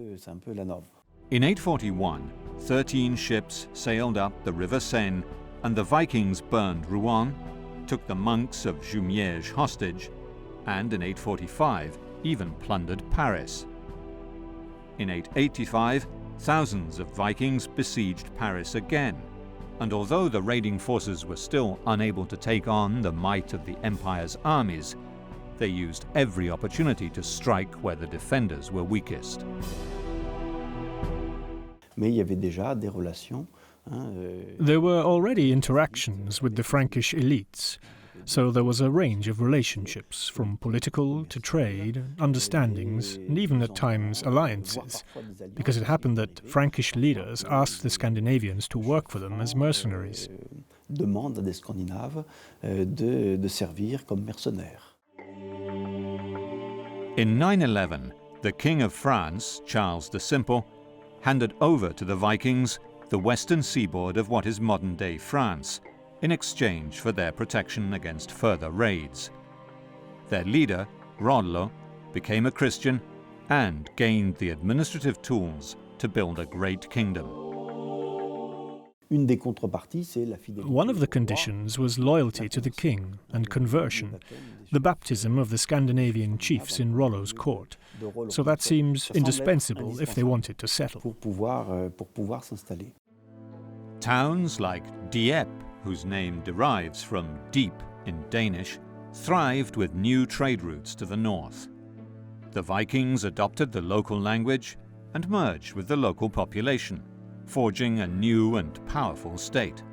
In 841, 13 ships sailed up the River Seine, and the Vikings burned Rouen, took the monks of Jumièges hostage, and in 845 even plundered Paris. In 885, thousands of Vikings besieged Paris again, and although the raiding forces were still unable to take on the might of the empire's armies, they used every opportunity to strike where the defenders were weakest. There were already interactions with the Frankish elites, so there was a range of relationships, from political to trade, understandings, and even at times alliances, because it happened that Frankish leaders asked the Scandinavians to work for them as mercenaries. In 911, the King of France, Charles the Simple, handed over to the Vikings the western seaboard of what is modern-day France, in exchange for their protection against further raids. Their leader, Rollo, became a Christian and gained the administrative tools to build a great kingdom. One of the conditions was loyalty to the king and conversion, the baptism of the Scandinavian chiefs in Rollo's court. So that seems indispensable if they wanted to settle. Towns like Dieppe, whose name derives from deep in Danish, thrived with new trade routes to the north. The Vikings adopted the local language and merged with the local population, forging a new and powerful state.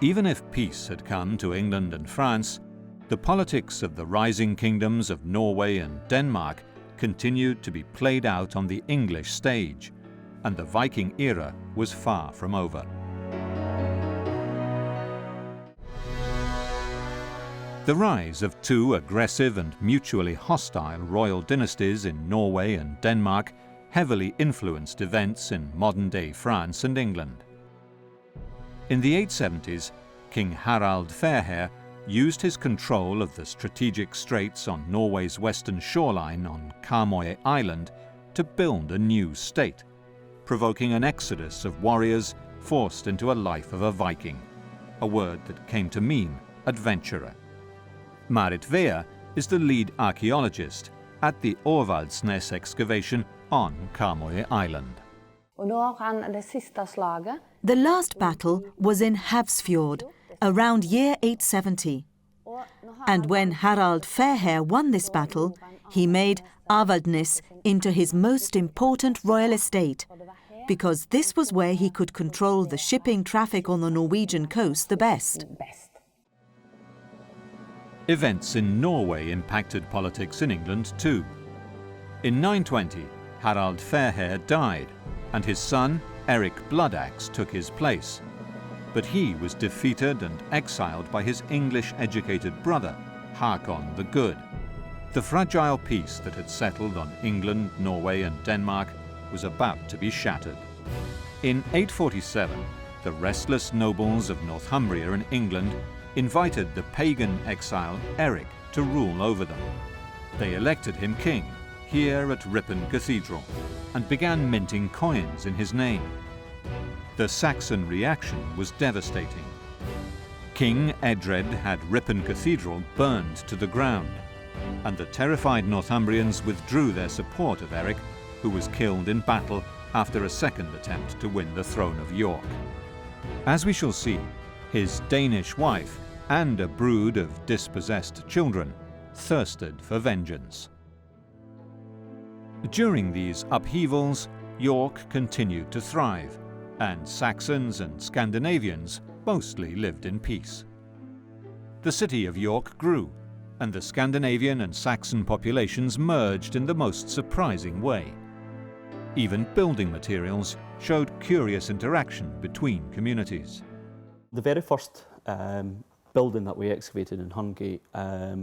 Even if peace had come to England and France, the politics of the rising kingdoms of Norway and Denmark continued to be played out on the English stage, and the Viking era was far from over. The rise of two aggressive and mutually hostile royal dynasties in Norway and Denmark heavily influenced events in modern-day France and England. In the 870s, King Harald Fairhair used his control of the strategic straits on Norway's western shoreline on Karmøy Island to build a new state, provoking an exodus of warriors forced into a life of a Viking, a word that came to mean adventurer. Marit Vea is the lead archaeologist at the Åvaldsnes excavation on Karmøy Island. The last battle was in Havsfjord, around year 870. And when Harald Fairhair won this battle, he made Auvaldsnes into his most important royal estate, because this was where he could control the shipping traffic on the Norwegian coast the best. Events in Norway impacted politics in England too. In 920, Harald Fairhair died, and his son, Eirik Bloodaxe, took his place. But he was defeated and exiled by his English-educated brother, Hakon the Good. The fragile peace that had settled on England, Norway and Denmark was about to be shattered. In 847, the restless nobles of Northumbria in England invited the pagan exile Eirik to rule over them. They elected him king here at Ripon Cathedral and began minting coins in his name. The Saxon reaction was devastating. King Edred had Ripon Cathedral burned to the ground, and the terrified Northumbrians withdrew their support of Eirik, who was killed in battle after a second attempt to win the throne of York. As we shall see, his Danish wife and a brood of dispossessed children thirsted for vengeance. During these upheavals, York continued to thrive, and Saxons and Scandinavians mostly lived in peace. The city of York grew, and the Scandinavian and Saxon populations merged in the most surprising way. Even building materials showed curious interaction between communities. The very first building that we excavated in Hungate,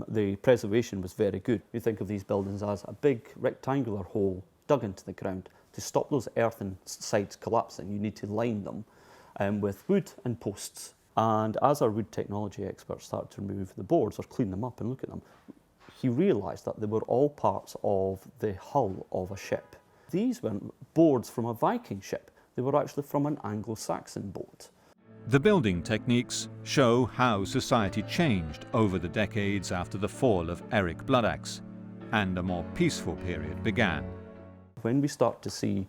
the preservation was very good. We think of these buildings as a big rectangular hole dug into the ground. To stop those earthen sides collapsing, you need to line them with wood and posts. And as our wood technology experts started to remove the boards or clean them up and look at them, he realised that they were all parts of the hull of a ship. These weren't boards from a Viking ship, they were actually from an Anglo-Saxon boat. The building techniques show how society changed over the decades after the fall of Eirik Bloodaxe, and a more peaceful period began. When we start to see,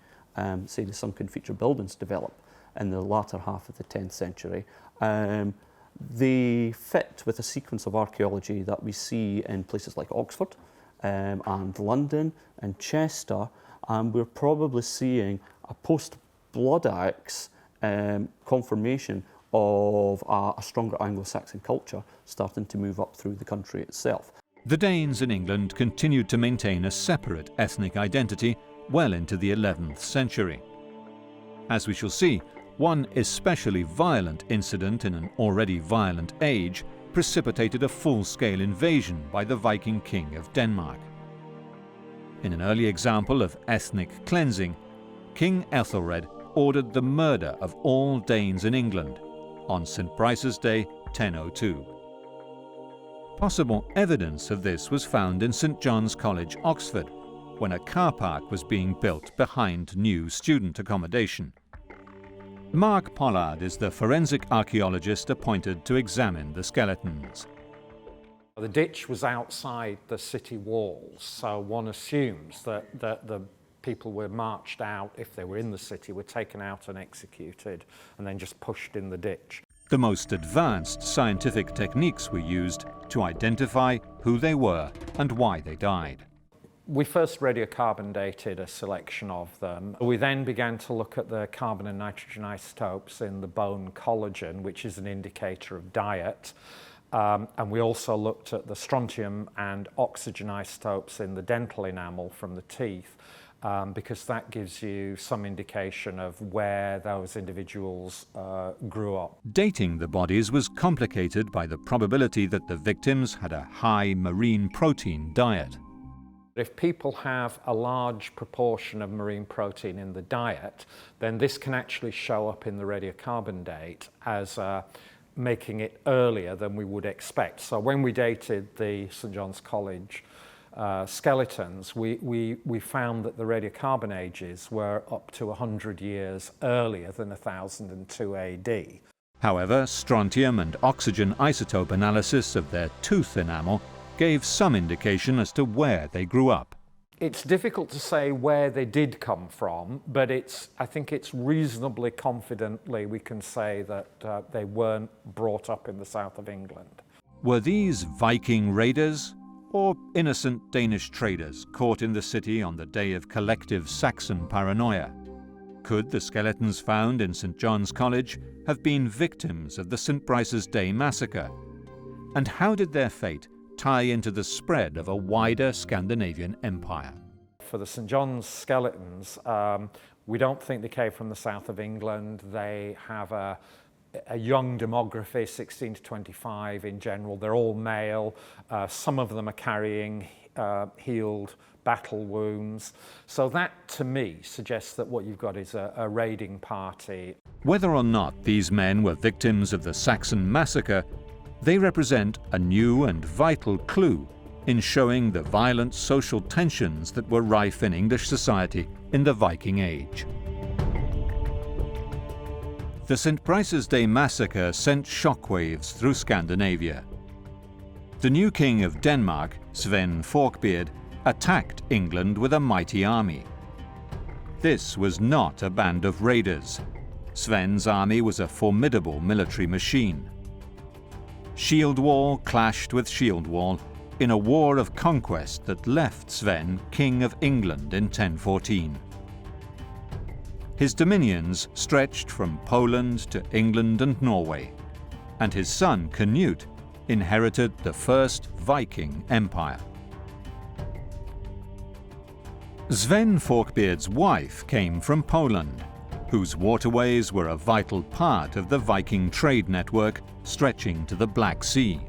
say, the sunken feature buildings develop in the latter half of the 10th century, they fit with a sequence of archaeology that we see in places like Oxford and London and Chester, and we're probably seeing a post-Bloodaxe confirmation of a stronger Anglo-Saxon culture starting to move up through the country itself. The Danes in England continued to maintain a separate ethnic identity well into the 11th century. As we shall see, one especially violent incident in an already violent age precipitated a full-scale invasion by the Viking king of Denmark. In an early example of ethnic cleansing, King Ethelred ordered the murder of all Danes in England on St. Brice's Day 1002. Possible evidence of this was found in St. John's College, Oxford, when a car park was being built behind new student accommodation. Mark Pollard is the forensic archaeologist appointed to examine the skeletons. The ditch was outside the city walls, so one assumes that the people were marched out, if they were in the city, were taken out and executed, and then just pushed in the ditch. The most advanced scientific techniques were used to identify who they were and why they died. We first radiocarbon dated a selection of them. We then began to look at the carbon and nitrogen isotopes in the bone collagen, which is an indicator of diet. And we also looked at the strontium and oxygen isotopes in the dental enamel from the teeth, because that gives you some indication of where those individuals grew up. Dating the bodies was complicated by the probability that the victims had a high marine protein diet. If people have a large proportion of marine protein in the diet, then this can actually show up in the radiocarbon date as making it earlier than we would expect. So when we dated the St John's College skeletons, we found that the radiocarbon ages were up to 100 years earlier than 1002 AD. However, strontium and oxygen isotope analysis of their tooth enamel gave some indication as to where they grew up. It's difficult to say where they did come from, but I think it's reasonably confidently we can say that they weren't brought up in the south of England. Were these Viking raiders or innocent Danish traders caught in the city on the day of collective Saxon paranoia? Could the skeletons found in St John's College have been victims of the St Brice's Day massacre? And how did their fate tie into the spread of a wider Scandinavian empire? For the St John's skeletons, we don't think they came from the south of England. They have a young demography, 16 to 25 in general. They're all male. Some of them are carrying healed battle wounds. So that, to me, suggests that what you've got is a raiding party. Whether or not these men were victims of the Saxon massacre, they represent a new and vital clue in showing the violent social tensions that were rife in English society in the Viking Age. The St Brice's Day massacre sent shockwaves through Scandinavia. The new king of Denmark, Sven Forkbeard, attacked England with a mighty army. This was not a band of raiders. Sven's army was a formidable military machine. Shield wall clashed with shield wall in a war of conquest that left Sven king of England in 1014. His dominions stretched from Poland to England and Norway, and his son Canute inherited the first Viking empire. Sven Forkbeard's wife came from Poland, whose waterways were a vital part of the Viking trade network stretching to the Black Sea.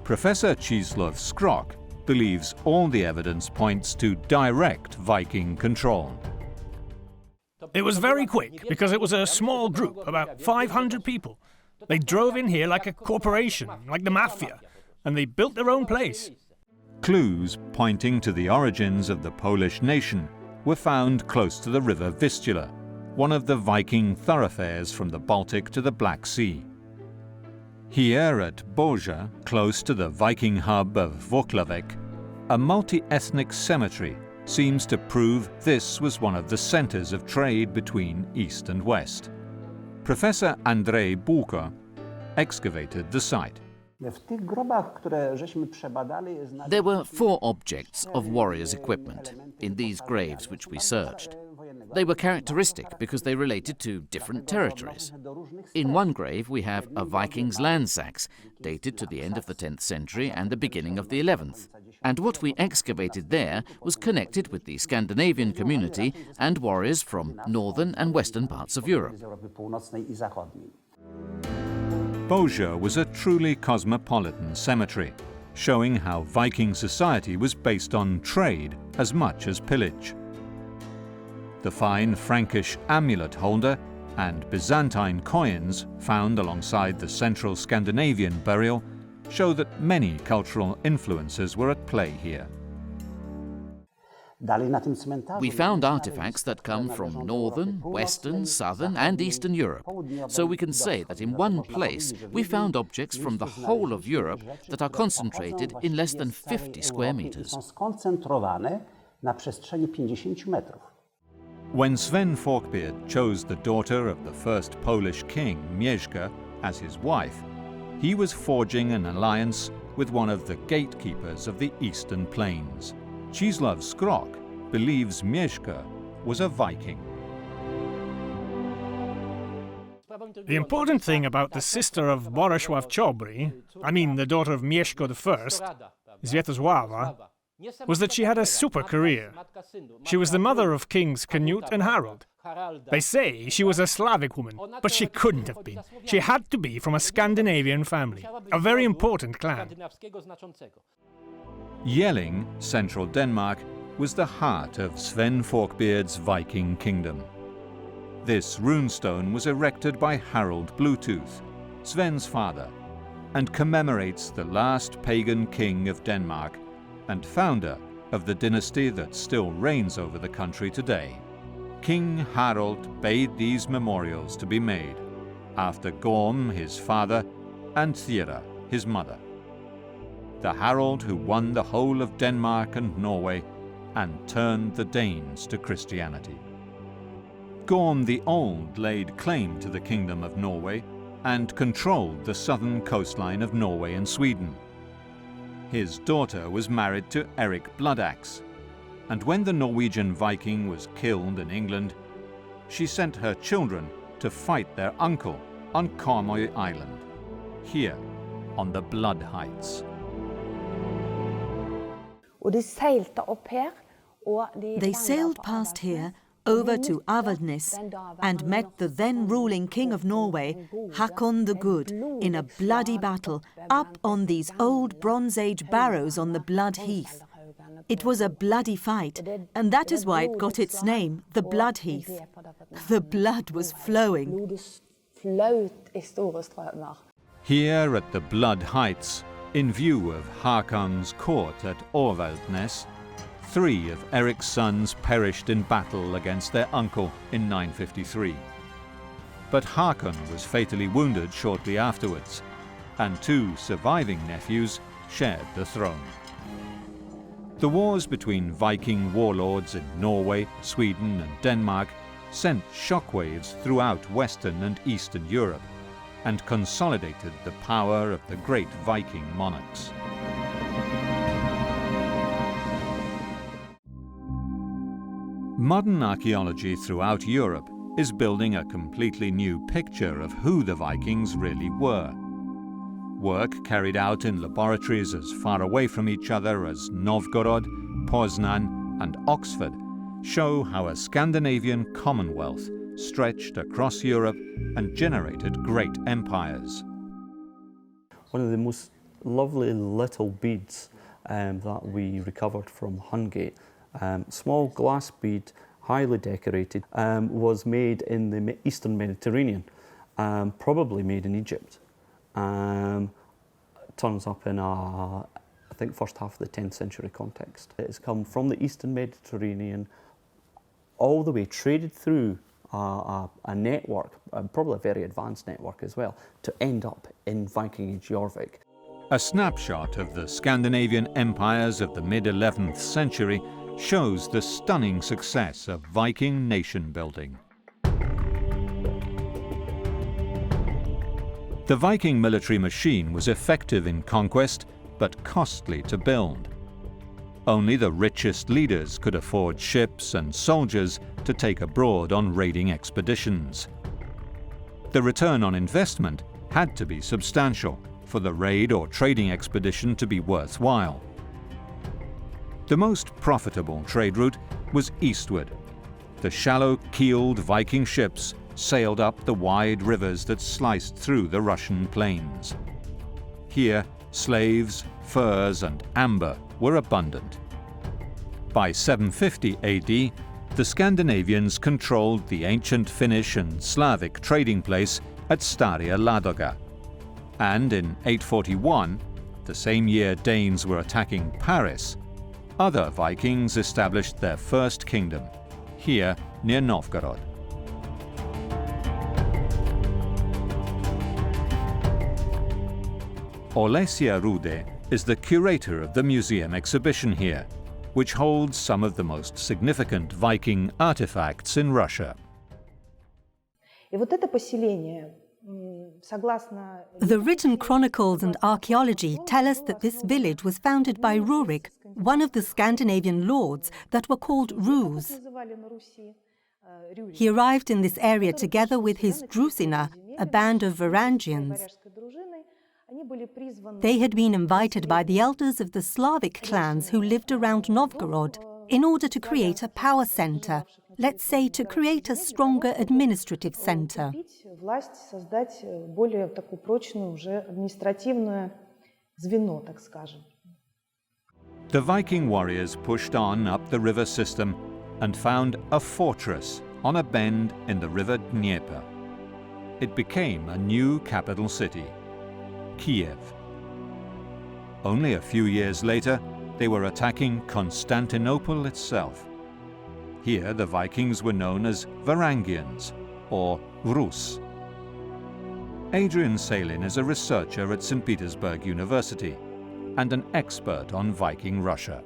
Professor Czesław Skrok believes all the evidence points to direct Viking control. It was very quick because it was a small group, about 500 people. They drove in here like a corporation, like the mafia, and they built their own place. Clues pointing to the origins of the Polish nation were found close to the river Vistula, one of the Viking thoroughfares from the Baltic to the Black Sea. Here at Boże, close to the Viking hub of Włocławek, a multi-ethnic cemetery seems to prove this was one of the centers of trade between East and West. Professor Andrzej Bułko excavated the site. There were 4 objects of warriors' equipment in these graves which we searched. They were characteristic because they related to different territories. In one grave we have a Viking's Landsax, dated to the end of the 10th century and the beginning of the 11th. And what we excavated there was connected with the Scandinavian community and warriors from northern and western parts of Europe. Boże was a truly cosmopolitan cemetery, showing how Viking society was based on trade as much as pillage. The fine Frankish amulet holder and Byzantine coins found alongside the central Scandinavian burial show that many cultural influences were at play here. We found artifacts that come from northern, western, southern and eastern Europe. So we can say that in one place we found objects from the whole of Europe that are concentrated in less than 50 square meters. When Sven Forkbeard chose the daughter of the first Polish king, Mieszka, as his wife, he was forging an alliance with one of the gatekeepers of the eastern plains, Czeslaw Skrok believes Mieszko was a Viking. The important thing about the sister of Bolesław Chobry, I mean the daughter of Mieszko I, Sviatosława, was that she had a super career. She was the mother of kings Canute and Harold. They say she was a Slavic woman, but she couldn't have been. She had to be from a Scandinavian family, a very important clan. Jelling, central Denmark, was the heart of Sven Forkbeard's Viking kingdom. This runestone was erected by Harald Bluetooth, Sven's father, and commemorates the last pagan king of Denmark and founder of the dynasty that still reigns over the country today. King Harald bade these memorials to be made after Gorm, his father, and Thyra, his mother. The Harald who won the whole of Denmark and Norway and turned the Danes to Christianity. Gorm the Old laid claim to the Kingdom of Norway and controlled the southern coastline of Norway and Sweden. His daughter was married to Eirik Bloodaxe, and when the Norwegian Viking was killed in England, she sent her children to fight their uncle on Karmøy Island, here on the Blood Heights. They sailed past here over to Avaldsnes and met the then ruling king of Norway, Hakon the Good, in a bloody battle up on these old Bronze Age barrows on the Blood Heath. It was a bloody fight, and that is why it got its name, the Blood Heath. The blood was flowing. Here at the Blood Heights, in view of Hakon's court at Avaldsnes, 3 of Eirik's sons perished in battle against their uncle in 953. But Hakon was fatally wounded shortly afterwards, and 2 surviving nephews shared the throne. The wars between Viking warlords in Norway, Sweden and Denmark sent shockwaves throughout Western and Eastern Europe and consolidated the power of the great Viking monarchs. Modern archaeology throughout Europe is building a completely new picture of who the Vikings really were. Work carried out in laboratories as far away from each other as Novgorod, Poznan and Oxford show how a Scandinavian commonwealth stretched across Europe and generated great empires. One of the most lovely little beads that we recovered from Hungate, small glass bead, highly decorated, was made in the Eastern Mediterranean, probably made in Egypt. Turns up in I think first half of the 10th century context. It has come from the Eastern Mediterranean all the way, traded through a network, probably a very advanced network as well, to end up in Viking Age Jorvik. A snapshot of the Scandinavian empires of the mid-11th century shows the stunning success of Viking nation building. The Viking military machine was effective in conquest, but costly to build. Only the richest leaders could afford ships and soldiers to take abroad on raiding expeditions. The return on investment had to be substantial for the raid or trading expedition to be worthwhile. The most profitable trade route was eastward. The shallow-keeled Viking ships sailed up the wide rivers that sliced through the Russian plains. Here, slaves, furs and amber were abundant. By 750 AD, the Scandinavians controlled the ancient Finnish and Slavic trading place at Staria Ladoga. And in 841, the same year Danes were attacking Paris, other Vikings established their first kingdom, here near Novgorod. Olesia Rude is the curator of the museum exhibition here, which holds some of the most significant Viking artifacts in Russia. The written chronicles and archaeology tell us that this village was founded by Rurik, one of the Scandinavian lords that were called Rus. He arrived in this area together with his Drusina, a band of Varangians. They had been invited by the elders of the Slavic clans who lived around Novgorod in order to create a power center, let's say to create a stronger administrative center. The Viking warriors pushed on up the river system and found a fortress on a bend in the river Dnieper. It became a new capital city, Kiev. Only a few years later, they were attacking Constantinople itself. Here, the Vikings were known as Varangians, or Rus. Adrian Salin is a researcher at St. Petersburg University and an expert on Viking Russia.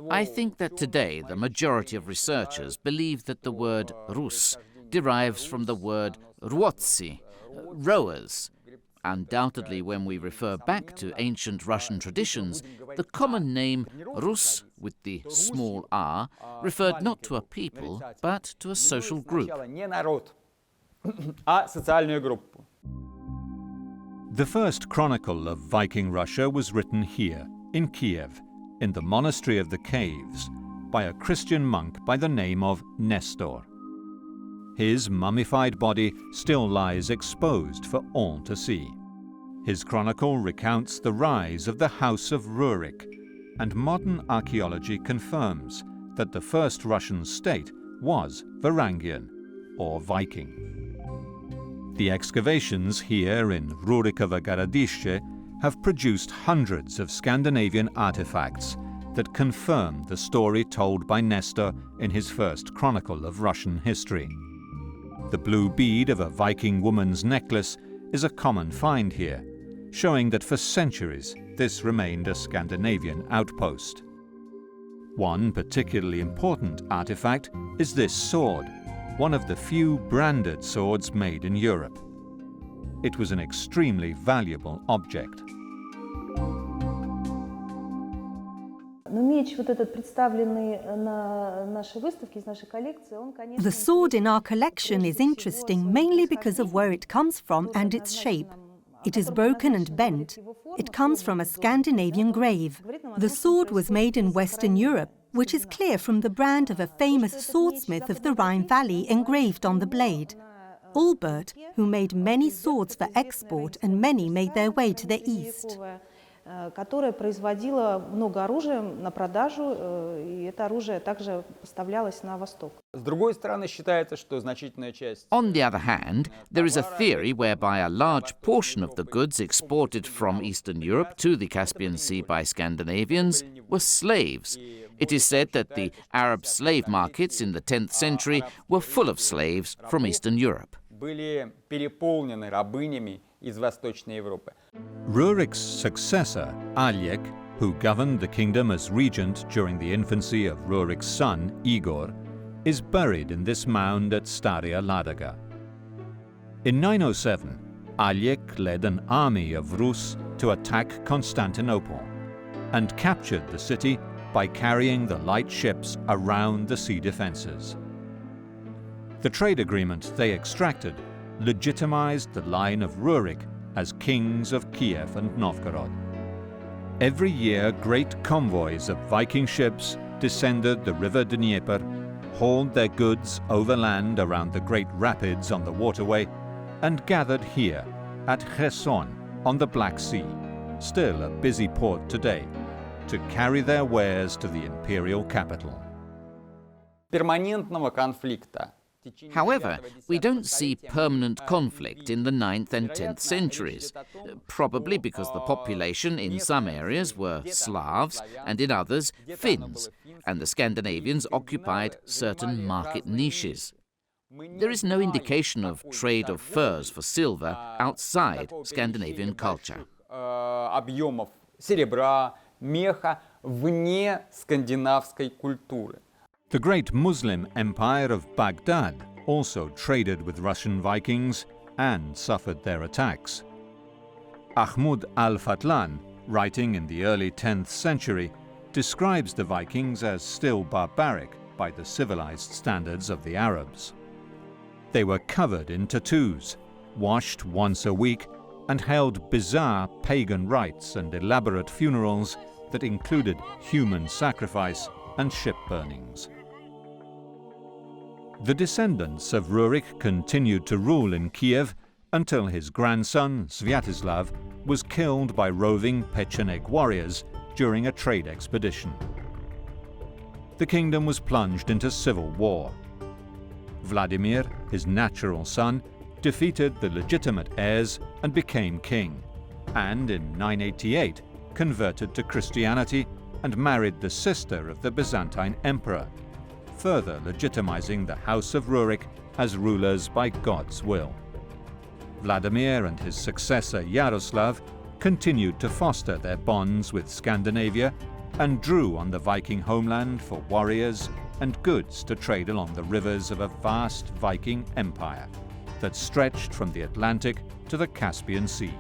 I think that today the majority of researchers believe that the word Rus derives from the word Rwotsi, rowers. Undoubtedly, when we refer back to ancient Russian traditions, the common name Rus, with the small r, referred not to a people, but to a social group. The first chronicle of Viking Russia was written here, in Kiev, in the Monastery of the Caves, by a Christian monk by the name of Nestor. His mummified body still lies exposed for all to see. His chronicle recounts the rise of the House of Rurik, and modern archaeology confirms that the first Russian state was Varangian, or Viking. The excavations here in Rurikovo Городище have produced hundreds of Scandinavian artifacts that confirm the story told by Nestor in his first chronicle of Russian history. The blue bead of a Viking woman's necklace is a common find here, showing that for centuries this remained a Scandinavian outpost. One particularly important artifact is this sword, one of the few branded swords made in Europe. It was an extremely valuable object. The sword in our collection is interesting mainly because of where it comes from and its shape. It is broken and bent. It comes from a Scandinavian grave. The sword was made in Western Europe, which is clear from the brand of a famous swordsmith of the Rhine Valley engraved on the blade. Albert, who made many swords for export, and many made their way to the east. Которая производила много оружия на продажу, и это оружие также поставлялось на восток. С другой стороны, считается, что значительная часть. On the other hand, there is a theory whereby a large portion of the goods exported from Eastern Europe to the Caspian Sea by Scandinavians were slaves. It is said that the Arab slave markets in the 10th century were full of slaves from Eastern Europe. Были переполнены рабынями из Восточной Европы. Rurik's successor, Eirik, who governed the kingdom as regent during the infancy of Rurik's son, Igor, is buried in this mound at Staria Ladaga. In 907, Eirik led an army of Rus to attack Constantinople and captured the city by carrying the light ships around the sea defenses. The trade agreement they extracted legitimized the line of Rurik as kings of Kiev and Novgorod. Every year, great convoys of Viking ships descended the river Dnieper, hauled their goods overland around the great rapids on the waterway, and gathered here at Cherson on the Black Sea, still a busy port today, to carry their wares to the imperial capital. Перманентного конфликта. However, we don't see permanent conflict in the 9th and 10th centuries, probably because the population in some areas were Slavs and in others Finns, and the Scandinavians occupied certain market niches. There is no indication of trade of furs for silver outside Scandinavian culture. Объемов серебра, меха вне скандинавской культуры. The great Muslim empire of Baghdad also traded with Russian Vikings and suffered their attacks. Ahmud al-Fatlan, writing in the early 10th century, describes the Vikings as still barbaric by the civilized standards of the Arabs. They were covered in tattoos, washed once a week, and held bizarre pagan rites and elaborate funerals that included human sacrifice and ship burnings. The descendants of Rurik continued to rule in Kiev until his grandson, Sviatoslav, was killed by roving Pecheneg warriors during a trade expedition. The kingdom was plunged into civil war. Vladimir, his natural son, defeated the legitimate heirs and became king, and in 988 converted to Christianity and married the sister of the Byzantine emperor, further legitimizing the House of Rurik as rulers by God's will. Vladimir and his successor Yaroslav continued to foster their bonds with Scandinavia and drew on the Viking homeland for warriors and goods to trade along the rivers of a vast Viking empire that stretched from the Atlantic to the Caspian Sea.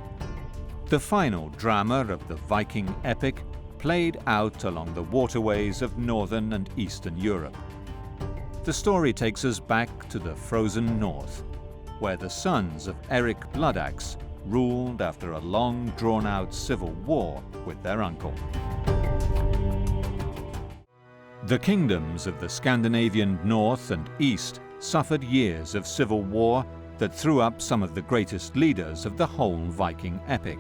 The final drama of the Viking epic played out along the waterways of northern and eastern Europe. The story takes us back to the frozen north, where the sons of Eirik Bloodaxe ruled after a long drawn-out civil war with their uncle. The kingdoms of the Scandinavian north and east suffered years of civil war that threw up some of the greatest leaders of the whole Viking epic.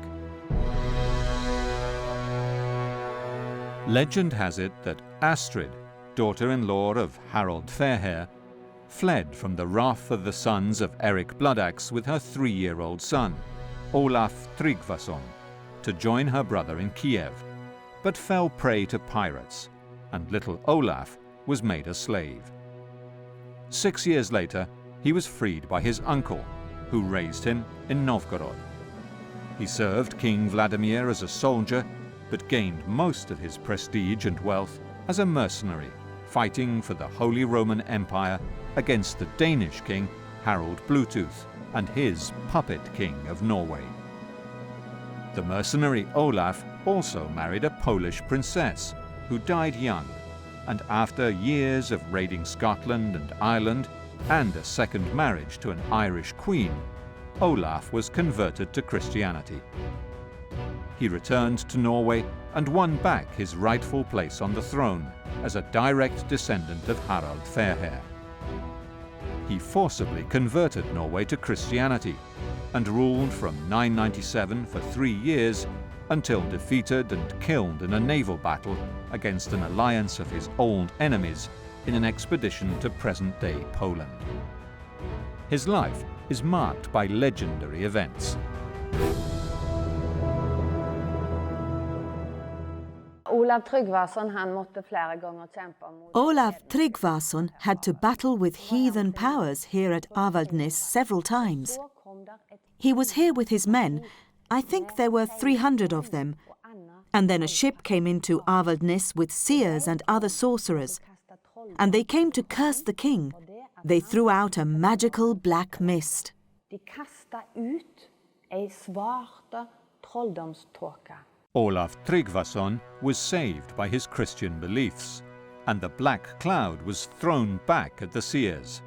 Legend has it that Astrid, daughter-in-law of Harald Fairhair, fled from the wrath of the sons of Eirik Bloodaxe with her 3-year-old son, Olaf Tryggvason, to join her brother in Kiev, but fell prey to pirates, and little Olaf was made a slave. 6 years later, he was freed by his uncle, who raised him in Novgorod. He served King Vladimir as a soldier, but gained most of his prestige and wealth as a mercenary, fighting for the Holy Roman Empire against the Danish king Harald Bluetooth and his puppet king of Norway. The mercenary Olaf also married a Polish princess who died young, and after years of raiding Scotland and Ireland and a second marriage to an Irish queen, Olaf was converted to Christianity. He returned to Norway and won back his rightful place on the throne as a direct descendant of Harald Fairhair. He forcibly converted Norway to Christianity and ruled from 997 for 3 years until defeated and killed in a naval battle against an alliance of his old enemies in an expedition to present-day Poland. His life is marked by legendary events. Olaf Tryggvason had to battle with heathen powers here at Avaldsnes several times. He was here with his men. I think there were 300 of them. And then a ship came into Avaldsnes with seers and other sorcerers. And they came to curse the king. They threw out a magical black mist. Olaf Tryggvason was saved by his Christian beliefs, and the black cloud was thrown back at the seers.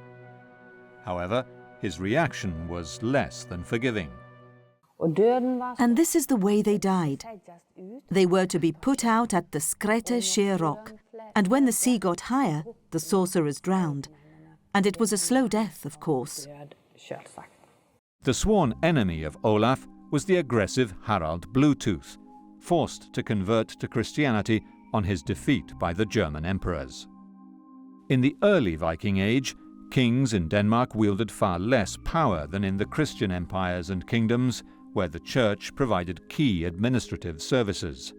However, his reaction was less than forgiving. And this is the way they died. They were to be put out at the Skrete sheer rock, and when the sea got higher, the sorcerers drowned. And it was a slow death, of course. The sworn enemy of Olaf was the aggressive Harald Bluetooth, forced to convert to Christianity on his defeat by the German emperors. In the early Viking Age, kings in Denmark wielded far less power than in the Christian empires and kingdoms where the church provided key administrative services.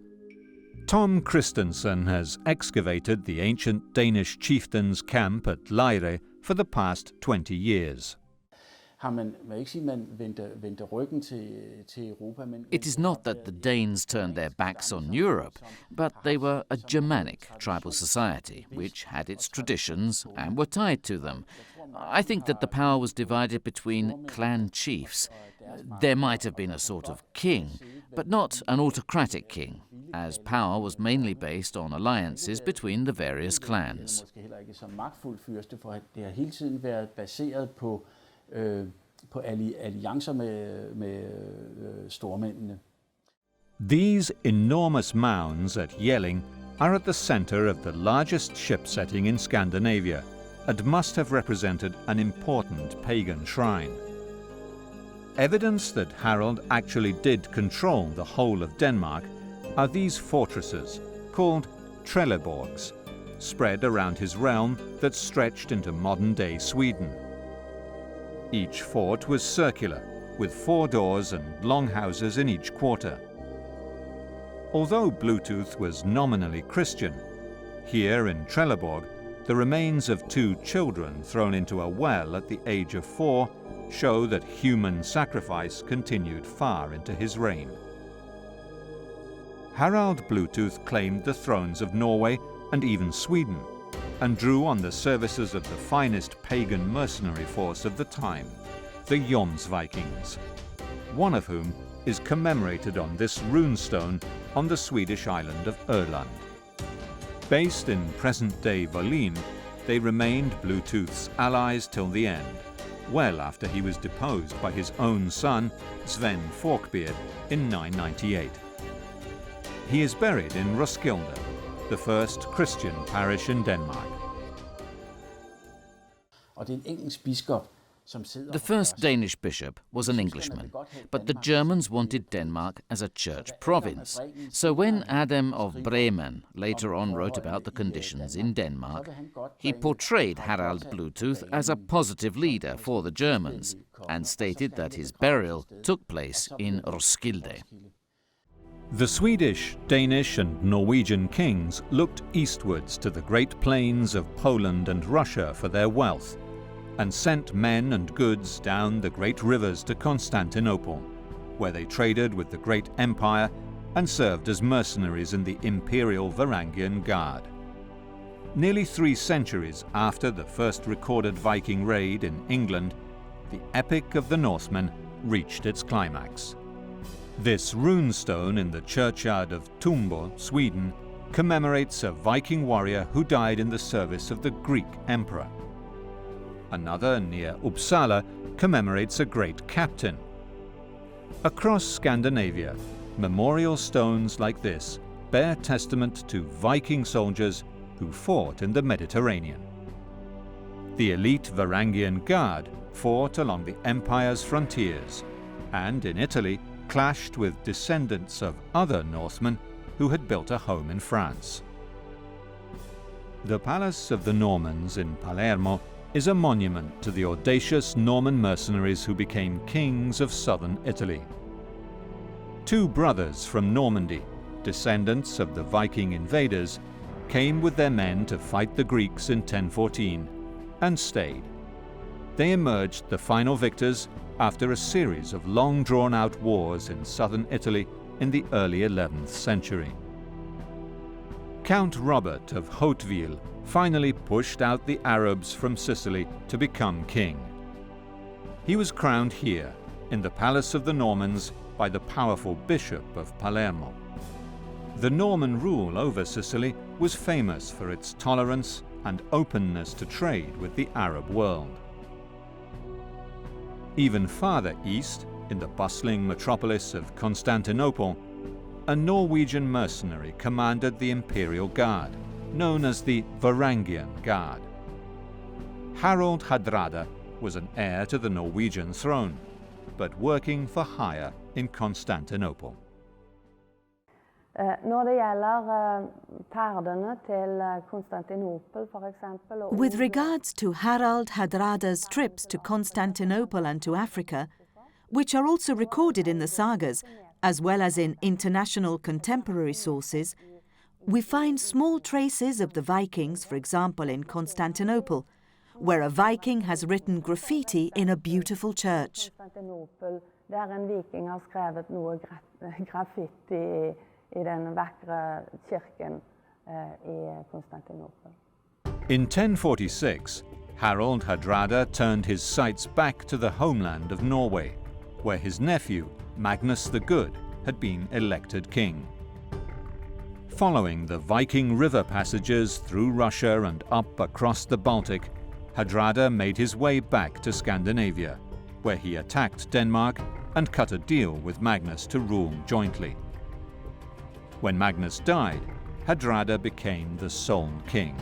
Tom Christensen has excavated the ancient Danish chieftain's camp at Leire for the past 20 years. It is not that the Danes turned their backs on Europe, but they were a Germanic tribal society which had its traditions and were tied to them. I think that the power was divided between clan chiefs. There might have been a sort of king, but not an autocratic king, as power was mainly based on alliances between the various clans. These enormous mounds at Jelling are at the centre of the largest ship setting in Scandinavia and must have represented an important pagan shrine. Evidence that Harald actually did control the whole of Denmark are these fortresses, called Trelleborgs, spread around his realm that stretched into modern-day Sweden. Each fort was circular, with 4 doors and longhouses in each quarter. Although Bluetooth was nominally Christian, here in Trelleborg, the remains of 2 children thrown into a well at the age of 4 show that human sacrifice continued far into his reign. Harald Bluetooth claimed the thrones of Norway and even Sweden, and drew on the services of the finest pagan mercenary force of the time, the Jomsvikings, one of whom is commemorated on this runestone on the Swedish island of Öland. Based in present-day Volin, they remained Bluetooth's allies till the end, well after he was deposed by his own son, Sven Forkbeard, in 998. He is buried in Roskilde, the first Christian parish in Denmark. The first Danish bishop was an Englishman, but the Germans wanted Denmark as a church province. So when Adam of Bremen later on wrote about the conditions in Denmark, he portrayed Harald Bluetooth as a positive leader for the Germans and stated that his burial took place in Roskilde. The Swedish, Danish and Norwegian kings looked eastwards to the great plains of Poland and Russia for their wealth, and sent men and goods down the great rivers to Constantinople, where they traded with the great empire and served as mercenaries in the imperial Varangian Guard. Nearly 3 centuries after the first recorded Viking raid in England, the epic of the Norsemen reached its climax. This runestone in the churchyard of Tumbo, Sweden, commemorates a Viking warrior who died in the service of the Greek emperor. Another, near Uppsala, commemorates a great captain. Across Scandinavia, memorial stones like this bear testament to Viking soldiers who fought in the Mediterranean. The elite Varangian Guard fought along the empire's frontiers, and in Italy clashed with descendants of other Norsemen who had built a home in France. The Palace of the Normans in Palermo is a monument to the audacious Norman mercenaries who became kings of southern Italy. 2 brothers from Normandy, descendants of the Viking invaders, came with their men to fight the Greeks in 1014 and stayed. They emerged the final victors after a series of long drawn-out wars in southern Italy in the early 11th century. Count Robert of Hauteville finally pushed out the Arabs from Sicily to become king. He was crowned here, in the Palace of the Normans, by the powerful Bishop of Palermo. The Norman rule over Sicily was famous for its tolerance and openness to trade with the Arab world. Even farther east, in the bustling metropolis of Constantinople, a Norwegian mercenary commanded the Imperial Guard, known as the Varangian Guard. Harald Hardrada was an heir to the Norwegian throne, but working for hire in Constantinople. Når det gjelder ferdene til Konstantinopel, for eksempel, With regards to Harald Hardrada's trips to Constantinople and to Africa, which are also recorded in the sagas, as well as in international contemporary sources, we find small traces of the Vikings, for example in Constantinople, where a Viking has written graffiti in a beautiful church. Der en viking har skrevet noe graffiti I den vakre kirken I Konstantinopel. In 1046, Harald Hardrada turned his sights back to the homeland of Norway, where his nephew, Magnus the Good, had been elected king. Following the Viking river passages through Russia and up across the Baltic, Hardrada made his way back to Scandinavia, where he attacked Denmark and cut a deal with Magnus to rule jointly. When Magnus died, Hardrada became the sole king.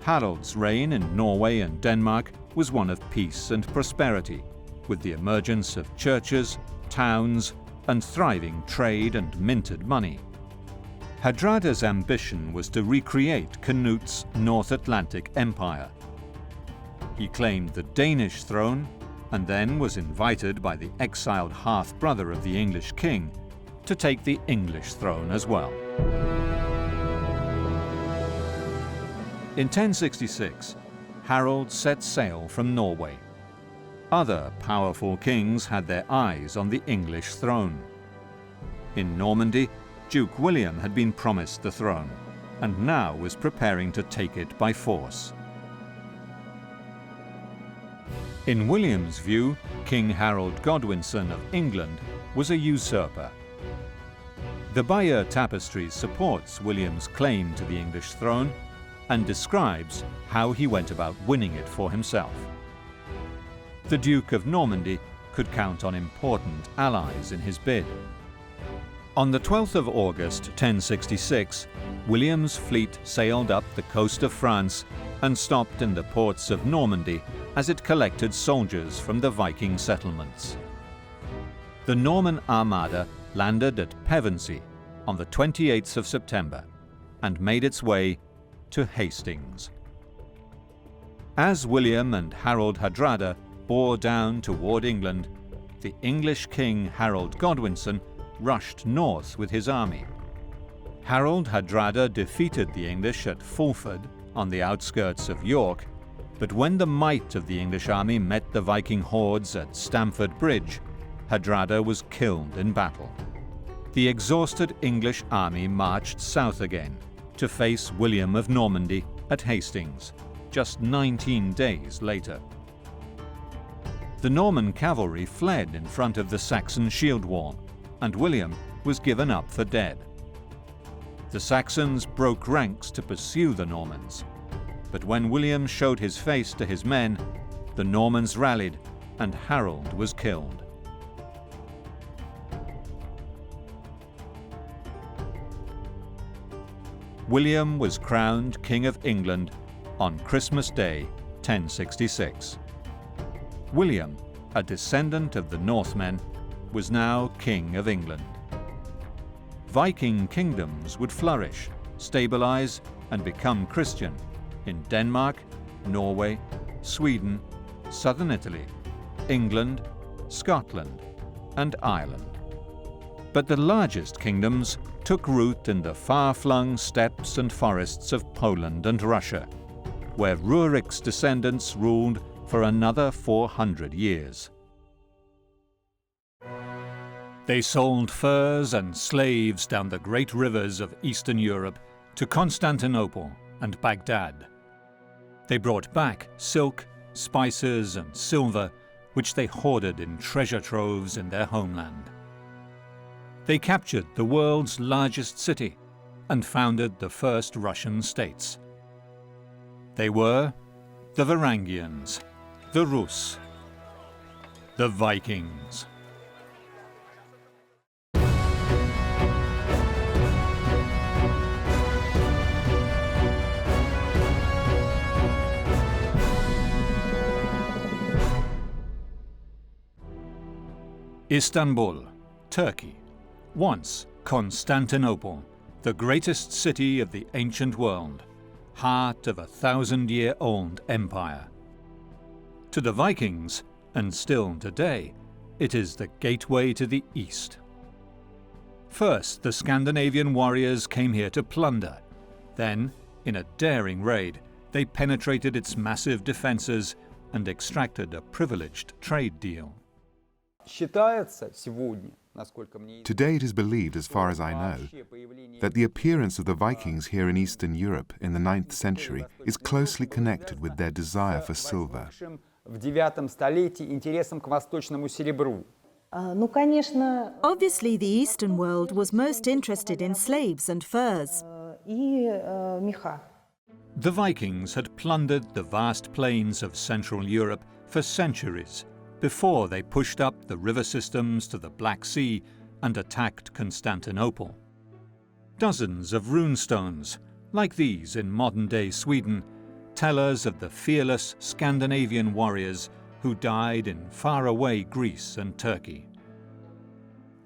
Harald's reign in Norway and Denmark was one of peace and prosperity, with the emergence of churches, towns, and thriving trade and minted money. Hardrada's ambition was to recreate Canute's North Atlantic Empire. He claimed the Danish throne and then was invited by the exiled half-brother of the English king to take the English throne as well. In 1066, Harald set sail from Norway. Other powerful kings had their eyes on the English throne. In Normandy, Duke William had been promised the throne, and now was preparing to take it by force. In William's view, King Harold Godwinson of England was a usurper. The Bayeux Tapestry supports William's claim to the English throne and describes how he went about winning it for himself. The Duke of Normandy could count on important allies in his bid. On the 12th of August 1066, William's fleet sailed up the coast of France and stopped in the ports of Normandy as it collected soldiers from the Viking settlements. The Norman armada landed at Pevensey on the 28th of September and made its way to Hastings. As William and Harold Hardrada bore down toward England, the English king Harold Godwinson rushed north with his army. Harold Hardrada defeated the English at Fulford on the outskirts of York, but when the might of the English army met the Viking hordes at Stamford Bridge, Hardrada was killed in battle. The exhausted English army marched south again to face William of Normandy at Hastings, just 19 days later. The Norman cavalry fled in front of the Saxon shield wall, and William was given up for dead. The Saxons broke ranks to pursue the Normans, but when William showed his face to his men, the Normans rallied and Harold was killed. William was crowned King of England on Christmas Day, 1066. William, a descendant of the Norsemen, was now King of England. Viking kingdoms would flourish, stabilize, and become Christian in Denmark, Norway, Sweden, southern Italy, England, Scotland, and Ireland. But the largest kingdoms took root in the far-flung steppes and forests of Poland and Russia, where Rurik's descendants ruled for another 400 years. They sold furs and slaves down the great rivers of Eastern Europe to Constantinople and Baghdad. They brought back silk, spices, and silver, which they hoarded in treasure troves in their homeland. They captured the world's largest city and founded the first Russian states. They were the Varangians, the Rus, the Vikings. Istanbul, Turkey, once Constantinople, the greatest city of the ancient world, heart of a 1,000-year-old empire. To the Vikings, and still today, it is the gateway to the East. First, the Scandinavian warriors came here to plunder. Then, in a daring raid, They penetrated its massive defenses and extracted a privileged trade deal. Today it is believed, as far as I know, that the appearance of the Vikings here in Eastern Europe in the 9th century is closely connected with their desire for silver. Obviously, the Eastern world was most interested in slaves and furs. The Vikings had plundered the vast plains of Central Europe for centuries before they pushed up the river systems to the Black Sea and attacked Constantinople. Dozens of runestones, like these in modern-day Sweden, tell us of the fearless Scandinavian warriors who died in faraway Greece and Turkey.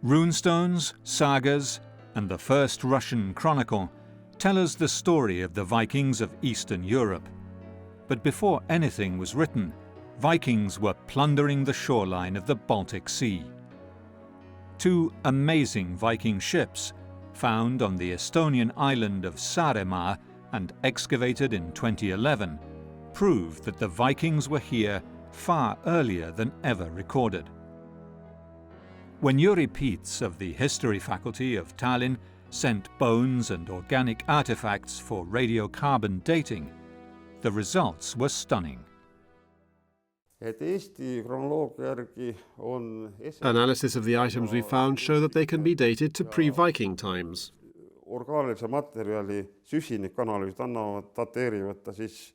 Runestones, sagas, and the first Russian chronicle tell us the story of the Vikings of Eastern Europe. But before anything was written, Vikings were plundering the shoreline of the Baltic Sea. Two amazing Viking ships, found on the Estonian island of Saaremaa and excavated in 2011, prove that the Vikings were here far earlier than ever recorded. When Jüri Piets of the History Faculty of Tallinn sent bones and organic artifacts for radiocarbon dating, the results were stunning. Analysis of the items we found show that they can be dated to pre-Viking times. Orgaanilise materjali süsinikanalüüsid dateerivad ta siis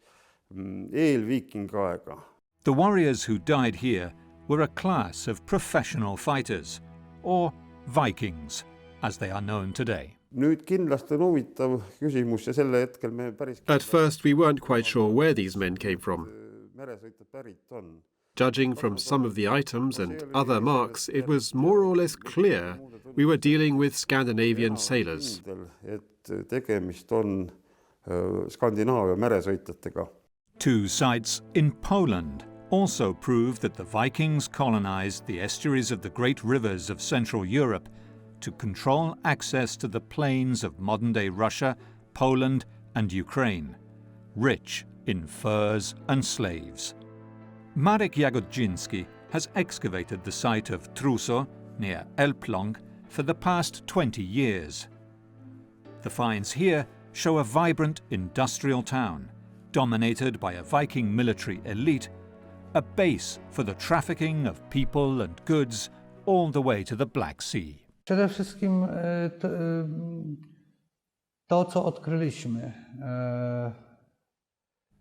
eelviikingi aega. The warriors who died here were a class of professional fighters, or Vikings, as they are known today. Nüüd kindlasti on huvitav küsimus ja selle hetkel me päris... At first we weren't quite sure where these men came from. Judging from some of the items and other marks, it was more or less clear we were dealing with Scandinavian sailors. Tegemist on Skandinaavia meresõitjatega. Two sites in Poland also prove that the Vikings colonized the estuaries of the great rivers of Central Europe to control access to the plains of modern-day Russia, Poland and Ukraine, rich in furs and slaves. Marek Jagodzinski has excavated the site of Truso, near Elbląg, for the past 20 years. The finds here show a vibrant industrial town, dominated by a Viking military elite, a base for the trafficking of people and goods all the way to the Black Sea. Przede wszystkim to, co odkryliśmy.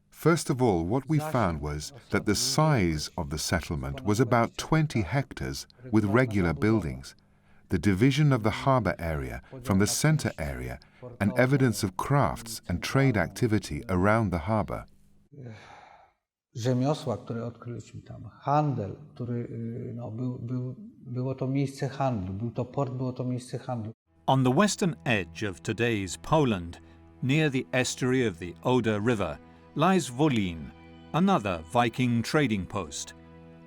First of all, what we found was that the size of the settlement was about 20 hectares with regular buildings, the division of the harbour area from the centre area, and evidence of crafts and trade activity around the harbour. Rzemiosła, które odkryliśmy tam, handel, który było to miejsce handlu, był to port, było to miejsce handlu. On the western edge of today's Poland, near the estuary of the Oder River, lies Wolin, another Viking trading post,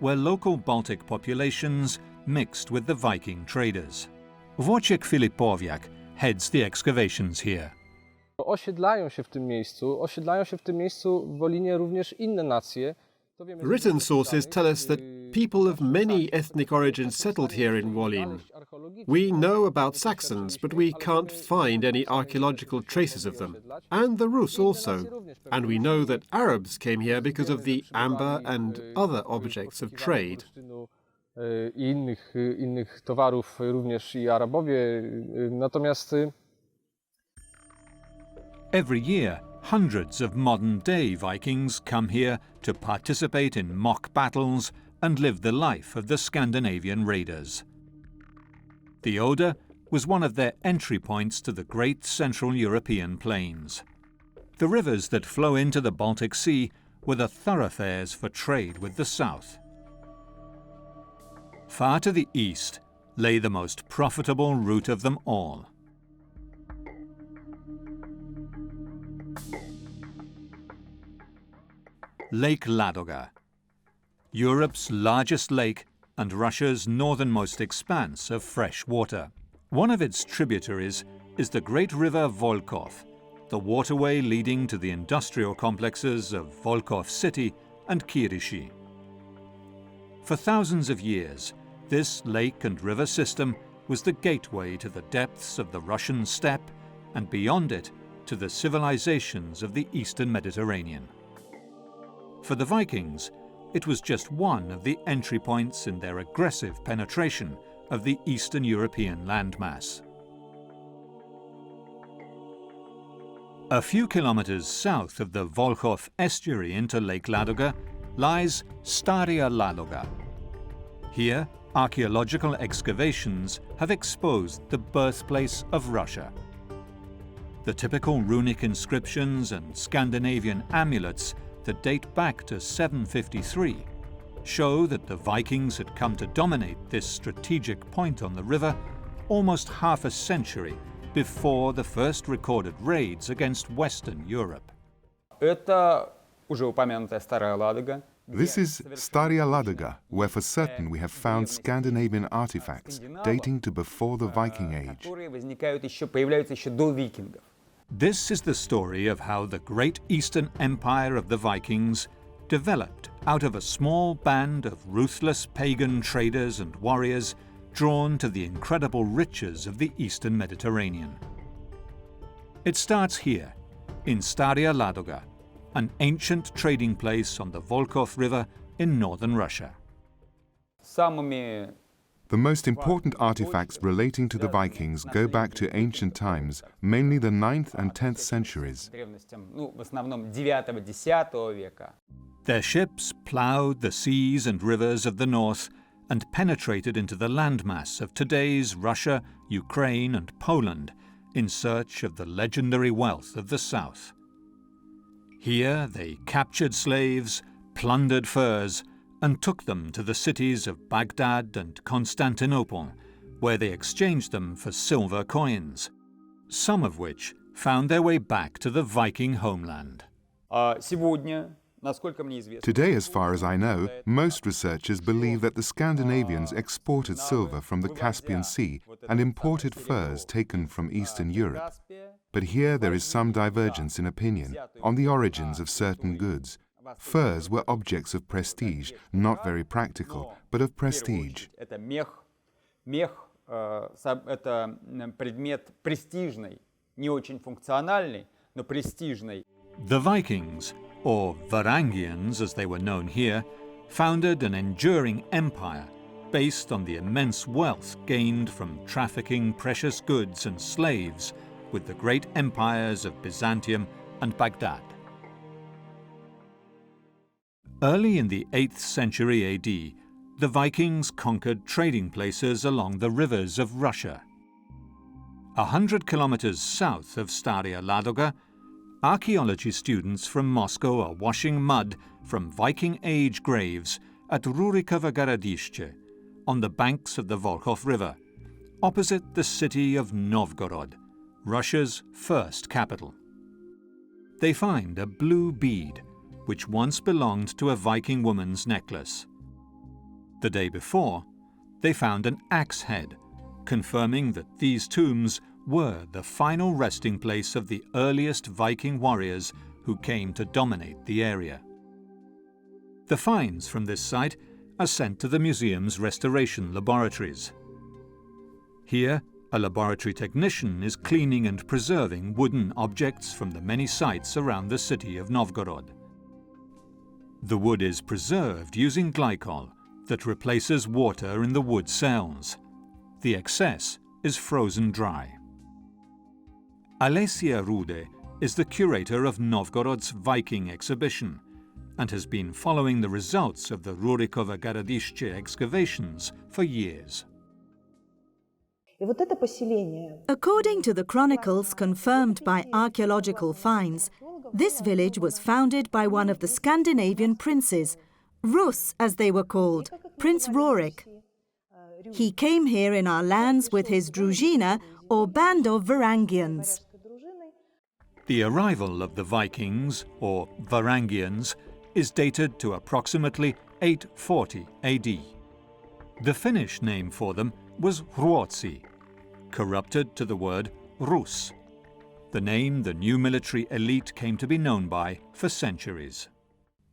where local Baltic populations mixed with the Viking traders. Wojciech Filipowiak heads the excavations here. Osiedlają się w tym miejscu w Wolinie również inne nacje. Written sources tell us that people of many ethnic origins settled here in Wolin. We know about Saxons, but we can't find any archaeological traces of them, and the Rus also. And we know that Arabs came here because of the amber and other objects of trade. Innych towarów również i Arabowie, natomiast every year, hundreds of modern-day Vikings come here to participate in mock battles and live the life of the Scandinavian raiders. The Oder was one of their entry points to the great Central European plains. The rivers that flow into the Baltic Sea were the thoroughfares for trade with the south. Far to the east lay the most profitable route of them all. Lake Ladoga, Europe's largest lake and Russia's northernmost expanse of fresh water. One of its tributaries is the great river Volkhov, the waterway leading to the industrial complexes of Volkhov City and Kirishi. For thousands of years, this lake and river system was the gateway to the depths of the Russian steppe and beyond it to the civilizations of the Eastern Mediterranean. For the Vikings, it was just one of the entry points in their aggressive penetration of the Eastern European landmass. A few kilometers south of the Volkhov estuary into Lake Ladoga lies Staria Ladoga. Here, archaeological excavations have exposed the birthplace of Russia. The typical runic inscriptions and Scandinavian amulets that date back to 753 show that the Vikings had come to dominate this strategic point on the river almost half a century before the first recorded raids against Western Europe. This is Staria Ladoga, where for certain we have found Scandinavian artifacts dating to before the Viking Age. This is the story of how the great Eastern Empire of the Vikings developed out of a small band of ruthless pagan traders and warriors drawn to the incredible riches of the Eastern Mediterranean. It starts here, in Staria Ladoga, an ancient trading place on the Volkhov River in northern Russia. The most important artifacts relating to the Vikings go back to ancient times, mainly the 9th and 10th centuries. Their ships ploughed the seas and rivers of the north and penetrated into the landmass of today's Russia, Ukraine and Poland in search of the legendary wealth of the south. Here they captured slaves, plundered furs, and took them to the cities of Baghdad and Constantinople, where they exchanged them for silver coins, some of which found their way back to the Viking homeland. Today, as far as I know, most researchers believe that the Scandinavians exported silver from the Caspian Sea and imported furs taken from Eastern Europe. But here there is some divergence in opinion on the origins of certain goods. Furs were objects of prestige, not very practical, but of prestige. The Vikings, or Varangians as they were known here, founded an enduring empire based on the immense wealth gained from trafficking precious goods and slaves with the great empires of Byzantium and Baghdad. Early in the 8th century AD, the Vikings conquered trading places along the rivers of Russia. 100 kilometers south of Staria Ladoga, archaeology students from Moscow are washing mud from Viking Age graves at Rurikovo Gorodishche, on the banks of the Volkhov River, opposite the city of Novgorod, Russia's first capital. They find a blue bead, which once belonged to a Viking woman's necklace. The day before, they found an axe head, confirming that these tombs were the final resting place of the earliest Viking warriors who came to dominate the area. The finds from this site are sent to the museum's restoration laboratories. Here, a laboratory technician is cleaning and preserving wooden objects from the many sites around the city of Novgorod. The wood is preserved using glycol that replaces water in the wood cells. The excess is frozen dry. Alesia Rude is the curator of Novgorod's Viking exhibition and has been following the results of the Rurikovo Gorodishche excavations for years. According to the chronicles confirmed by archaeological finds, this village was founded by one of the Scandinavian princes, Rus as they were called, Prince Rorik. He came here in our lands with his druzhina, or band of Varangians. The arrival of the Vikings, or Varangians, is dated to approximately 840 AD. The Finnish name for them was Ruotsi, corrupted to the word Rus. the name the new military elite came to be known by for centuries.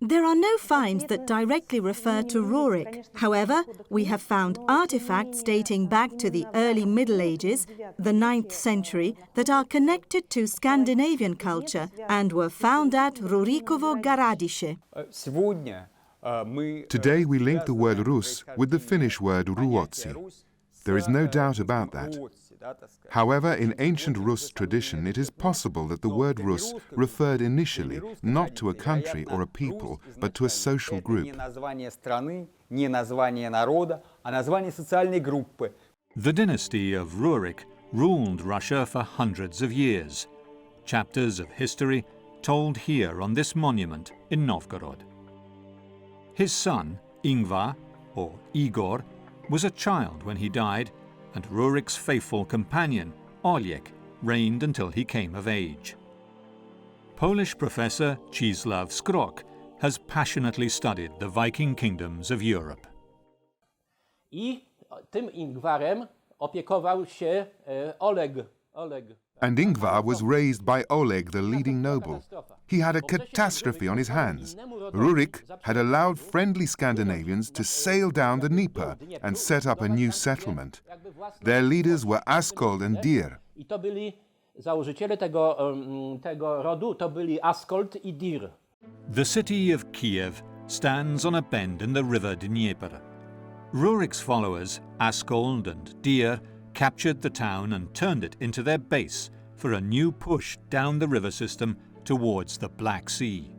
There are no finds that directly refer to Rurik. However, we have found artifacts dating back to the early Middle Ages, the 9th century, that are connected to Scandinavian culture and were found at Rurikovo Garadiše. Today we link the word Rus with the Finnish word ruotsi. There is no doubt about that. However, in ancient Rus tradition, it is possible that the word Rus referred initially not to a country or a people, but to a social group. The dynasty of Rurik ruled Russia for hundreds of years. Chapters of history told here on this monument in Novgorod. His son, Ingvar, or Igor, was a child when he died, and Rurik's faithful companion, Eirik, reigned until he came of age. Polish professor Czesław Skrok has passionately studied the Viking kingdoms of Europe. I tym Ingwarem opiekował się Oleg. And Ingvar was raised by Oleg, the leading noble. He had a catastrophe on his hands. Rurik had allowed friendly Scandinavians to sail down the Dnieper and set up a new settlement. Their leaders were Askold and Dir. I to byli założyciele tego rodu, to byli Askold i Dir. The city of Kiev stands on a bend in the river Dnieper. Rurik's followers, Askold and Dir, captured the town and turned it into their base for a new push down the river system towards the Black Sea.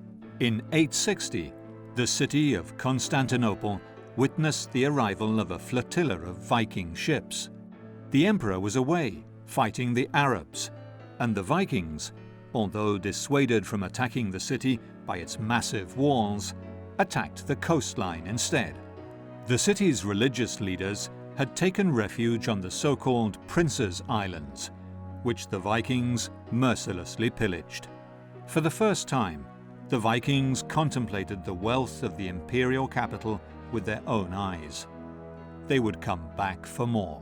In 860, the city of Constantinople witnessed the arrival of a flotilla of Viking ships. The emperor was away, fighting the Arabs, and the Vikings, although dissuaded from attacking the city by its massive walls, attacked the coastline instead. The city's religious leaders had taken refuge on the so-called Prince's Islands, which the Vikings mercilessly pillaged. For the first time, the Vikings contemplated the wealth of the imperial capital with their own eyes. They would come back for more.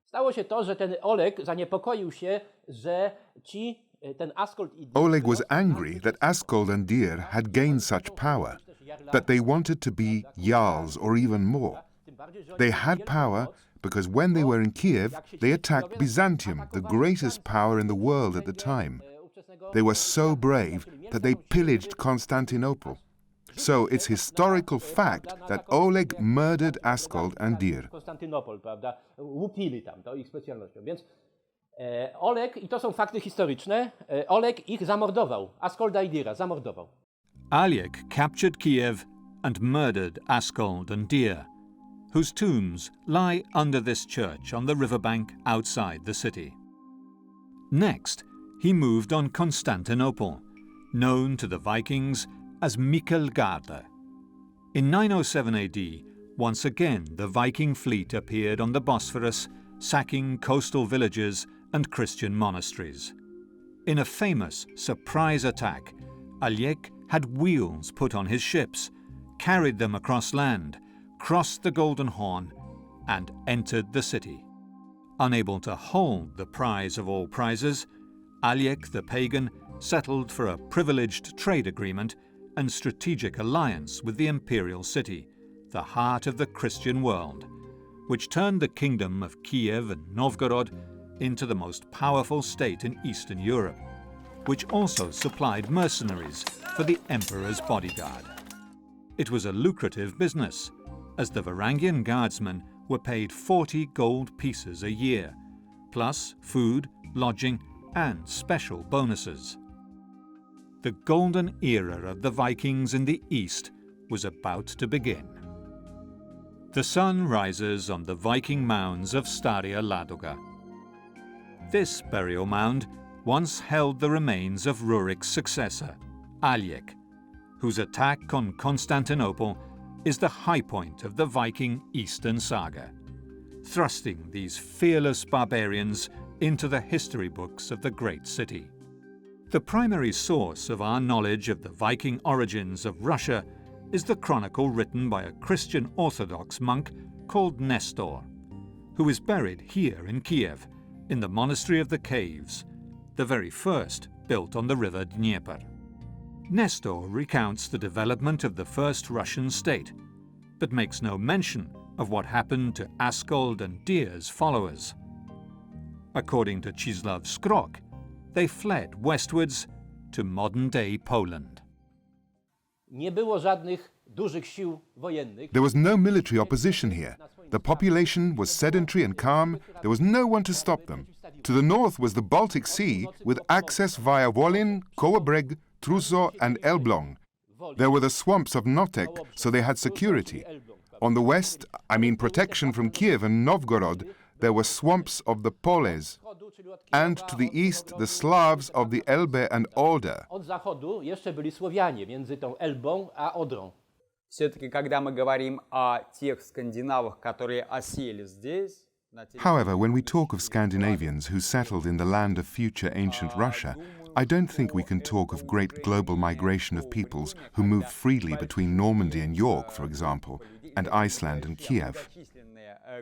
Stało się to, że ten Oleg zaniepokoił się, że ten Askold i Dir... Oleg was angry that Askold and Dir had gained such power, that they wanted to be Jarls or even more. They had power because when they were in Kiev, they attacked Byzantium, the greatest power in the world at the time. They were so brave that they pillaged Constantinople. So it's historical fact that Oleg murdered Askold and Dir. Łupili tam, to ich specjalnością. Więc Oleg, i to są fakty historyczne, Oleg ich zamordował, Askolda i Dira zamordował. Eirik captured Kiev and murdered Askold and Dir, whose tombs lie under this church on the riverbank outside the city. Next, he moved on Constantinople, known to the Vikings as Miklagarde. In 907 AD, once again the Viking fleet appeared on the Bosphorus, sacking coastal villages and Christian monasteries. In a famous surprise attack, Eirik had wheels put on his ships, carried them across land, crossed the Golden Horn, and entered the city. Unable to hold the prize of all prizes, Eirik the pagan settled for a privileged trade agreement and strategic alliance with the imperial city, the heart of the Christian world, which turned the kingdom of Kiev and Novgorod into the most powerful state in Eastern Europe, which also supplied mercenaries for the emperor's bodyguard. It was a lucrative business, as the Varangian guardsmen were paid 40 gold pieces a year, plus food, lodging, and special bonuses. The golden era of the Vikings in the east was about to begin. The sun rises on the Viking mounds of Staria Ladoga. This burial mound once held the remains of Rurik's successor, Eirik, whose attack on Constantinople is the high point of the Viking Eastern saga, thrusting these fearless barbarians into the history books of the great city. The primary source of our knowledge of the Viking origins of Russia is the chronicle written by a Christian Orthodox monk called Nestor, who is buried here in Kiev in the Monastery of the Caves, the very first built on the river Dnieper. Nestor recounts the development of the first Russian state, but makes no mention of what happened to Askold and Dir's followers. According to Czesław Skrok, they fled westwards to modern-day Poland. Nie było żadnych dużych sił wojennych. There was no military opposition here. The population was sedentary and calm. There was no one to stop them. To the north was the Baltic Sea, with access via Wolin, Kołobrzeg, Truso and Elbląg. There were the swamps of Notek, so they had security. On the west, I mean protection from Kiev and Novgorod, there were swamps of the Poles. And to the east, the Slavs of the Elbe and Oder. Od zachodu jeszcze byli Słowianie między tą Elbą a Odrą. Все-таки, когда мы говорим о тех скандинавах, которые осели здесь, However, when we talk of Scandinavians who settled in the land of future ancient Russia, I don't think we can talk of great global migration of peoples who moved freely between Normandy and York, for example, and Iceland and Kiev.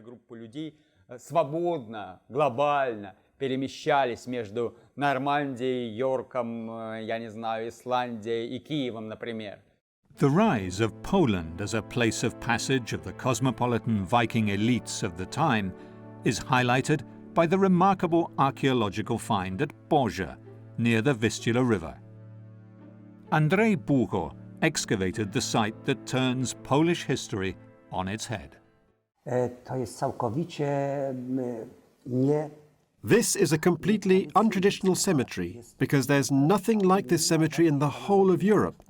группы людей свободно, глобально перемещались между Нормандией, Йорком, я не знаю, Исландией и Киевом, например. The rise of Poland as a place of passage of the cosmopolitan Viking elites of the time is highlighted by the remarkable archaeological find at Borja, near the Vistula River. Andrzej Bucho excavated the site that turns Polish history on its head. This is a completely untraditional cemetery because there's nothing like this cemetery in the whole of Europe.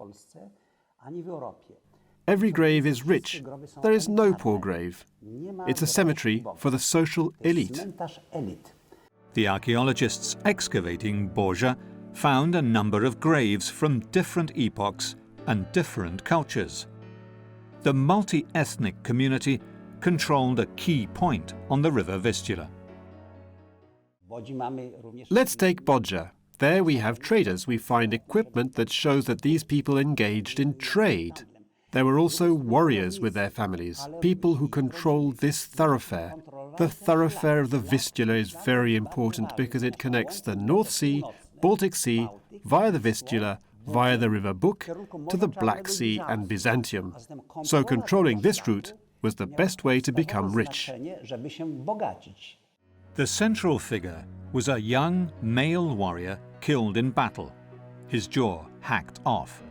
Every grave is rich. There is no poor grave. It's a cemetery for the social elite. The archaeologists excavating Borja found a number of graves from different epochs and different cultures. The multi-ethnic community controlled a key point on the river Vistula. Let's take Bodja. There we have traders. We find equipment that shows that these people engaged in trade. There were also warriors with their families, people who controlled this thoroughfare. The thoroughfare of the Vistula is very important because it connects the North Sea, Baltic Sea, via the Vistula, via the river Buk, to the Black Sea and Byzantium. So controlling this route was the best way to become rich. The central figure was a young male warrior killed in battle, his jaw hacked off.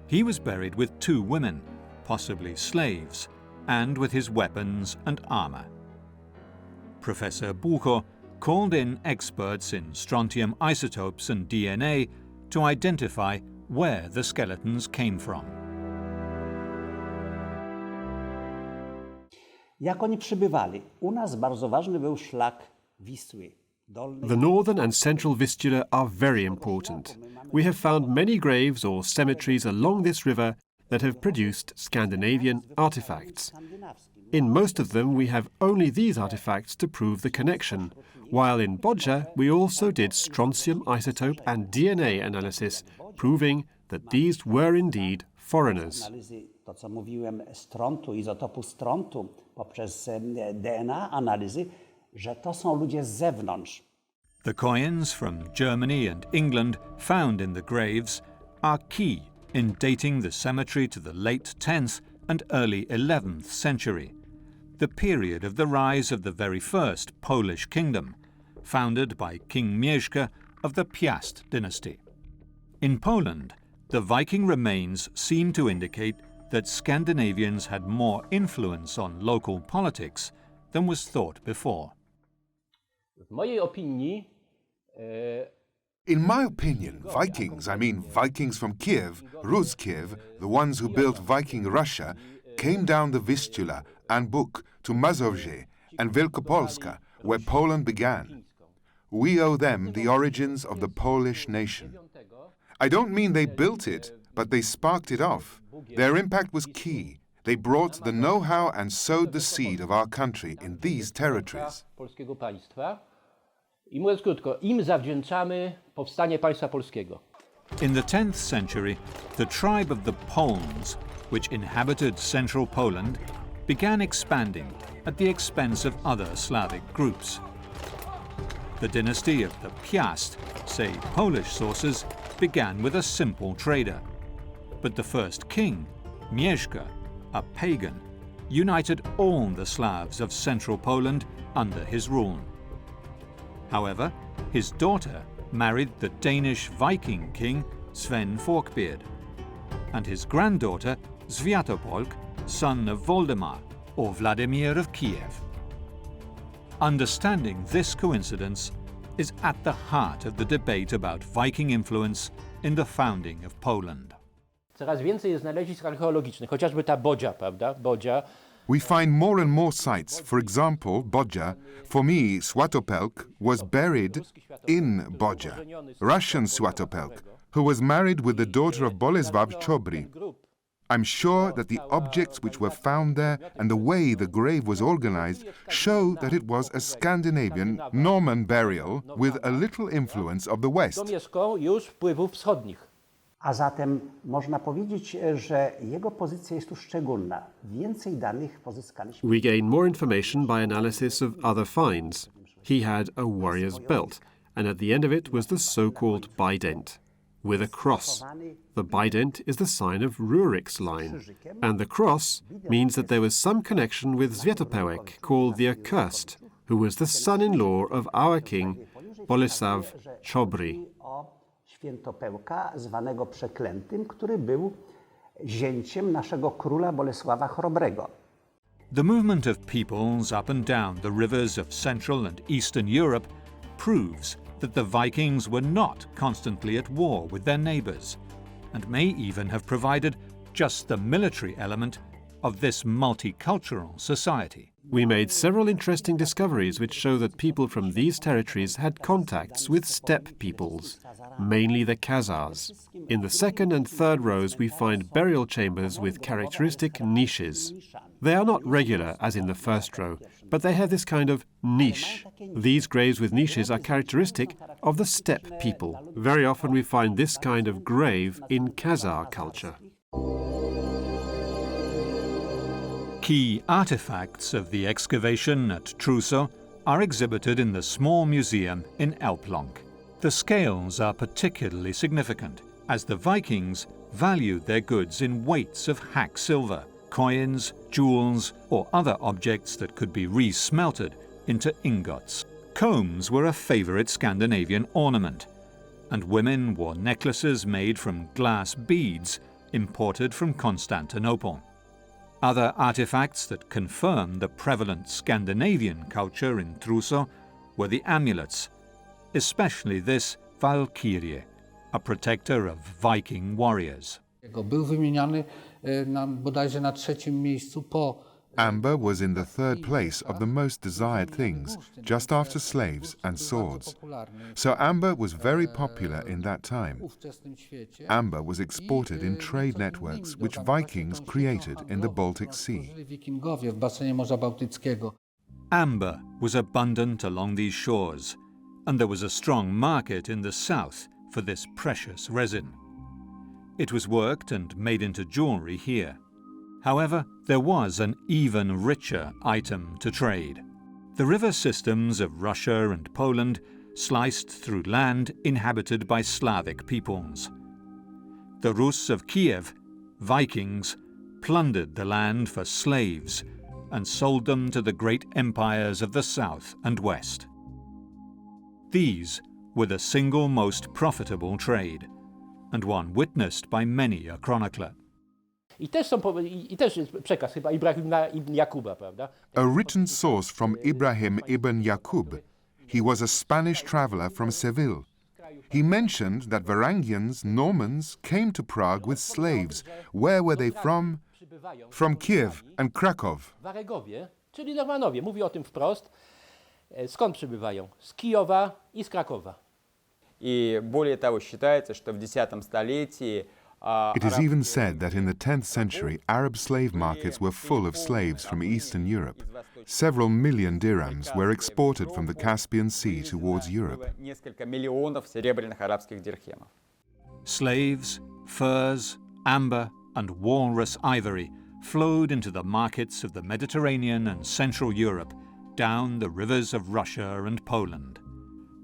He was buried with 2 women, possibly slaves, and with his weapons and armor. Professor Bucho called in experts in strontium isotopes and DNA to identify where the skeletons came from. Jak oni przybywali? U nas bardzo ważny był szlak Wisły. The northern and central Vistula are very important. We have found many graves or cemeteries along this river that have produced Scandinavian artifacts. In most of them we have only these artifacts to prove the connection, while in Bodja we also did strontium isotope and DNA analysis, proving that these were indeed foreigners. To, co mówiłem, strontu, izotopu strontu, poprzez DNA analizy, że to są ludzie z zewnątrz. The coins from Germany and England found in the graves are key in dating the cemetery to the late 10th and early 11th century, the period of the rise of the very first Polish kingdom, founded by King Mieszko of the Piast dynasty. In Poland, the Viking remains seem to indicate that Scandinavians had more influence on local politics than was thought before. In my opinion, Vikings, I mean Vikings from Kiev, Rus Kiev, the ones who built Viking Russia, came down the Vistula and Buk to Mazovje and Wielkopolska, where Poland began. We owe them the origins of the Polish nation. I don't mean they built it, but they sparked it off. Their impact was key. They brought the know-how and sowed the seed of our country in these territories. I mówiąc krótko, im zawdzięczamy powstanie państwa polskiego. In the 10th century, the tribe of the Poles, which inhabited central Poland, began expanding at the expense of other Slavic groups. The dynasty of the Piast, say Polish sources, began with a simple trader. But the first king, Mieszko, a pagan, united all the Slavs of central Poland under his rule. However, his daughter married the Danish Viking king Sven Forkbeard, and his granddaughter Sviatopolk, son of Voldemar or Vladimir of Kiev. Understanding this coincidence is at the heart of the debate about Viking influence in the founding of Poland. Coraz więcej jest znalezisk archeologicznych, chociażby ta Bodzia, prawda? Bodzia. We find more and more sites. For example, Bodzia. For me, Swatopelk was buried in Bodzia. Russian Swatopelk, who was married with the daughter of Bolesław Chobry. I'm sure that the objects which were found there and the way the grave was organized show that it was a Scandinavian Norman burial with a little influence of the West. A zatem można powiedzieć, że jego pozycja jest tu szczególna. Więcej danych pozyskaliśmy. We gain more information by analysis of other finds. He had a warrior's belt, and at the end of it was the so-called bident, with a cross. The bident is the sign of Rurik's line, and the cross means that there was some connection with Sviatopelk, called the Accursed, who was the son-in-law of our king, Bolesław Chobry. Świętopełka, zwanego Przeklętym, który był zięciem naszego króla Bolesława Chrobrego. The movement of peoples up and down the rivers of Central and Eastern Europe proves that the Vikings were not constantly at war with their neighbours, and may even have provided just the military element of this multicultural society. We made several interesting discoveries which show that people from these territories had contacts with steppe peoples, mainly the Khazars. In the second and third rows we find burial chambers with characteristic niches. They are not regular as in the first row, but they have this kind of niche. These graves with niches are characteristic of the steppe people. Very often we find this kind of grave in Khazar culture. Key artifacts of the excavation at Trousseau are exhibited in the small museum in Elbląg. The scales are particularly significant, as the Vikings valued their goods in weights of hack silver, coins, jewels, or other objects that could be re-smelted into ingots. Combs were a favourite Scandinavian ornament, and women wore necklaces made from glass beads imported from Constantinople. Other artifacts that confirm the prevalent Scandinavian culture in Trousseau were the amulets, especially this Valkyrie, a protector of Viking warriors. Był wymieniany bodajże na trzecim miejscu po Amber was in the third place of the most desired things, just after slaves and swords. So amber was very popular in that time. Amber was exported in trade networks which Vikings created in the Baltic Sea. Amber was abundant along these shores, and there was a strong market in the south for this precious resin. It was worked and made into jewellery here. However, there was an even richer item to trade. The river systems of Russia and Poland sliced through land inhabited by Slavic peoples. The Rus of Kiev, Vikings, plundered the land for slaves and sold them to the great empires of the south and west. These were the single most profitable trade, and one witnessed by many a chronicler. I też jest przekaz chyba Ibrahima ibn Jakuba, prawda? A written source from Ibrahim ibn Yaqub. He was a Spanish traveller from Seville. He mentioned that Varangians, Normans, came to Prague with slaves. Where were they from? From Kiev and Krakow. Waregowie, czyli Normanowie, mówi o tym wprost. Skąd przybywają? Z Kijowa i z Krakowa. И более того, считается, что в X столетии It is even said that in the 10th century, Arab slave markets were full of slaves from Eastern Europe. Several million dirhams were exported from the Caspian Sea towards Europe. Несколько миллионов серебряных арабских дирхемов. Slaves, furs, amber, and walrus ivory flowed into the markets of the Mediterranean and Central Europe, down the rivers of Russia and Poland.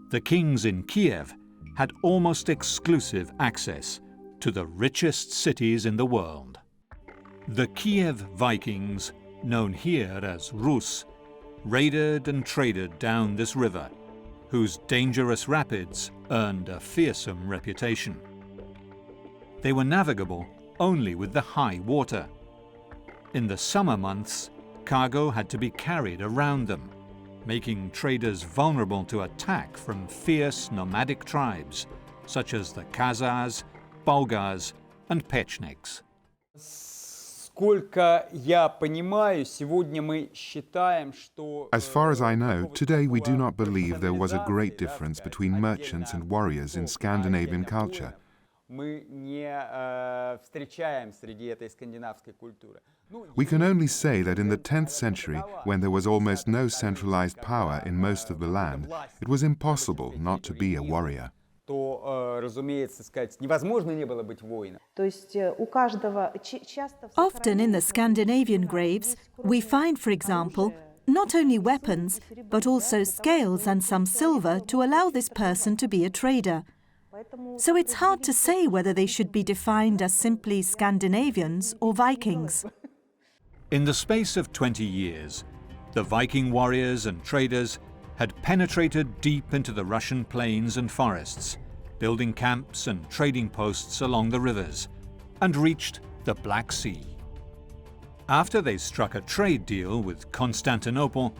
the kings in Kiev had almost exclusive access to the richest cities in the world. The Kiev Vikings, known here as Rus, raided and traded down this river, whose dangerous rapids earned a fearsome reputation. They were navigable only with the high water. In the summer months, cargo had to be carried around them, making traders vulnerable to attack from fierce nomadic tribes, such as the Khazars, Bulgars, and Pechneks. As far as I know, today we do not believe there was a great difference between merchants and warriors in Scandinavian culture. We can only say that in the 10th century, when there was almost no centralized power in most of the land, it was impossible not to be a warrior. Often in the Scandinavian graves, we find, for example, not only weapons, but also scales and some silver to allow this person to be a trader. So it's hard to say whether they should be defined as simply Scandinavians or Vikings. In the space of 20 years, the Viking warriors and traders had penetrated deep into the Russian plains and forests, building camps and trading posts along the rivers, and reached the Black Sea. After they struck a trade deal with Constantinople,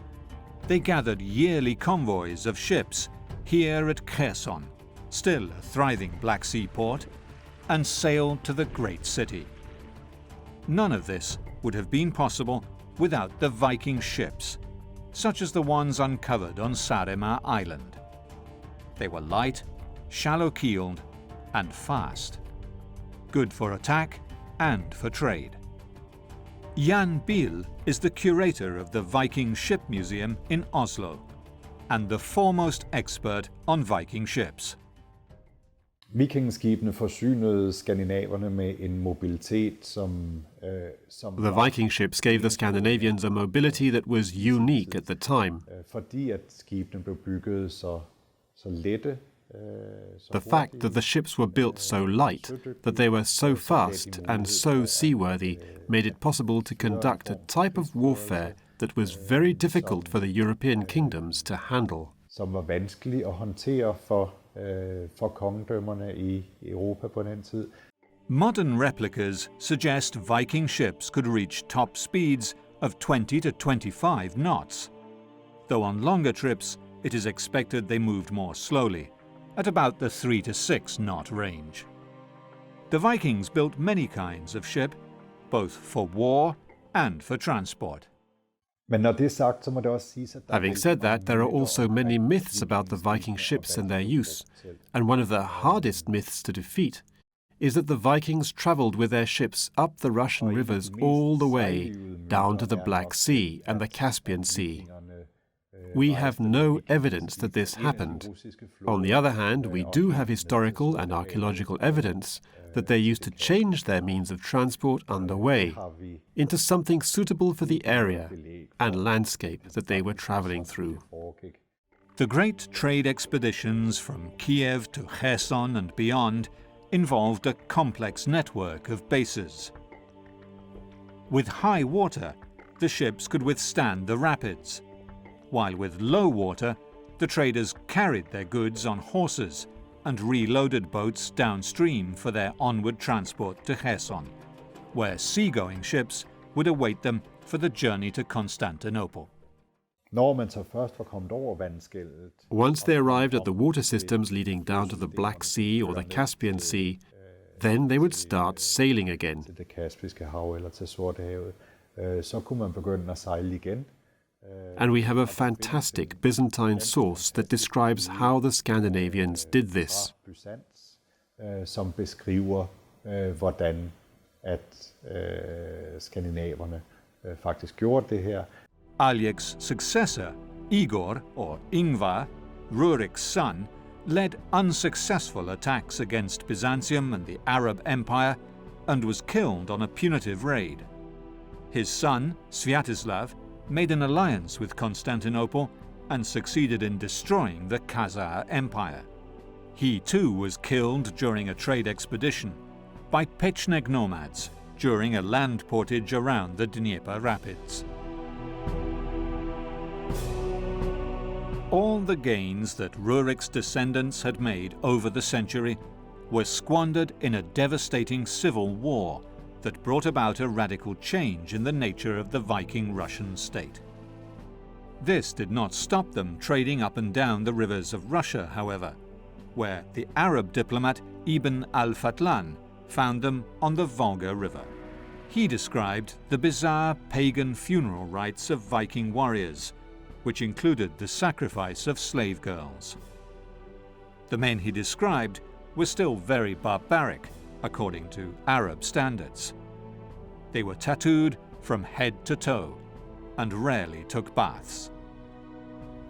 they gathered yearly convoys of ships here at Kherson, still a thriving Black Sea port, and sailed to the great city. None of this would have been possible without the Viking ships, such as the ones uncovered on Saaremaa Island. They were light, shallow-keeled, and fast, good for attack and for trade. Jan Biel is the curator of the Viking Ship Museum in Oslo, and the foremost expert on Viking ships. Vikingskibene forsynede skandinaverne med en mobilitet som The Viking ships gave the Scandinavians a mobility that was unique at the time. Fordi at skibene blev bygget så lette. The fact that the ships were built so light, that they were so fast and so seaworthy, made it possible to conduct a type of warfare that was very difficult for the European kingdoms to handle. Som var vanskelig at håndtere for kongedømmerne i Europa på den tid. Modern replicas suggest Viking ships could reach top speeds of 20 to 25 knots, though on longer trips it is expected they moved more slowly, at about the 3 to 6 knot range. The Vikings built many kinds of ship, both for war and for transport. Having said that, there are also many myths about the Viking ships and their use, and one of the hardest myths to defeat is that the Vikings travelled with their ships up the Russian rivers all the way down to the Black Sea and the Caspian Sea. We have no evidence that this happened. On the other hand, we do have historical and archaeological evidence that they used to change their means of transport on the way into something suitable for the area and landscape that they were travelling through. The great trade expeditions from Kiev to Kherson and beyond involved a complex network of bases. With high water, the ships could withstand the rapids, while with low water, the traders carried their goods on horses and reloaded boats downstream for their onward transport to Kherson, where seagoing ships would await them for the journey to Constantinople. Once they arrived at the water systems leading down to the Black Sea or the Caspian Sea, then they would start sailing again. And we have a fantastic Byzantine source that describes how the Scandinavians did this. Som beskriver, hvordan at skandinaverne faktisk gjorde det her. Eirek's successor, Igor, or Ingvar, Rurik's son, led unsuccessful attacks against Byzantium and the Arab Empire and was killed on a punitive raid. His son, Sviatoslav, made an alliance with Constantinople and succeeded in destroying the Khazar Empire. He too was killed during a trade expedition by Pechneg nomads during a land portage around the Dnieper Rapids. All the gains that Rurik's descendants had made over the century were squandered in a devastating civil war that brought about a radical change in the nature of the Viking Russian state. This did not stop them trading up and down the rivers of Russia, however, where the Arab diplomat Ibn al-Fatlan found them on the Volga River. He described the bizarre pagan funeral rites of Viking warriors, which included the sacrifice of slave girls. The men he described were still very barbaric, according to Arab standards. They were tattooed from head to toe and rarely took baths.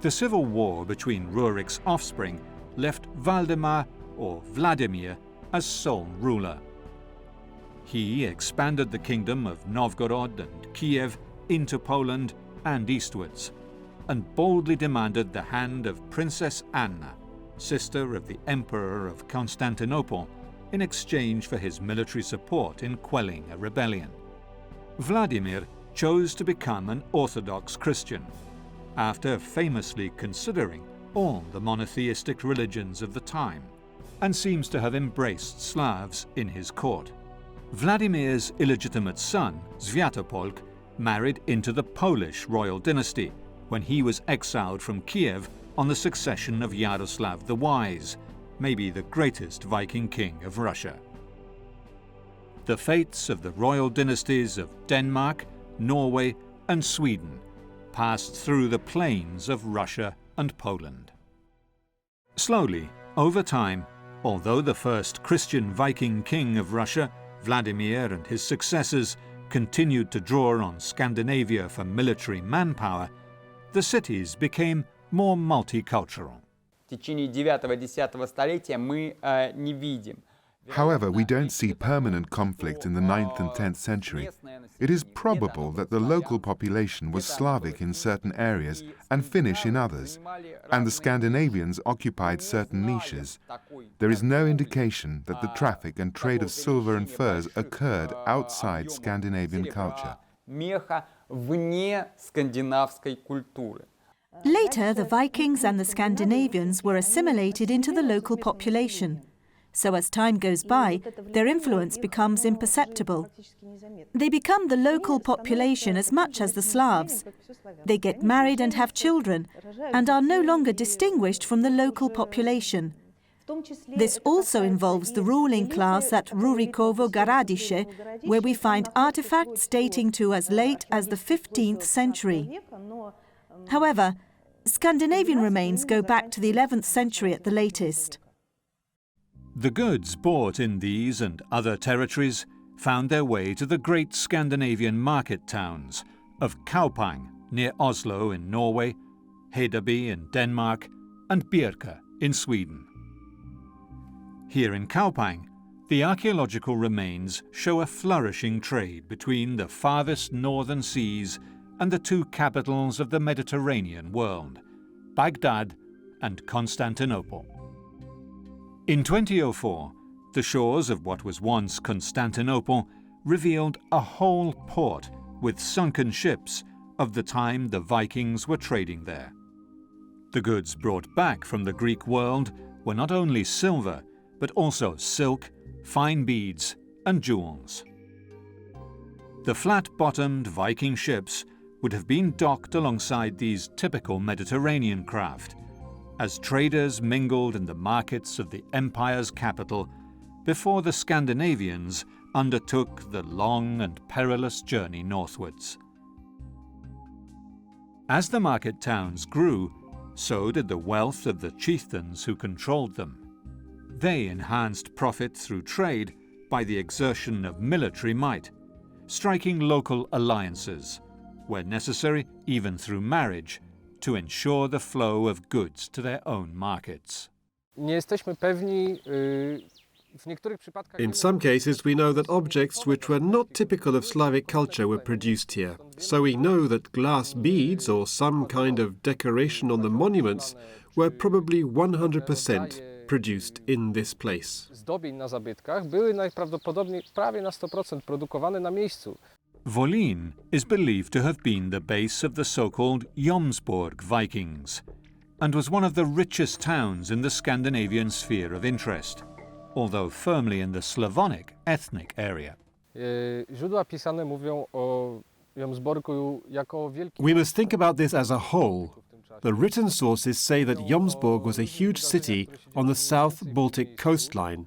The civil war between Rurik's offspring left Valdemar, or Vladimir, as sole ruler. He expanded the kingdom of Novgorod and Kiev into Poland and eastwards, and boldly demanded the hand of Princess Anna, sister of the Emperor of Constantinople, in exchange for his military support in quelling a rebellion. Vladimir chose to become an Orthodox Christian, after famously considering all the monotheistic religions of the time, and seems to have embraced Slavs in his court. Vladimir's illegitimate son, Sviatopolk, married into the Polish royal dynasty when he was exiled from Kiev on the succession of Yaroslav the Wise, maybe the greatest Viking king of Russia. The fates of the royal dynasties of Denmark, Norway, and Sweden passed through the plains of Russia and Poland. Slowly, over time, although the first Christian Viking king of Russia, Vladimir, and his successors continued to draw on Scandinavia for military manpower, the cities became more multicultural. В течение 9-10 столетия мы не видим. However, we don't see permanent conflict in the 9th and 10th century. It is probable that the local population was Slavic in certain areas and Finnish in others, and the Scandinavians occupied certain niches. There is no indication that the traffic and trade of silver and furs occurred outside Scandinavian culture. Later, the Vikings and the Scandinavians were assimilated into the local population. So as time goes by, their influence becomes imperceptible. They become the local population as much as the Slavs. They get married and have children, and are no longer distinguished from the local population. This also involves the ruling class at Rurikovo Garadiše, where we find artifacts dating to as late as the 15th century. However, Scandinavian remains go back to the 11th century at the latest. The goods bought in these and other territories found their way to the great Scandinavian market towns of Kaupang near Oslo in Norway, Hedeby in Denmark, and Birka in Sweden. Here in Kaupang, the archaeological remains show a flourishing trade between the farthest northern seas and the two capitals of the Mediterranean world, Baghdad and Constantinople. In 2004, the shores of what was once Constantinople revealed a whole port with sunken ships of the time the Vikings were trading there. The goods brought back from the Greek world were not only silver, but also silk, fine beads, and jewels. The flat-bottomed Viking ships would have been docked alongside these typical Mediterranean craft, as traders mingled in the markets of the empire's capital before the Scandinavians undertook the long and perilous journey northwards. As the market towns grew, so did the wealth of the chieftains who controlled them. They enhanced profit through trade by the exertion of military might, striking local alliances, where necessary even through marriage, to ensure the flow of goods to their own markets. Nie jesteśmy pewni, In some cases, we know that objects which were not typical of Slavic culture were produced here. So we know that glass beads or some kind of decoration on the monuments were probably 100% produced in this place. Zdobień na zabytkach były najprawdopodobniej prawie na 100% produkowane na miejscu. Volin is believed to have been the base of the so-called Jomsborg Vikings and was one of the richest towns in the Scandinavian sphere of interest, although firmly in the Slavonic ethnic area. Źródła pisane mówią o Jomsborgu jako wielkim... We must think about this as a whole. The written sources say that Jomsborg was a huge city on the South Baltic coastline.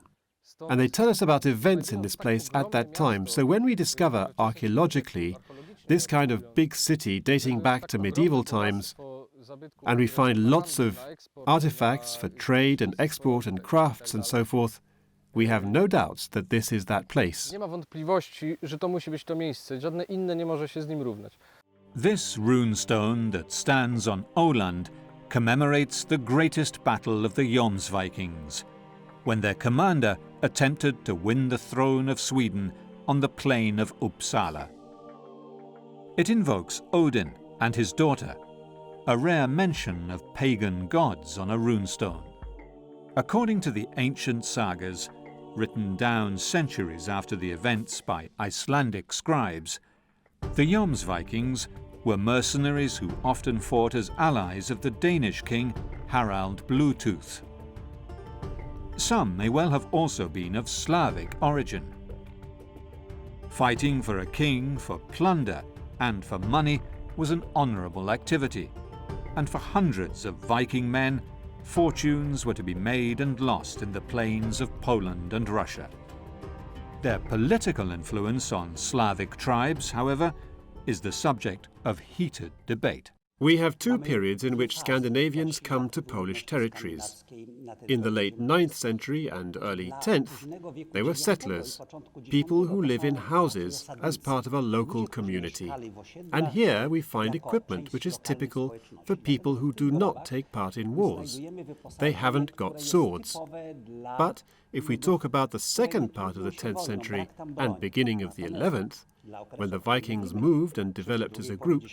And they tell us about events in this place at that time. So when we discover archaeologically this kind of big city dating back to medieval times, and we find lots of artifacts for trade and export and crafts and so forth, we have no doubts that this is that place. Nie ma wątpliwości, że to musi być to miejsce. Żadne inne nie może się z nim równać. This runestone that stands on Åland commemorates the greatest battle of the Jomsvikings, when their commander attempted to win the throne of Sweden on the plain of Uppsala. It invokes Odin and his daughter, a rare mention of pagan gods on a runestone. According to the ancient sagas, written down centuries after the events by Icelandic scribes, the Jomsvikings were mercenaries who often fought as allies of the Danish king Harald Bluetooth. Some may well have also been of Slavic origin. Fighting for a king for plunder and for money was an honourable activity, and for hundreds of Viking men, fortunes were to be made and lost in the plains of Poland and Russia. Their political influence on Slavic tribes, however, is the subject of heated debate. We have two periods in which Scandinavians come to Polish territories. In the late 9th century and early 10th, they were settlers, people who live in houses as part of a local community. And here we find equipment which is typical for people who do not take part in wars. They haven't got swords. But if we talk about the second part of the 10th century and beginning of the 11th, when the Vikings moved and developed as a group,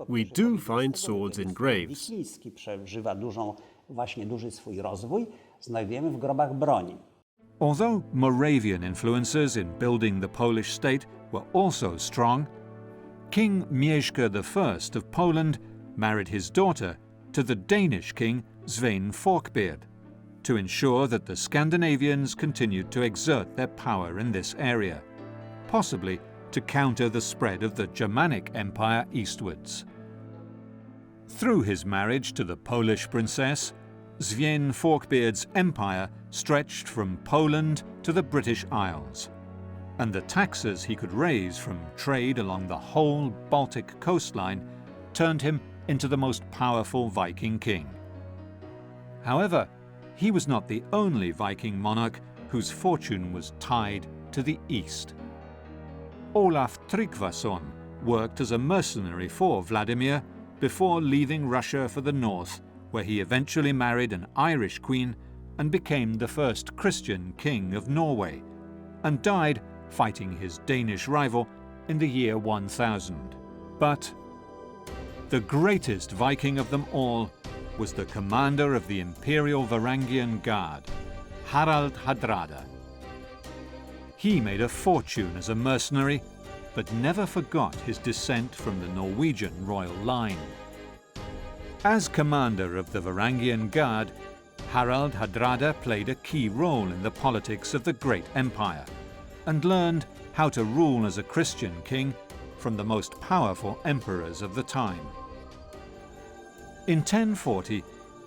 we do find swords in graves. Although Moravian influences in building the Polish state were also strong, King Mieszko I of Poland married his daughter to the Danish king Sven Forkbeard to ensure that the Scandinavians continued to exert their power in this area, possibly to counter the spread of the Germanic Empire eastwards. Through his marriage to the Polish princess, Sven Forkbeard's empire stretched from Poland to the British Isles, and the taxes he could raise from trade along the whole Baltic coastline turned him into the most powerful Viking king. However, he was not the only Viking monarch whose fortune was tied to the east. Olaf Tryggvason worked as a mercenary for Vladimir before leaving Russia for the north, where he eventually married an Irish queen and became the first Christian king of Norway, and died fighting his Danish rival in the year 1000. But the greatest Viking of them all was the commander of the Imperial Varangian Guard, Harald Hardrada. He made a fortune as a mercenary, but never forgot his descent from the Norwegian royal line. As commander of the Varangian Guard, Harald Hardrada played a key role in the politics of the great empire, and learned how to rule as a Christian king from the most powerful emperors of the time. In 1040,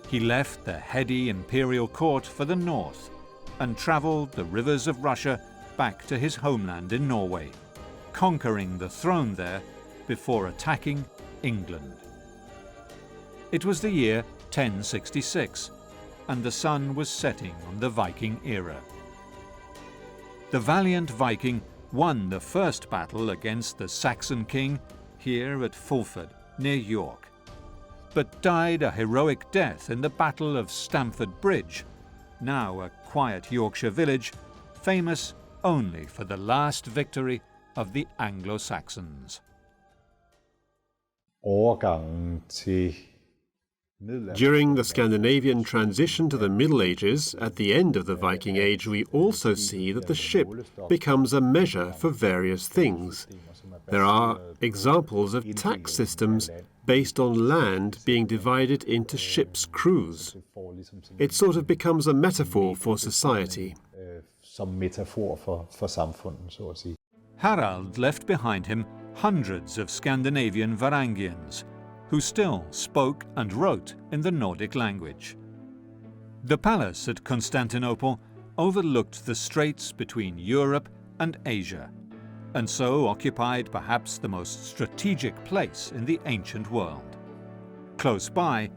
he left the heady imperial court for the north and travelled the rivers of Russia back to his homeland in Norway, conquering the throne there before attacking England. It was the year 1066, and the sun was setting on the Viking era. The valiant Viking won the first battle against the Saxon king here at Fulford, near York, but died a heroic death in the Battle of Stamford Bridge, now a quiet Yorkshire village, famous only for the last victory of the Anglo-Saxons. Overgangen til During the Scandinavian transition to the Middle Ages, at the end of the Viking Age, we also see that the ship becomes a measure for various things. There are examples of tax systems based on land being divided into ships' crews. It sort of becomes a metaphor for society. Som metafor for samfundet, så at sige. Harald left behind him hundreds of Scandinavian Varangians, who still spoke and wrote in the Nordic language. The palace at Constantinople overlooked the straits between Europe and Asia, and so occupied perhaps the most strategic place in the ancient world. Close by,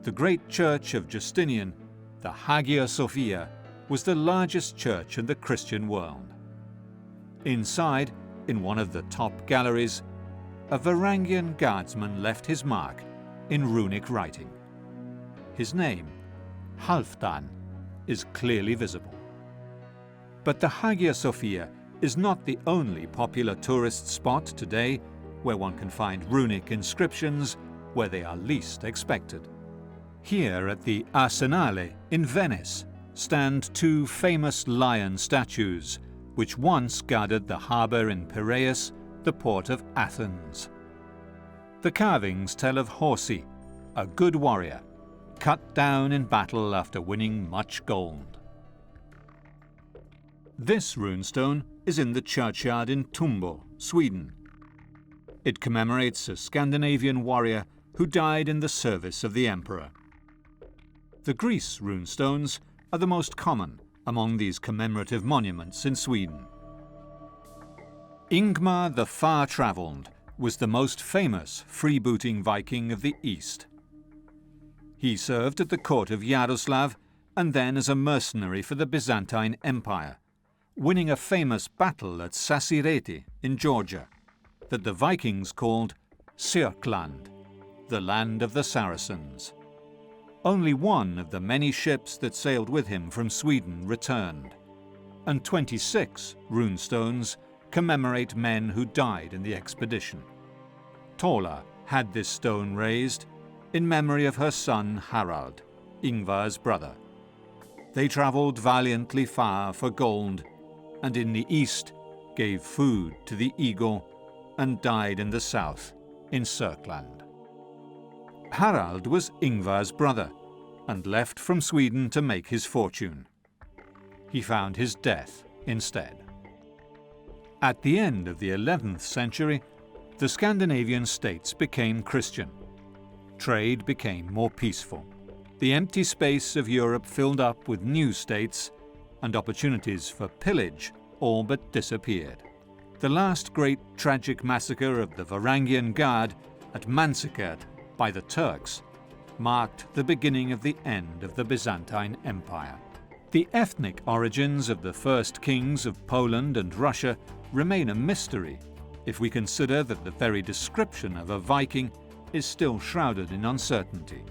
the great church of Justinian, the Hagia Sophia, was the largest church in the Christian world. Inside, in one of the top galleries, a Varangian guardsman left his mark in runic writing. His name, Halfdan, is clearly visible. But the Hagia Sophia is not the only popular tourist spot today where one can find runic inscriptions where they are least expected. Here at the Arsenale in Venice stand two famous lion statues which once guarded the harbour in Piraeus, the port of Athens. The carvings tell of Horsi, a good warrior, cut down in battle after winning much gold. This runestone is in the churchyard in Tumbo, Sweden. It commemorates a Scandinavian warrior who died in the service of the emperor. The Greece runestones are the most common among these commemorative monuments in Sweden. Ingmar the Far-Travelled was the most famous freebooting Viking of the East. He served at the court of Yaroslav and then as a mercenary for the Byzantine Empire, winning a famous battle at Sasireti in Georgia that the Vikings called Sörkland, the land of the Saracens. Only one of the many ships that sailed with him from Sweden returned, and 26 runestones commemorate men who died in the expedition. Tola had this stone raised in memory of her son Harald, Ingvar's brother. They travelled valiantly far for gold, and in the east gave food to the eagle, and died in the south, in Sörkland. Harald was Ingvar's brother, and left from Sweden to make his fortune. He found his death instead. At the end of the 11th century, the Scandinavian states became Christian. Trade became more peaceful. The empty space of Europe filled up with new states, and opportunities for pillage all but disappeared. The last great tragic massacre of the Varangian Guard at Manzikert by the Turks marked the beginning of the end of the Byzantine Empire. The ethnic origins of the first kings of Poland and Russia remain a mystery if we consider that the very description of a Viking is still shrouded in uncertainty.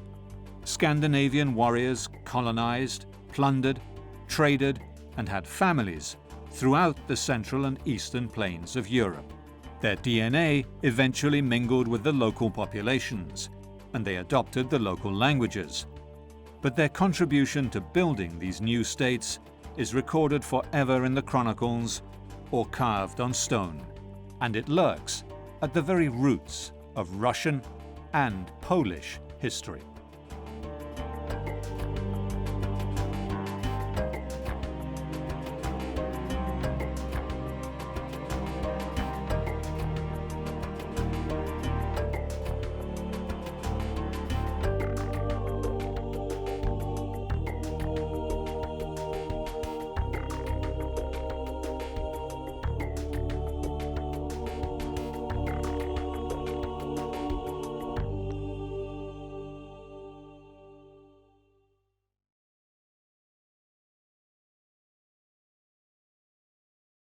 Scandinavian warriors colonized, plundered, traded, and had families throughout the central and eastern plains of Europe. Their DNA eventually mingled with the local populations, and they adopted the local languages. But their contribution to building these new states is recorded forever in the chronicles or carved on stone, and it lurks at the very roots of Russian and Polish history.